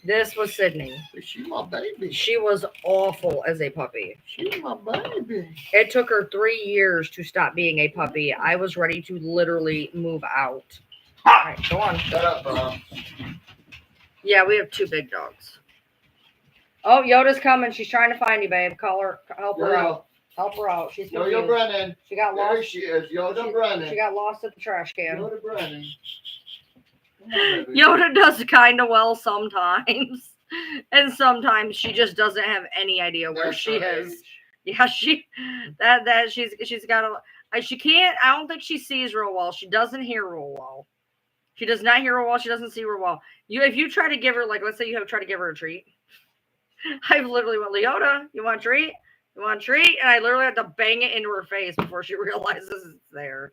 A: This was Sydney.
B: She's my baby.
A: She was awful as a puppy.
B: She's my baby.
A: It took her 3 years to stop being a puppy. I was ready to literally move out. All right, go on.
B: Shut up, bro.
A: Yeah, we have 2 big dogs. Oh, Yoda's coming. She's trying to find you, babe. Call her. Help her out. Help her out. She's confused.
B: Yo-Yo Brennan.
A: She got
B: There
A: lost.
B: she is. Yoda Brennan.
A: She got lost at the trash can.
B: Yoda Brennan. Come on, baby.
A: Yoda does kind of well sometimes, and sometimes she just doesn't have any idea where
B: That's
A: she
B: her
A: is.
B: age.
A: Yeah, she's got a. She can't. I don't think she sees real well. She doesn't hear real well. She does not hear real well. She doesn't see real well. If you try to give her, like, let's say you have tried to give her a treat. I've literally went, Leota, you want a treat? You want a treat? And I literally had to bang it into her face before she realizes it's there.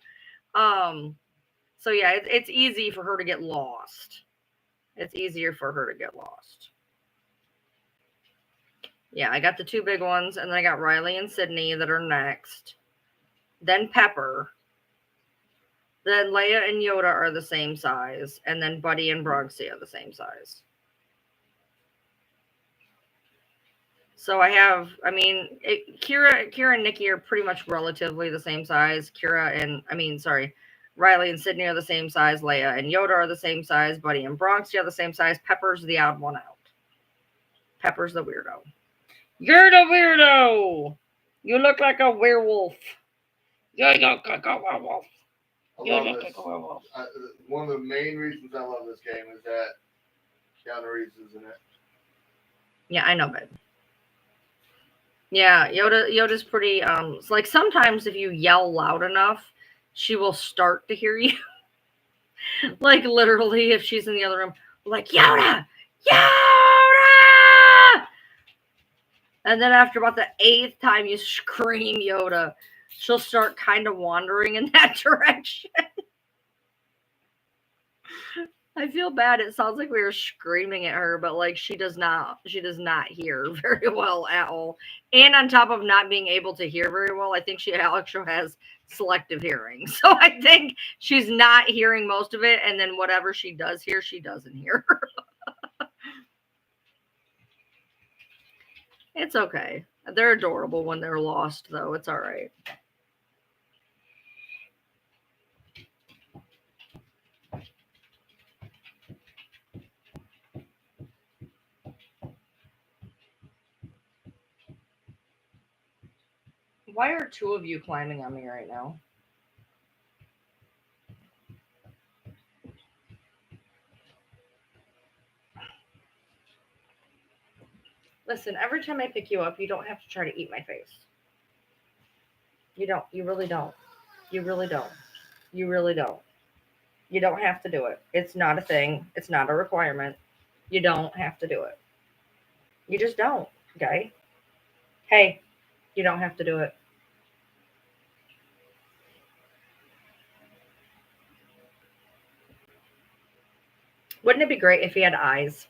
A: So yeah, it's easy for her to get lost. It's easier for her to get lost. Yeah, I got the 2 big ones, and then I got Riley and Sydney that are next. Then Pepper. Then Leia and Yoda are the same size, and then Buddy and Bronxy are the same size. So I have, Kira and Nikki are pretty much relatively the same size. Riley and Sydney are the same size. Leia and Yoda are the same size. Buddy and Bronxy are the same size. Pepper's the odd one out. Pepper's the weirdo. You're the weirdo! You look like a werewolf. You look like a werewolf. You look like a werewolf.
B: One of the main reasons I love this game is that Keanu Reeves is in it.
A: Yeah, I know, babe. Yeah, Yoda's pretty, it's like sometimes if you yell loud enough, she will start to hear you. Like literally if she's in the other room, like, Yoda! Yoda! And then after about the 8th time you scream Yoda, she'll start kind of wandering in that direction. I feel bad. It sounds like we were screaming at her, but like she does not hear very well at all. And on top of not being able to hear very well, I think she actually has selective hearing. So I think she's not hearing most of it, and then whatever she does hear, she doesn't hear. It's okay. They're adorable when they're lost, though. It's all right. Why are two of you climbing on me right now? Listen, every time I pick you up, you don't have to try to eat my face. You don't. You really don't. You really don't. You really don't. You don't have to do it. It's not a thing. It's not a requirement. You don't have to do it. You just don't, okay? Hey, you don't have to do it. Wouldn't it be great if he had eyes?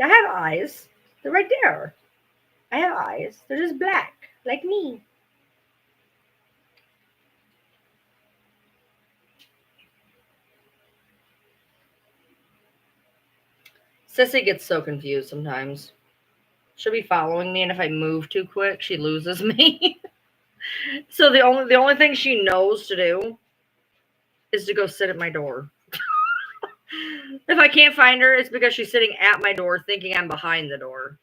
A: I have eyes. They're right there. I have eyes. They're just black, like me. Sissy gets so confused sometimes. She'll be following me, and if I move too quick, she loses me. So the only thing she knows to do is to go sit at my door. If I can't find her, it's because she's sitting at my door thinking I'm behind the door.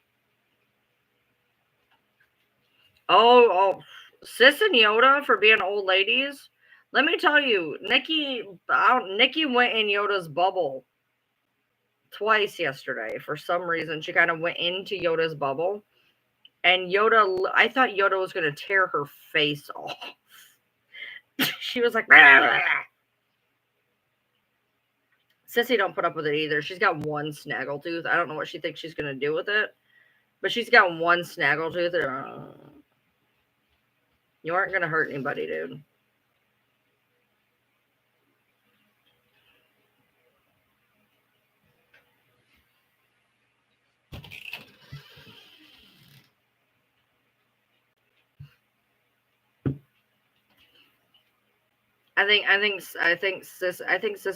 A: Oh, Sis and Yoda for being old ladies. Let me tell you, Nikki went in Yoda's bubble twice yesterday. For some reason, she kind of went into Yoda's bubble. And I thought Yoda was going to tear her face off. She was like, blah, blah, blah. Sissy don't put up with it either. She's got one snaggletooth. I don't know what she thinks she's going to do with it. But she's got one snaggletooth. You aren't going to hurt anybody, dude. I think sis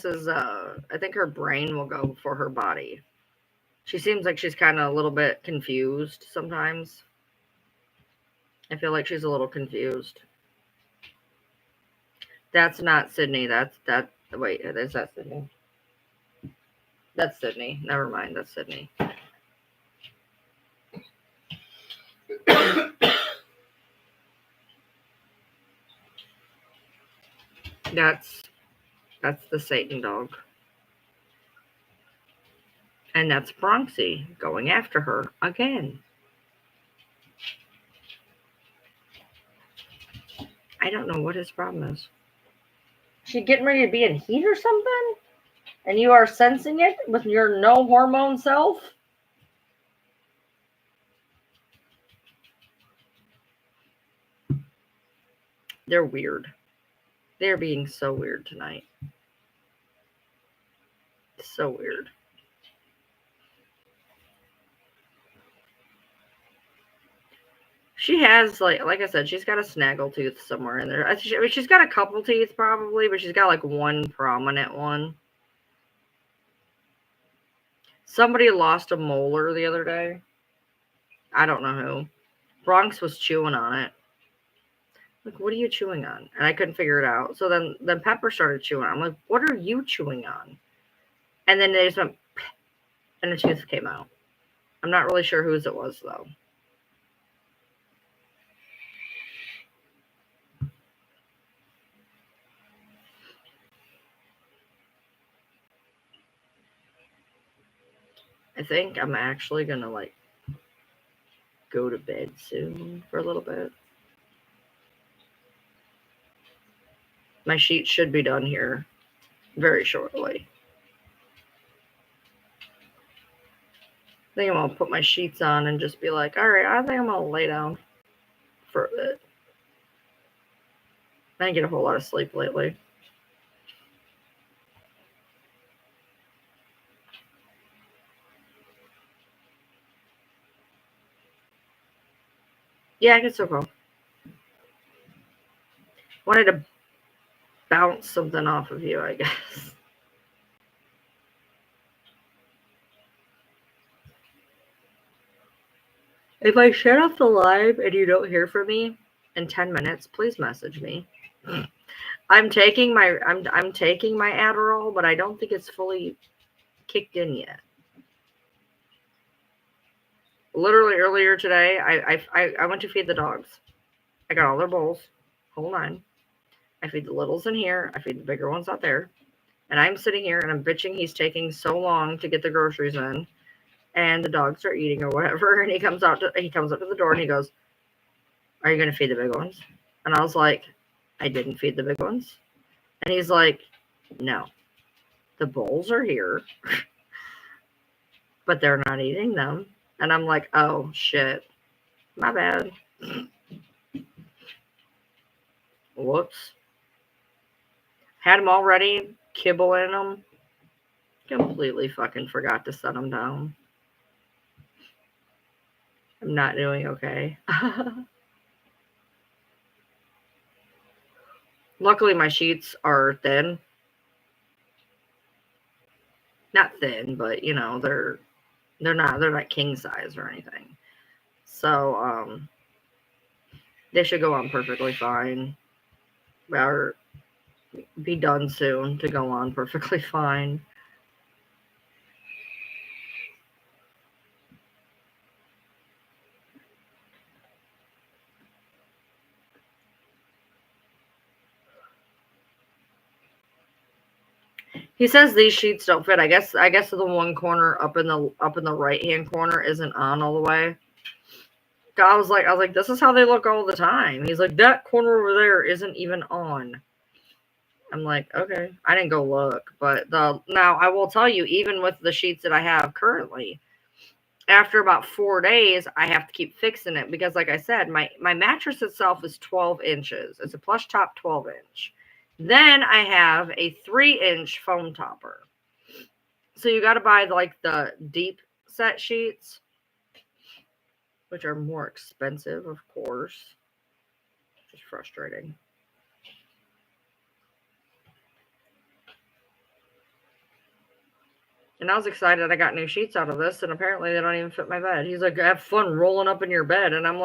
A: is I think her brain will go before her body. She seems like she's kind of a little bit confused sometimes. I feel like she's a little confused. That's not Sydney. Wait, is that Sydney? That's Sydney. Never mind. That's Sydney. That's the Satan dog. And that's Bronxy going after her again. I don't know what his problem is. She getting ready to be in heat or something? And you are sensing it with your no hormone self? They're weird. They're being so weird tonight. So weird. She has, like I said, she's got a snaggletooth somewhere in there. She's got a couple teeth probably, but she's got like one prominent one. Somebody lost a molar the other day. I don't know who. Bronx was chewing on it. Like, what are you chewing on? And I couldn't figure it out. So then Pepper started chewing. I'm like, what are you chewing on? And then they just went, and the tooth came out. I'm not really sure whose it was, though. I think I'm actually going to, like, go to bed soon for a little bit. My sheet should be done here very shortly. I think I'm going to put my sheets on and just be like, all right, I think I'm going to lay down for a bit. I didn't get a whole lot of sleep lately. Yeah, I can still go. Wanted to bounce something off of you, I guess. If I shut off the live and you don't hear from me in 10 minutes, please message me. I'm taking my Adderall, but I don't think it's fully kicked in yet. Literally earlier today, I went to feed the dogs. I got all their bowls, whole nine. I feed the littles in here. I feed the bigger ones out there. And I'm sitting here and I'm bitching he's taking so long to get the groceries in. And the dogs are eating or whatever. And he comes up to the door and he goes, "Are you gonna feed the big ones?" And I was like, "I didn't feed the big ones." And he's like, "No. The bowls are here, but they're not eating them." And I'm like, "Oh shit. My bad. Whoops." Had them all ready, kibble in them. Completely fucking forgot to set them down. I'm not doing okay. Luckily, my sheets are thin. Not thin, but you know, they're not king size or anything. So they should go on perfectly fine. Or be done soon to go on perfectly fine. He says these sheets don't fit. I guess the one corner up in the right hand corner isn't on all the way. I was like, this is how they look all the time. He's like, that corner over there isn't even on. I'm like, okay. I didn't go look, but now I will tell you, even with the sheets that I have currently, after about 4 days, I have to keep fixing it because, like I said, my mattress itself is 12 inches. It's a plush top 12-inch. Then I have a 3-inch foam topper. So you got to buy like the deep set sheets, which are more expensive, of course. Just frustrating. And I was excited I got new sheets out of this, and apparently they don't even fit my bed. He's like, have fun rolling up in your bed. And I was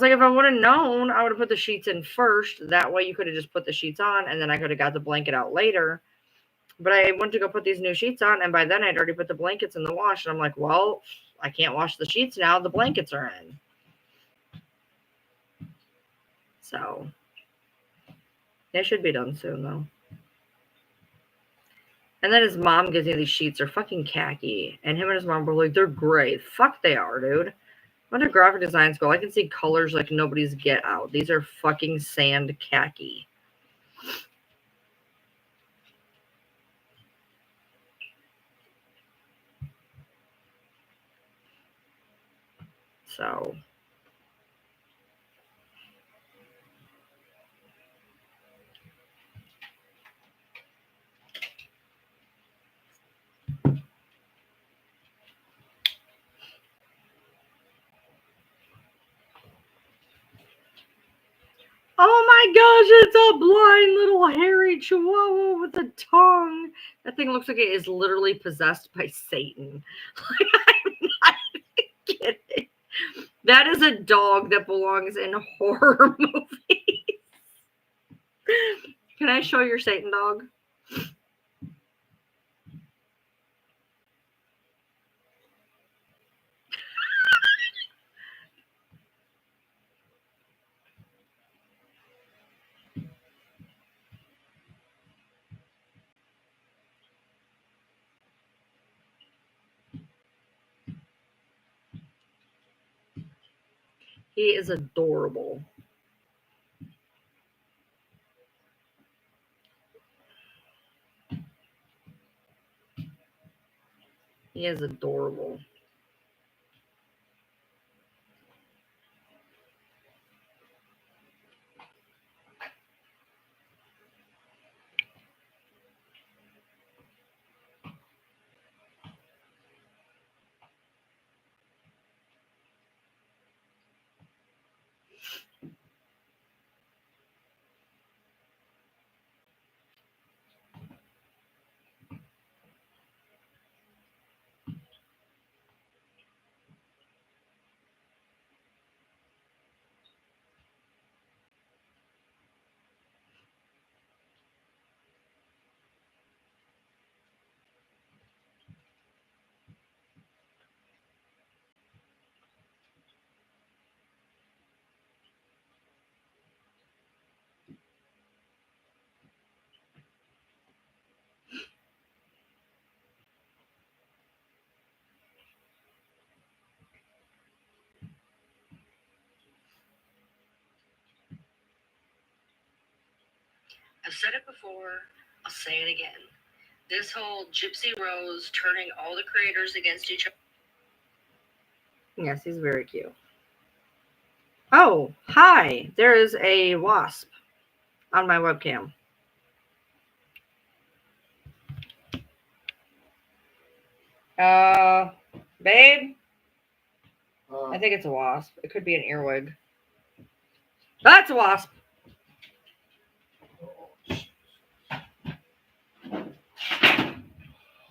A: like, if I would have known, I would have put the sheets in first. That way you could have just put the sheets on, and then I could have got the blanket out later. But I went to go put these new sheets on, and by then I'd already put the blankets in the wash. And I'm like, well, I can't wash the sheets now. The blankets are in. So they should be done soon, though. And then his mom gives me these sheets. They're fucking khaki. And him and his mom were like, they're gray. Fuck they are, dude. When do graphic design school? I can see colors like nobody's get out. These are fucking sand khaki. So oh my gosh, it's a blind little hairy chihuahua with a tongue. That thing looks like it is literally possessed by Satan. Like, I'm not kidding. That is a dog that belongs in horror movies. Can I show your Satan dog? He is adorable. He is adorable. I've said it before, I'll say it again. This whole Gypsy Rose turning all the creators against each other. Yes, he's very cute. Oh, hi. There is a wasp on my webcam. Babe? I think it's a wasp. It could be an earwig. That's a wasp.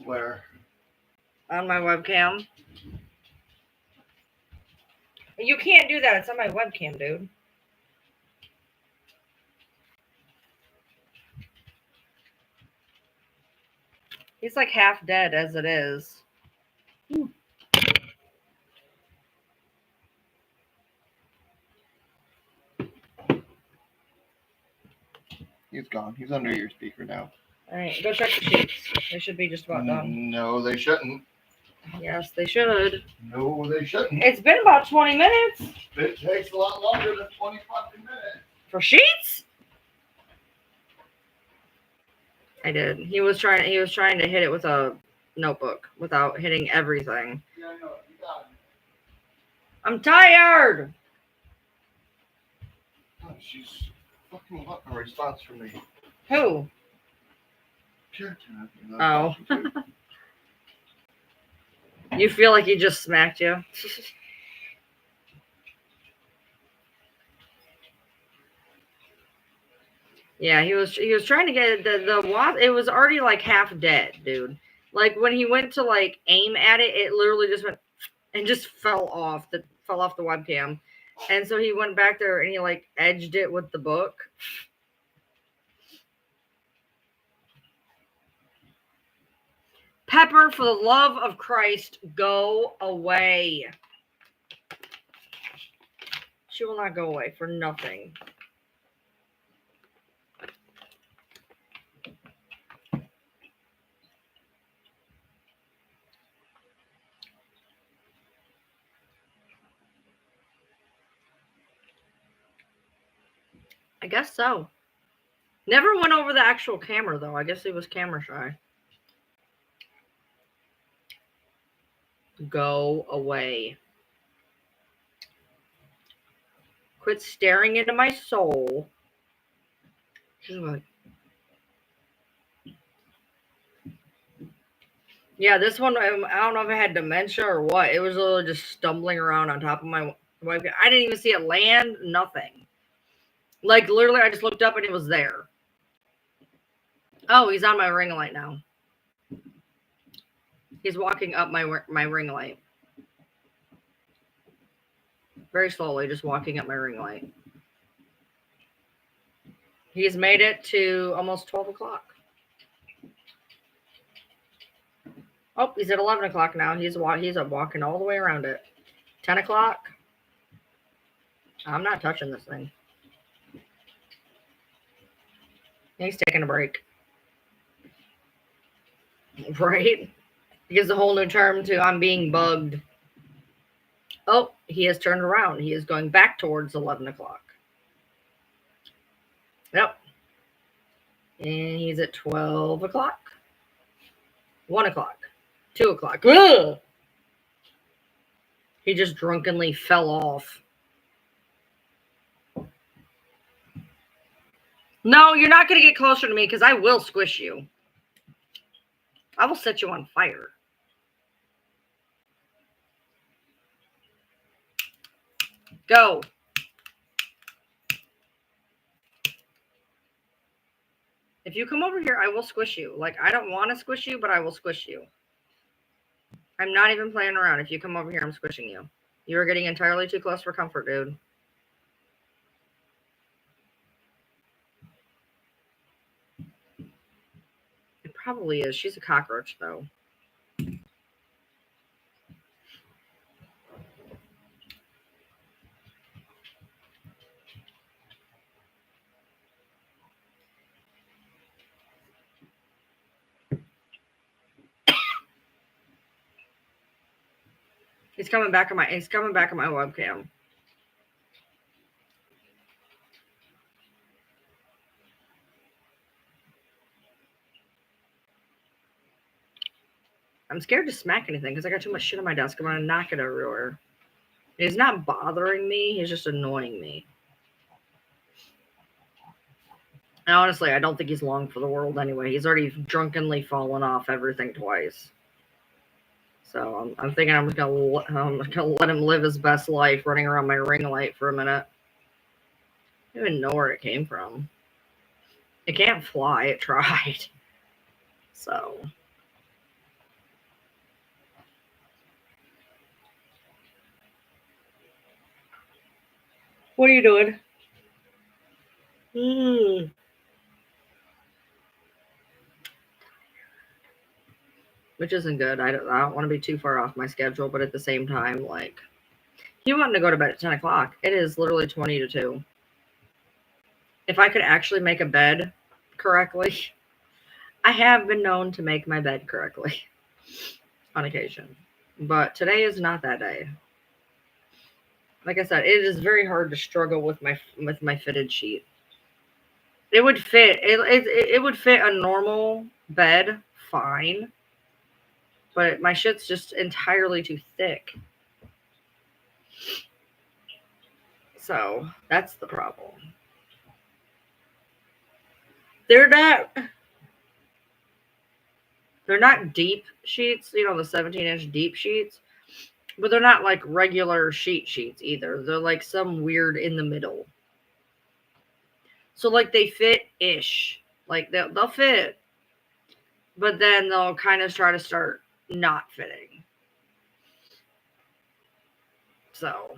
B: Where?
A: On my webcam. You can't do that. It's on my webcam, dude. He's like half dead as it is.
B: He's gone. He's under your speaker now.
A: All right, go check the sheets. They should be just about done.
B: No, they shouldn't.
A: Yes, they should.
B: No, they shouldn't.
A: It's been about 20 minutes.
B: It takes a lot longer than 20 fucking minutes.
A: For sheets? I did. He was trying to hit it with a notebook without hitting everything.
B: Yeah, I know. You got it.
A: I'm tired.
B: Oh, she's fucking wanting a response from me.
A: Who? Oh. You feel like he just smacked you? Yeah, he was trying to get the wasp. It was already like half dead, dude. Like when he went to like aim at it, it literally just went and just fell off the webcam. And so he went back there and he like edged it with the book. Pepper, for the love of Christ, go away. She will not go away for nothing. I guess so. Never went over the actual camera, though. I guess he was camera shy. Go away. Quit staring into my soul. She's like, yeah, this one, I don't know if I had dementia or what. It was literally just stumbling around on top of my wife. I didn't even see it land, nothing. Like, literally, I just looked up and it was there. Oh, he's on my ring light now. He's walking up my ring light. Very slowly, just walking up my ring light. He's made it to almost 12 o'clock. Oh, he's at 11 o'clock now. He's walking all the way around it. 10 o'clock. I'm not touching this thing. He's taking a break. Right? He gives a whole new term to I'm being bugged. Oh, he has turned around. He is going back towards 11 o'clock. Yep. And he's at 12 o'clock. 1 o'clock. 2 o'clock. Ugh! He just drunkenly fell off. No, you're not going to get closer to me because I will squish you. I will set you on fire. Go. If you come over here, I will squish you. Like, I don't want to squish you, but I will squish you. I'm not even playing around. If you come over here, I'm squishing you. You are getting entirely too close for comfort, dude. It probably is. She's a cockroach, though. He's coming back on my webcam. I'm scared to smack anything because I got too much shit on my desk. I'm gonna knock it everywhere. He's not bothering me. He's just annoying me. And honestly, I don't think he's long for the world anyway. He's already drunkenly fallen off everything twice. So I'm thinking I'm gonna let him live his best life running around my ring light for a minute. I don't even know where it came from. It can't fly. It tried. So. What are you doing? Which isn't good. I don't want to be too far off my schedule, but at the same time, like, he wanted to go to bed at 10 o'clock. It is literally 20 to 2. If I could actually make a bed correctly, I have been known to make my bed correctly on occasion. But today is not that day. Like I said, it is very hard to struggle with my fitted sheet. It would fit. It would fit a normal bed fine, but my shit's just entirely too thick. So that's the problem. They're not deep sheets, you know, the 17-inch deep sheets, but they're not like regular sheets either. They're like some weird in the middle. So like they fit-ish. Like they'll fit, but then they'll kind of try to start not fitting. So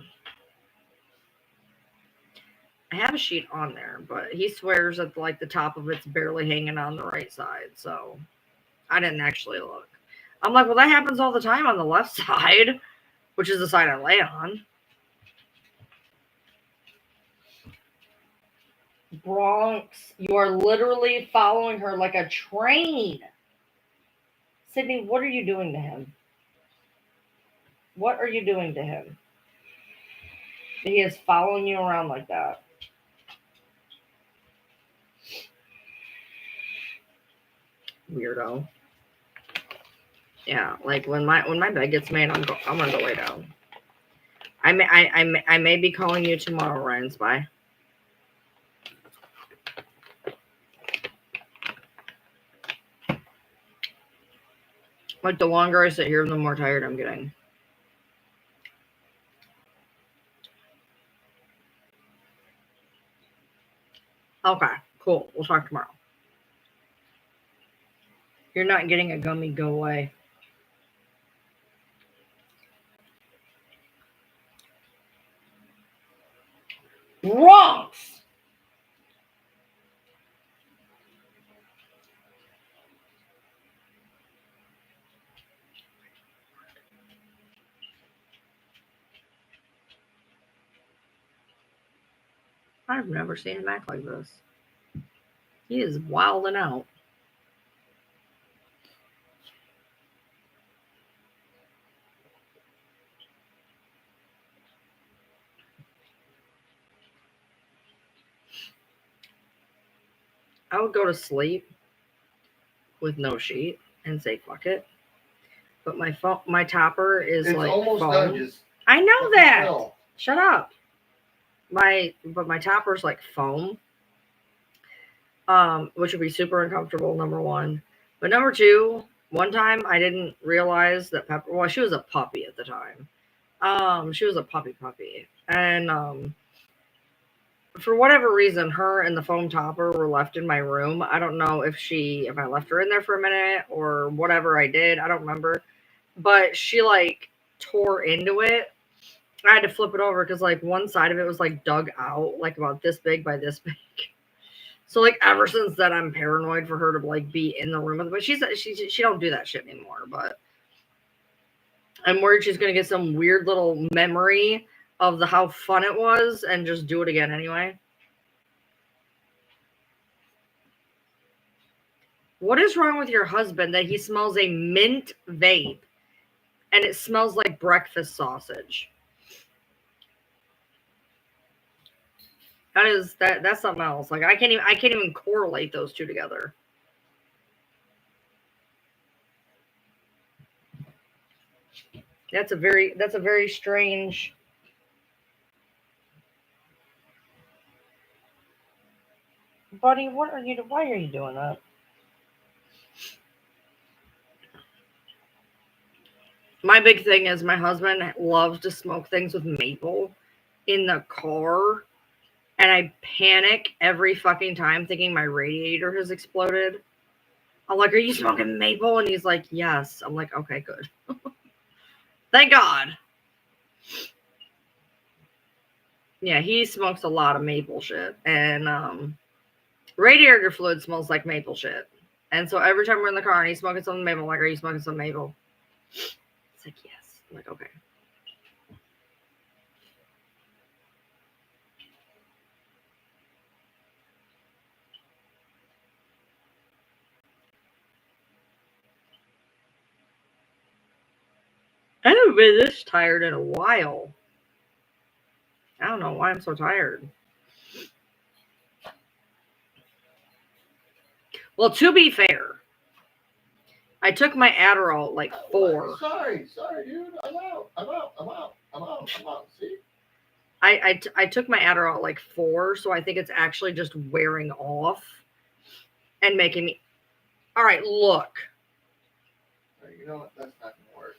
A: I have a sheet on there, but he swears that like the top of it's barely hanging on the right side. So I didn't actually look. I'm like, well, that happens all the time on the left side, which is the side I lay on. Bronx, you are literally following her like a train. Sydney, what are you doing to him? What are you doing to him? He is following you around like that. Weirdo. Yeah, like when my bed gets made, I'm gonna go lay down. I may be calling you tomorrow, Ryan Spy. Like the longer I sit here, the more tired I'm getting. Okay, cool. We'll talk tomorrow. You're not getting a gummy. Go away. Bronx! I've never seen him act like this. He is wilding out. I would go to sleep with no sheet and say fuck it. But my topper is
B: It's
A: like
B: almost
A: foam.
B: done. Just
A: I know that.
B: hell.
A: Shut up. My topper's like foam. Which would be super uncomfortable, number one. But number two, one time I didn't realize that Pepper, well, she was a puppy at the time. She was a puppy. And for whatever reason, her and the foam topper were left in my room. I don't know if I left her in there for a minute or whatever I did. I don't remember. But she like tore into it. I had to flip it over because like one side of it was like dug out, like about this big by this big. So like ever since then, I'm paranoid for her to like be in the room with. But she don't do that shit anymore. But I'm worried she's gonna get some weird little memory of how fun it was and just do it again anyway. What is wrong with your husband that he smells a mint vape and it smells like breakfast sausage? That's something else. Like I can't even correlate those two together. That's a very strange. Buddy, why are you doing that? My big thing is my husband loves to smoke things with maple in the car, and I panic every fucking time thinking my radiator has exploded. I'm like, "Are you smoking maple?" And he's like, "Yes." I'm like, "Okay, good." Thank God. Yeah, he smokes a lot of maple shit, and radiator fluid smells like maple shit. And so every time we're in the car and he's smoking some maple, I'm like, "Are you smoking some maple?" It's like, "Yes." I'm like, "Okay." I haven't been this tired in a while. I don't know why I'm so tired. Well, to be fair, I took my Adderall at like 4.
B: Sorry, dude. I'm out. See?
A: I took my Adderall at like 4, so I think it's actually just wearing off and making me. All right, look.
B: You know what? That's not gonna work.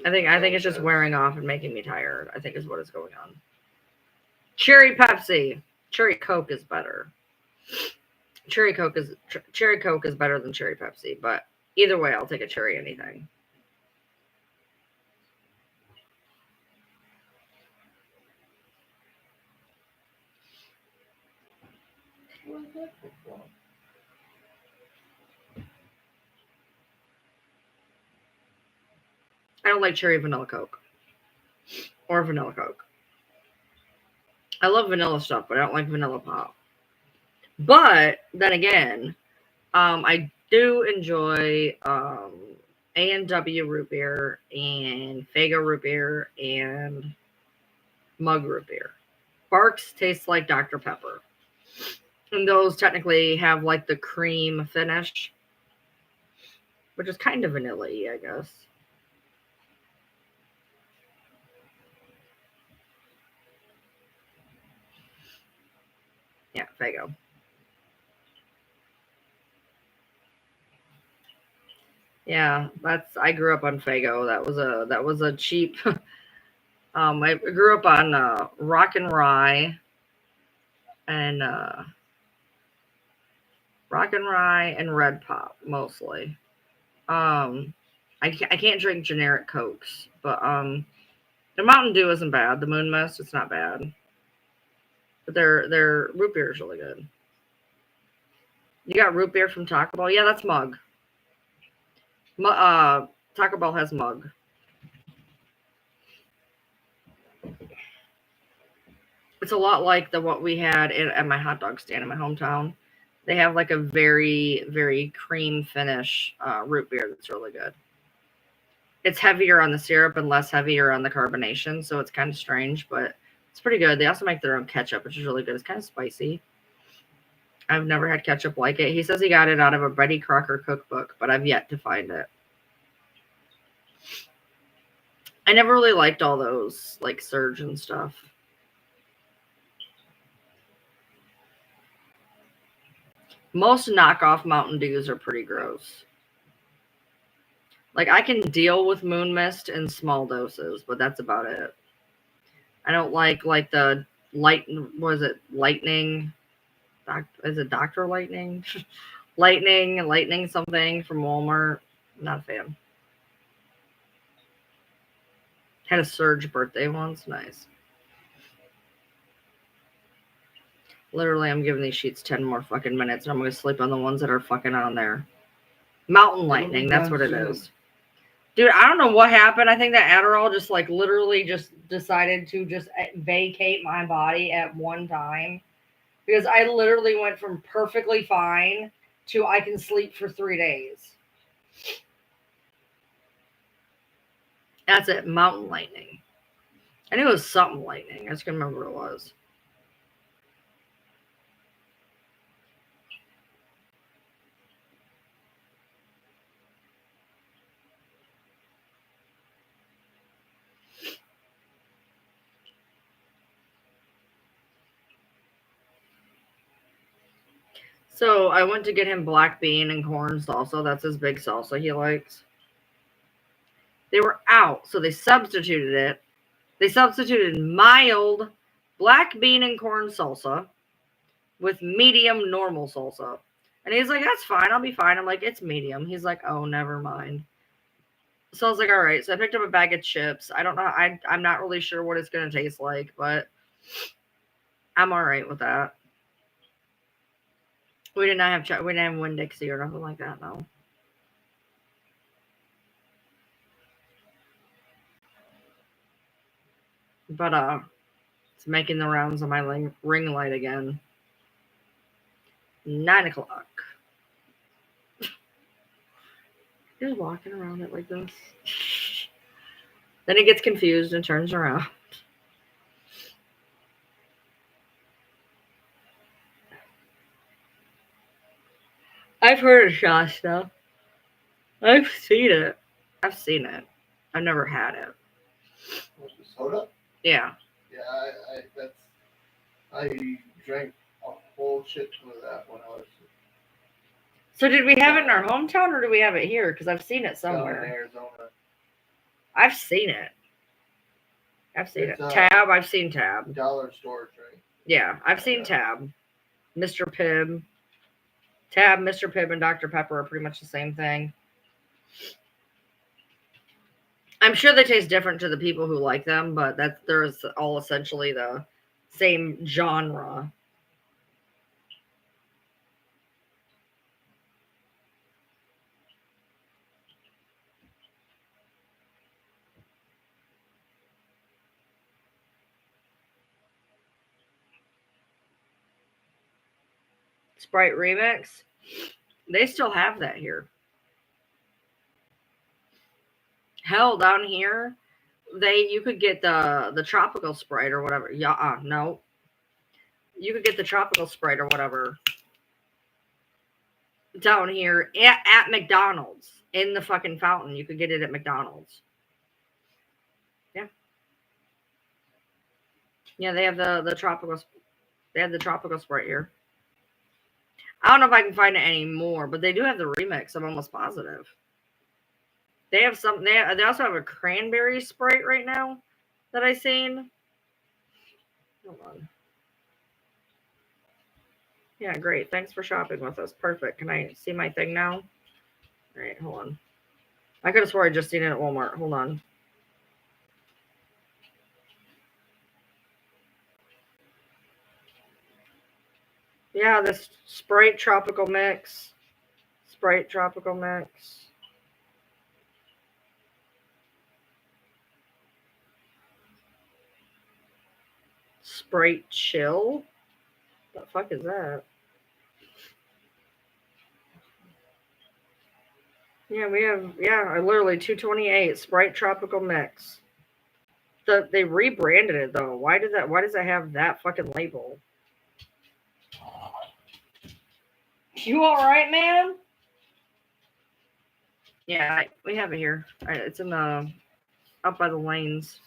A: I think it's just wearing off and making me tired. I think is what is going on. Cherry Pepsi, Cherry Coke is better. Cherry Coke is better than Cherry Pepsi, but either way, I'll take a cherry anything. I don't like cherry vanilla Coke or vanilla Coke. I love vanilla stuff, but I don't like vanilla pop. But then again, I do enjoy A&W root beer and Faygo root beer and Mug root beer. Barks tastes like Dr. Pepper. And those technically have like the cream finish, which is kind of vanilla-y, I guess. Yeah, Faygo. Yeah, I grew up on Faygo. That was a cheap. I grew up on Rock and Rye and Red Pop mostly. I can't drink generic Cokes, but the Mountain Dew isn't bad. The Moon Mist, it's not bad. But their root beer is really good. You got root beer from Taco Bell? Yeah, that's Mug. Taco Bell has Mug. It's a lot like what we had at my hot dog stand in my hometown. They have like a very, very cream finish root beer that's really good. It's heavier on the syrup and less heavier on the carbonation, so it's kind of strange, but it's pretty good. They also make their own ketchup, which is really good. It's kind of spicy. I've never had ketchup like it. He says he got it out of a Betty Crocker cookbook, but I've yet to find it. I never really liked all those, like Surge and stuff. Most knockoff Mountain Dews are pretty gross. Like, I can deal with Moon Mist in small doses, but that's about it. I don't like the Lightning? Is it Dr. Lightning? Lightning something from Walmart. Not a fan. Had a Surge birthday once. Nice. Literally, I'm giving these sheets 10 more fucking minutes, and I'm going to sleep on the ones that are fucking on there. Mountain Lightning, that's what it is. Dude, I don't know what happened. I think that Adderall just like literally just decided to just vacate my body at one time. Because I literally went from perfectly fine to I can sleep for 3 days. That's it. Mountain Lightning. I knew it was something lightning. I just can't remember what it was. So I went to get him black bean and corn salsa. That's his big salsa he likes. They were out, so they substituted it. They substituted mild black bean and corn salsa with medium normal salsa. And he's like, that's fine. I'll be fine. I'm like, it's medium. He's like, oh, never mind. So I was like, all right. So I picked up a bag of chips. I don't know. I'm not really sure what it's going to taste like, but I'm all right with that. We did not have Winn-Dixie or nothing like that, no. But it's making the rounds on my ring light again. 9 o'clock. Just walking around it like this. Then it gets confused and turns around. I've heard of Shasta. I've seen it. I've never had it.
B: What's the soda?
A: Yeah.
B: Yeah, I drank a whole shit ton of that when I was
A: So did we have it in our hometown or do we have it here? Because I've seen it
B: down in
A: somewhere.
B: Arizona.
A: I've seen it.
B: It's,
A: Tab. I've seen Tab.
B: Dollar store drink.
A: Yeah, I've seen Tab. Mr. Pibb. Tab, Mr. Pibb, and Dr. Pepper are pretty much the same thing. I'm sure they taste different to the people who like them, but they're all essentially the same genre. Sprite Remix. They still have that here. Hell, down here, you could get the tropical Sprite or whatever. Yeah, no. You could get the tropical Sprite or whatever down here at McDonald's in the fucking fountain. You could get it at McDonald's. Yeah. Yeah, they have the tropical. They have the tropical Sprite here. I don't know if I can find it anymore, but they do have the remix. I'm almost positive. They have some. They also have a cranberry Sprite right now that I seen. Hold on. Yeah, great. Thanks for shopping with us. Perfect. Can I see my thing now? All right, hold on. I could have swore I just seen it at Walmart. Hold on. Yeah, this Sprite Tropical Mix. Sprite Tropical Mix. Sprite Chill? What the fuck is that? Yeah, we have, literally 228 Sprite Tropical Mix. They rebranded it though. Why does that have that fucking label? You alright, man? Yeah, we have it here. It's in the up by the lanes.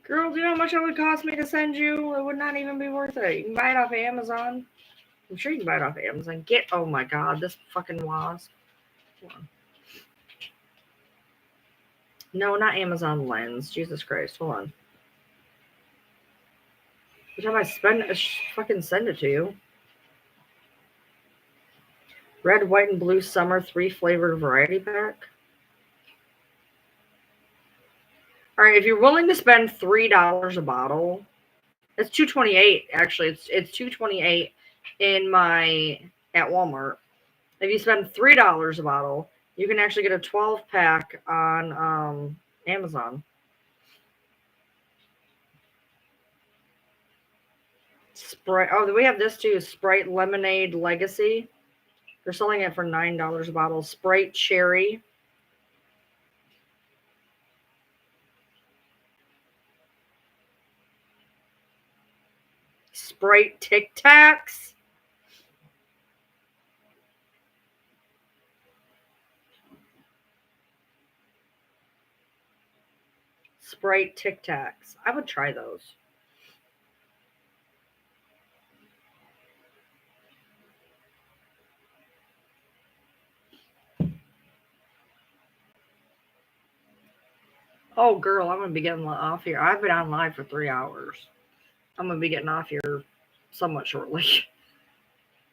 A: Girl, do you know how much it would cost me to send you? It would not even be worth it. You can buy it off Amazon. I'm sure you can buy it off Amazon. Oh my god, this fucking wasp. No, not Amazon Lens. Jesus Christ, hold on. Every time I fucking send it to you. Red, white, and blue summer 3-flavored variety pack. All right, if you're willing to spend $3 a bottle, it's $2.28 actually. It's $2.28 at Walmart. If you spend $3 a bottle, you can actually get a 12-pack on Amazon. Sprite. Oh, we have this too. Sprite Lemonade Legacy. They're selling it for $9 a bottle. Sprite Cherry. Sprite Tic Tacs. Sprite Tic Tacs. I would try those. Oh, girl, I'm going to be getting off here. I've been on live for 3 hours. I'm going to be getting off here somewhat shortly.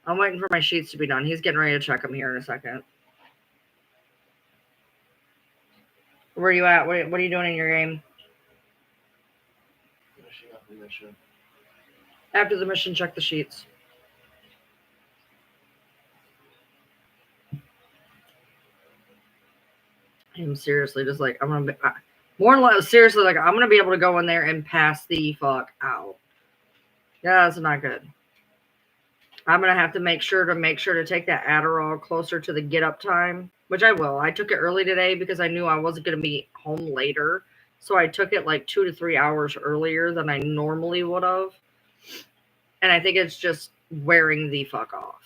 A: I'm waiting for my sheets to be done. He's getting ready to check them here in a second. Where are you at? What are you doing in your game?
B: Finishing up the mission.
A: After the mission, check the sheets. I'm seriously just like, I'm going to be, more than less, seriously, like, I'm going to be able to go in there and pass the fuck out. Yeah, that's not good. I'm going to have to make sure to take that Adderall closer to the get up time, which I will. I took it early today because I knew I wasn't going to be home later. So I took it like 2 to 3 hours earlier than I normally would have. And I think it's just wearing the fuck off.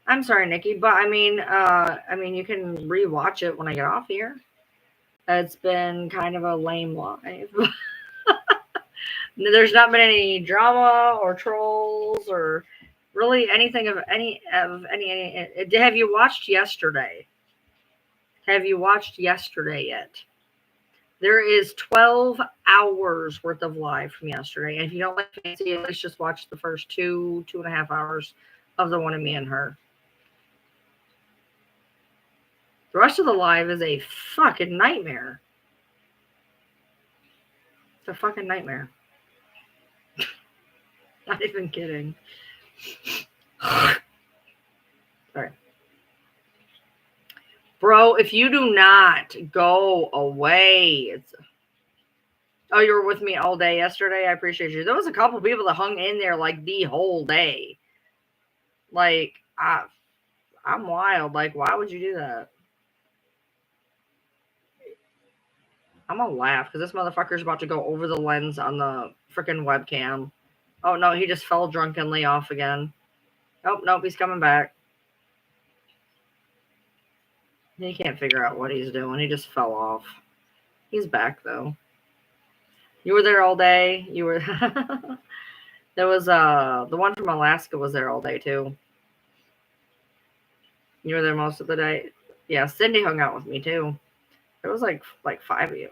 A: I'm sorry, Nikki, but I mean, you can rewatch it when I get off here. It's been kind of a lame live. There's not been any drama or trolls or really anything of any. Have you watched yesterday? Have you watched yesterday yet? There is 12 hours worth of live from yesterday. And if you don't like fancy, at least just watch the first 2.5 hours of the one of me and her. The rest of the live is a fucking nightmare. It's a fucking nightmare. Not even kidding. Sorry. Bro, if you do not go away. Oh, you were with me all day yesterday? I appreciate you. There was a couple people that hung in there like the whole day. Like, I'm wild. Like, why would you do that? I'm gonna laugh because this motherfucker's about to go over the lens on the freaking webcam. Oh, no, he just fell drunkenly off again. Nope, he's coming back. He can't figure out what he's doing. He just fell off. He's back, though. You were there all day. You were... There was, the one from Alaska was there all day, too. You were there most of the day. Yeah, Cindy hung out with me, too. There was, like 5 of you.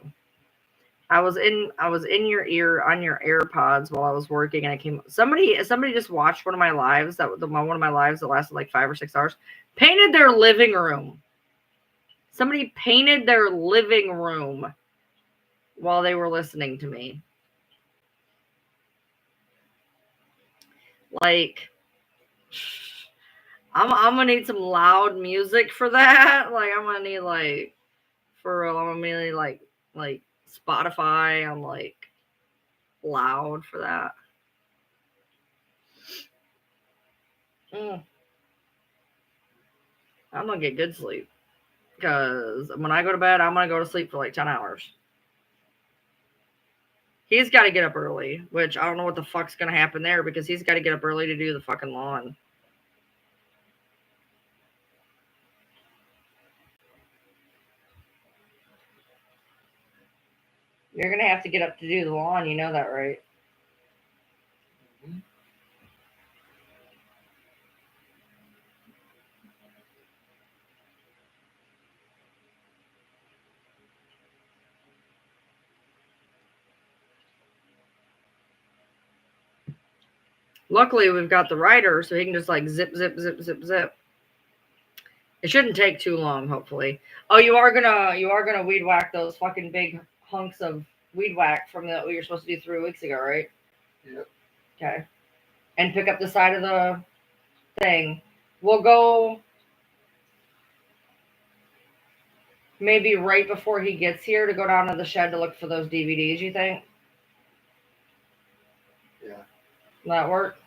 A: I was in your ear on your AirPods while I was working, and I came. Somebody just watched one of my lives. One of my lives that lasted like 5 or 6 hours. Painted their living room. Somebody painted their living room while they were listening to me. Like, I'm gonna need some loud music for that. Like, I'm gonna need for real. I'm gonna need like Spotify. I'm like loud for that. I'm gonna get good sleep because when I go to bed, I'm gonna go to sleep for like 10 hours. He's got to get up early, which I don't know what the fuck's gonna happen there because he's got to get up early to do the fucking lawn. You're gonna have to get up to do the lawn, you know that, right?
B: Mm-hmm.
A: Luckily, we've got the rider, so he can just like zip, zip, zip, zip, zip. It shouldn't take too long, hopefully. Oh, you are gonna weed whack those fucking big hunks of weed whack from what you were supposed to do 3 weeks ago, right?
B: Yep.
A: Okay. And pick up the side of the thing. We'll go maybe right before he gets here to go down to the shed to look for those DVDs, you think?
B: Yeah.
A: Will that work?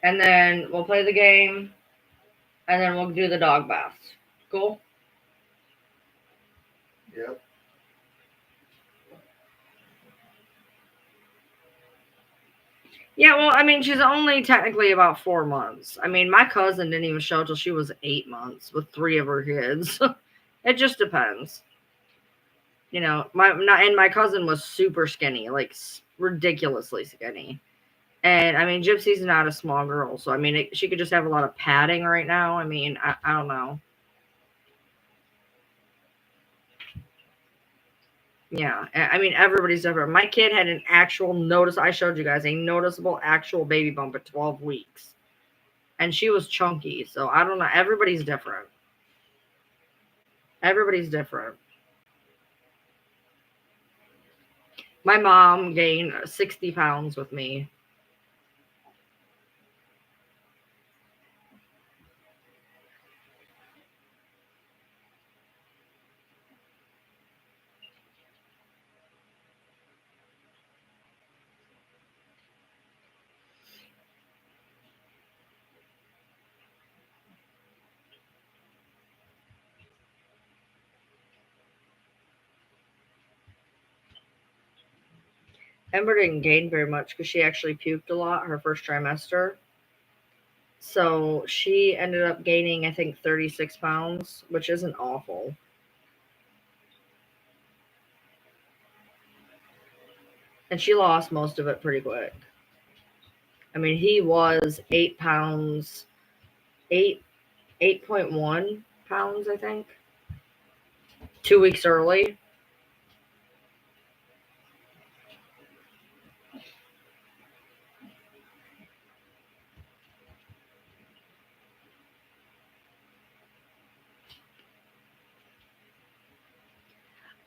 A: And then we'll play the game. And then we'll do the dog baths. Cool?
B: Yep.
A: Yeah, well, I mean, she's only technically about 4 months. I mean, my cousin didn't even show till she was 8 months with 3 of her kids. It just depends. You know, my cousin was super skinny, like ridiculously skinny. And I mean, Gypsy's not a small girl, so I mean, she could just have a lot of padding right now. I mean, I don't know. Yeah, I mean, everybody's different. My kid had an actual notice. I showed you guys a noticeable actual baby bump at 12 weeks, and she was chunky. So I don't know. Everybody's different. Everybody's different. My mom gained 60 pounds with me. Ember didn't gain very much because she actually puked a lot her first trimester. So she ended up gaining, I think, 36 pounds, which isn't awful. And she lost most of it pretty quick. I mean, he was 8 pounds, 8.1 pounds, I think, 2 weeks early.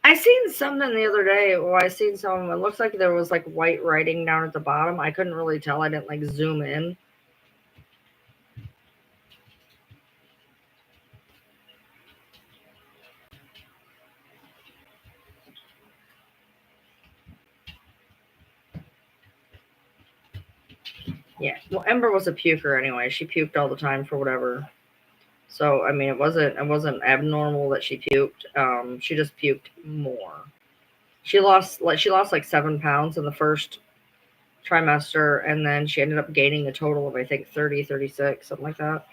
A: I seen something the other day. Well, I seen some. It looks like there was like white writing down at the bottom. I couldn't really tell. I didn't like zoom in. Yeah. Well, Ember was a puker anyway. She puked all the time for whatever. So I mean, it wasn't abnormal that she puked. She just puked more. She lost like 7 pounds in the first trimester, and then she ended up gaining a total of I think 30, 36, something like that.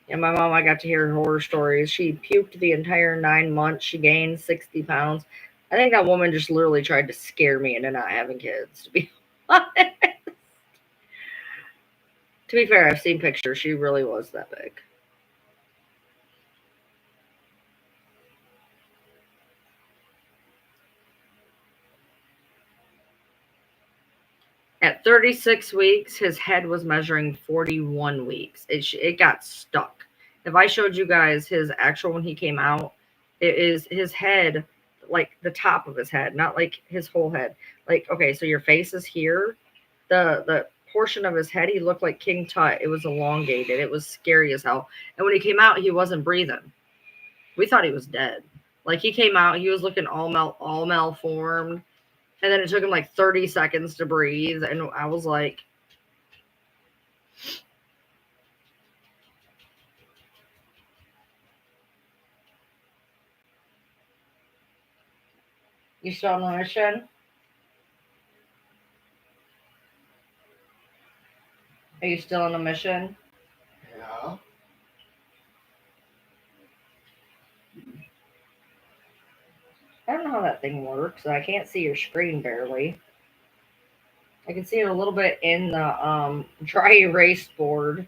A: And my mom, I got to hear horror stories. She puked the entire 9 months. She gained 60 pounds. I think that woman just literally tried to scare me into not having kids, to be honest. To be fair, I've seen pictures. She really was that big. At 36 weeks, his head was measuring 41 weeks. It got stuck. If I showed you guys his actual when he came out, it is his head, like the top of his head, not like his whole head. Like, okay, so your face is here. The portion of his head, he looked like King Tut. It was elongated. It was scary as hell. And when he came out, he wasn't breathing. We thought he was dead. Like he came out, he was looking all malformed. And then it took him like 30 seconds to breathe. And I was like, you still on a mission? Are you still on a mission?
B: Yeah.
A: I don't know how that thing works. I can't see your screen barely. I can see it a little bit in the dry erase board,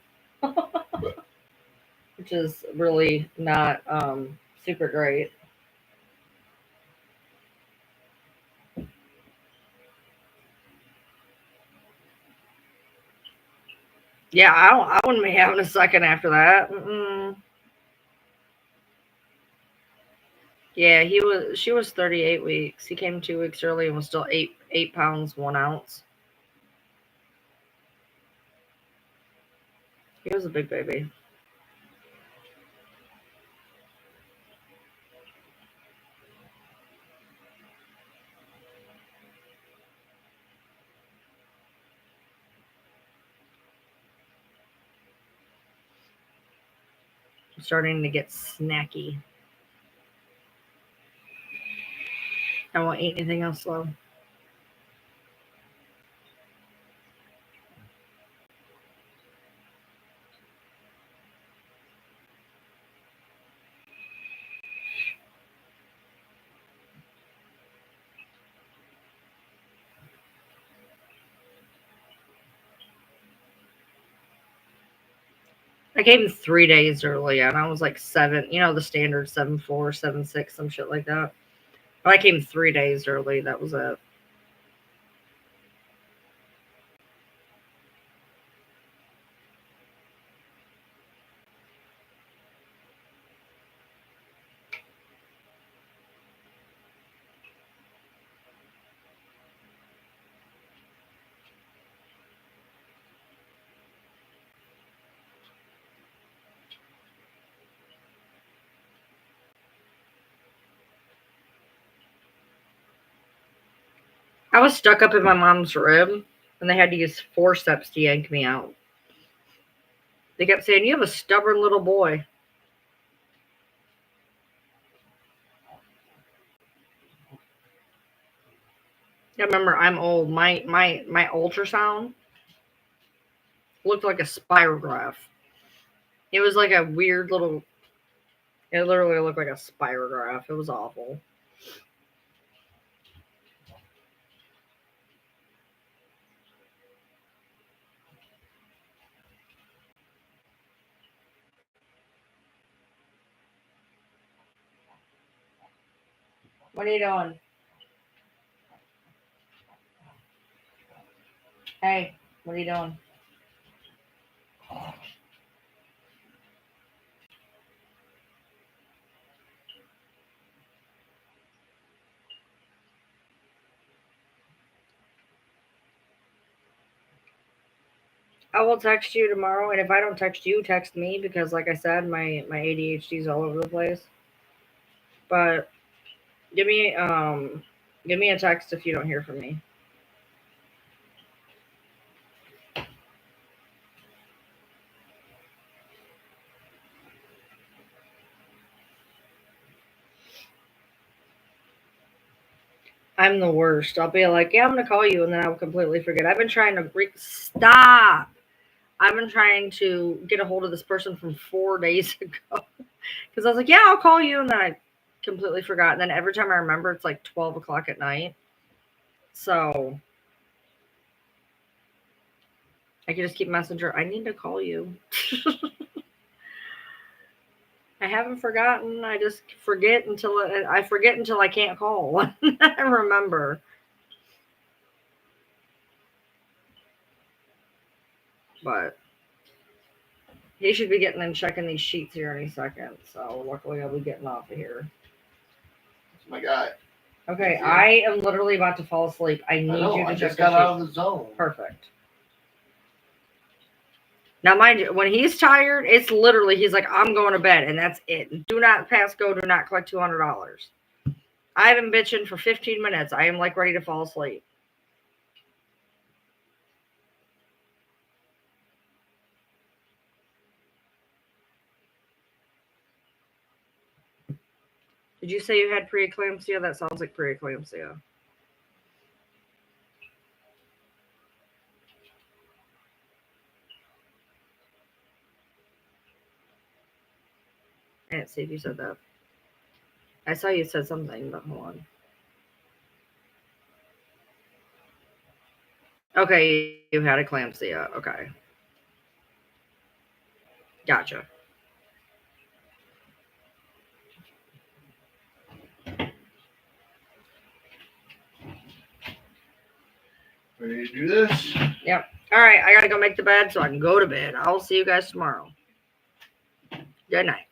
A: which is really not super great. Yeah, I wouldn't be having a second after that. Mm-mm. Yeah, she was 38 weeks. He came 2 weeks early and was still 8 pounds 1 ounce. He was a big baby. starting to get snacky. I won't eat anything else though. I came 3 days early and I was like 7, the standard 7.4, 7.6, some shit like that. But I came 3 days early. That was it. I was stuck up in my mom's rib, and they had to use forceps to yank me out. They kept saying, "You have a stubborn little boy." I remember, I'm old. My ultrasound looked like a spirograph. It was like a weird little. It literally looked like a spirograph. It was awful. What are you doing? Hey, what are you doing? I will text you tomorrow, and if I don't text you, text me, because like I said, my ADHD is all over the place. But give me a text if you don't hear from me. I'm the worst. I'll be like, yeah, I'm gonna call you, and then I'll completely forget. I've been trying to stop. I've been trying to get a hold of this person from 4 days ago because I was like, yeah, I'll call you, and then I completely forgot. And then every time I remember, it's like 12 o'clock at night. So I can just keep Messenger. I need to call you. I haven't forgotten. I just forget until I can't call. I remember. But he should be getting and checking these sheets here any second. So luckily I'll be getting off of here.
B: That's my guy.
A: Okay,
B: Yeah.
A: I am literally about to fall asleep. I need you to
B: I
A: check
B: just
A: the
B: got out
A: sheets.
B: of the zone.
A: Perfect. Now, mind you, when he's tired, it's literally, he's like, I'm going to bed, and that's it. Do not pass go, do not collect $200. I've been bitching for 15 minutes. I am like ready to fall asleep. Did you say you had preeclampsia? That sounds like preeclampsia. I didn't see if you said that. I saw you said something, but hold on. Okay, you had eclampsia. Okay. Gotcha.
B: Ready to do this?
A: Yep. All right, I got to go make the bed so I can go to bed. I'll see you guys tomorrow. Good night.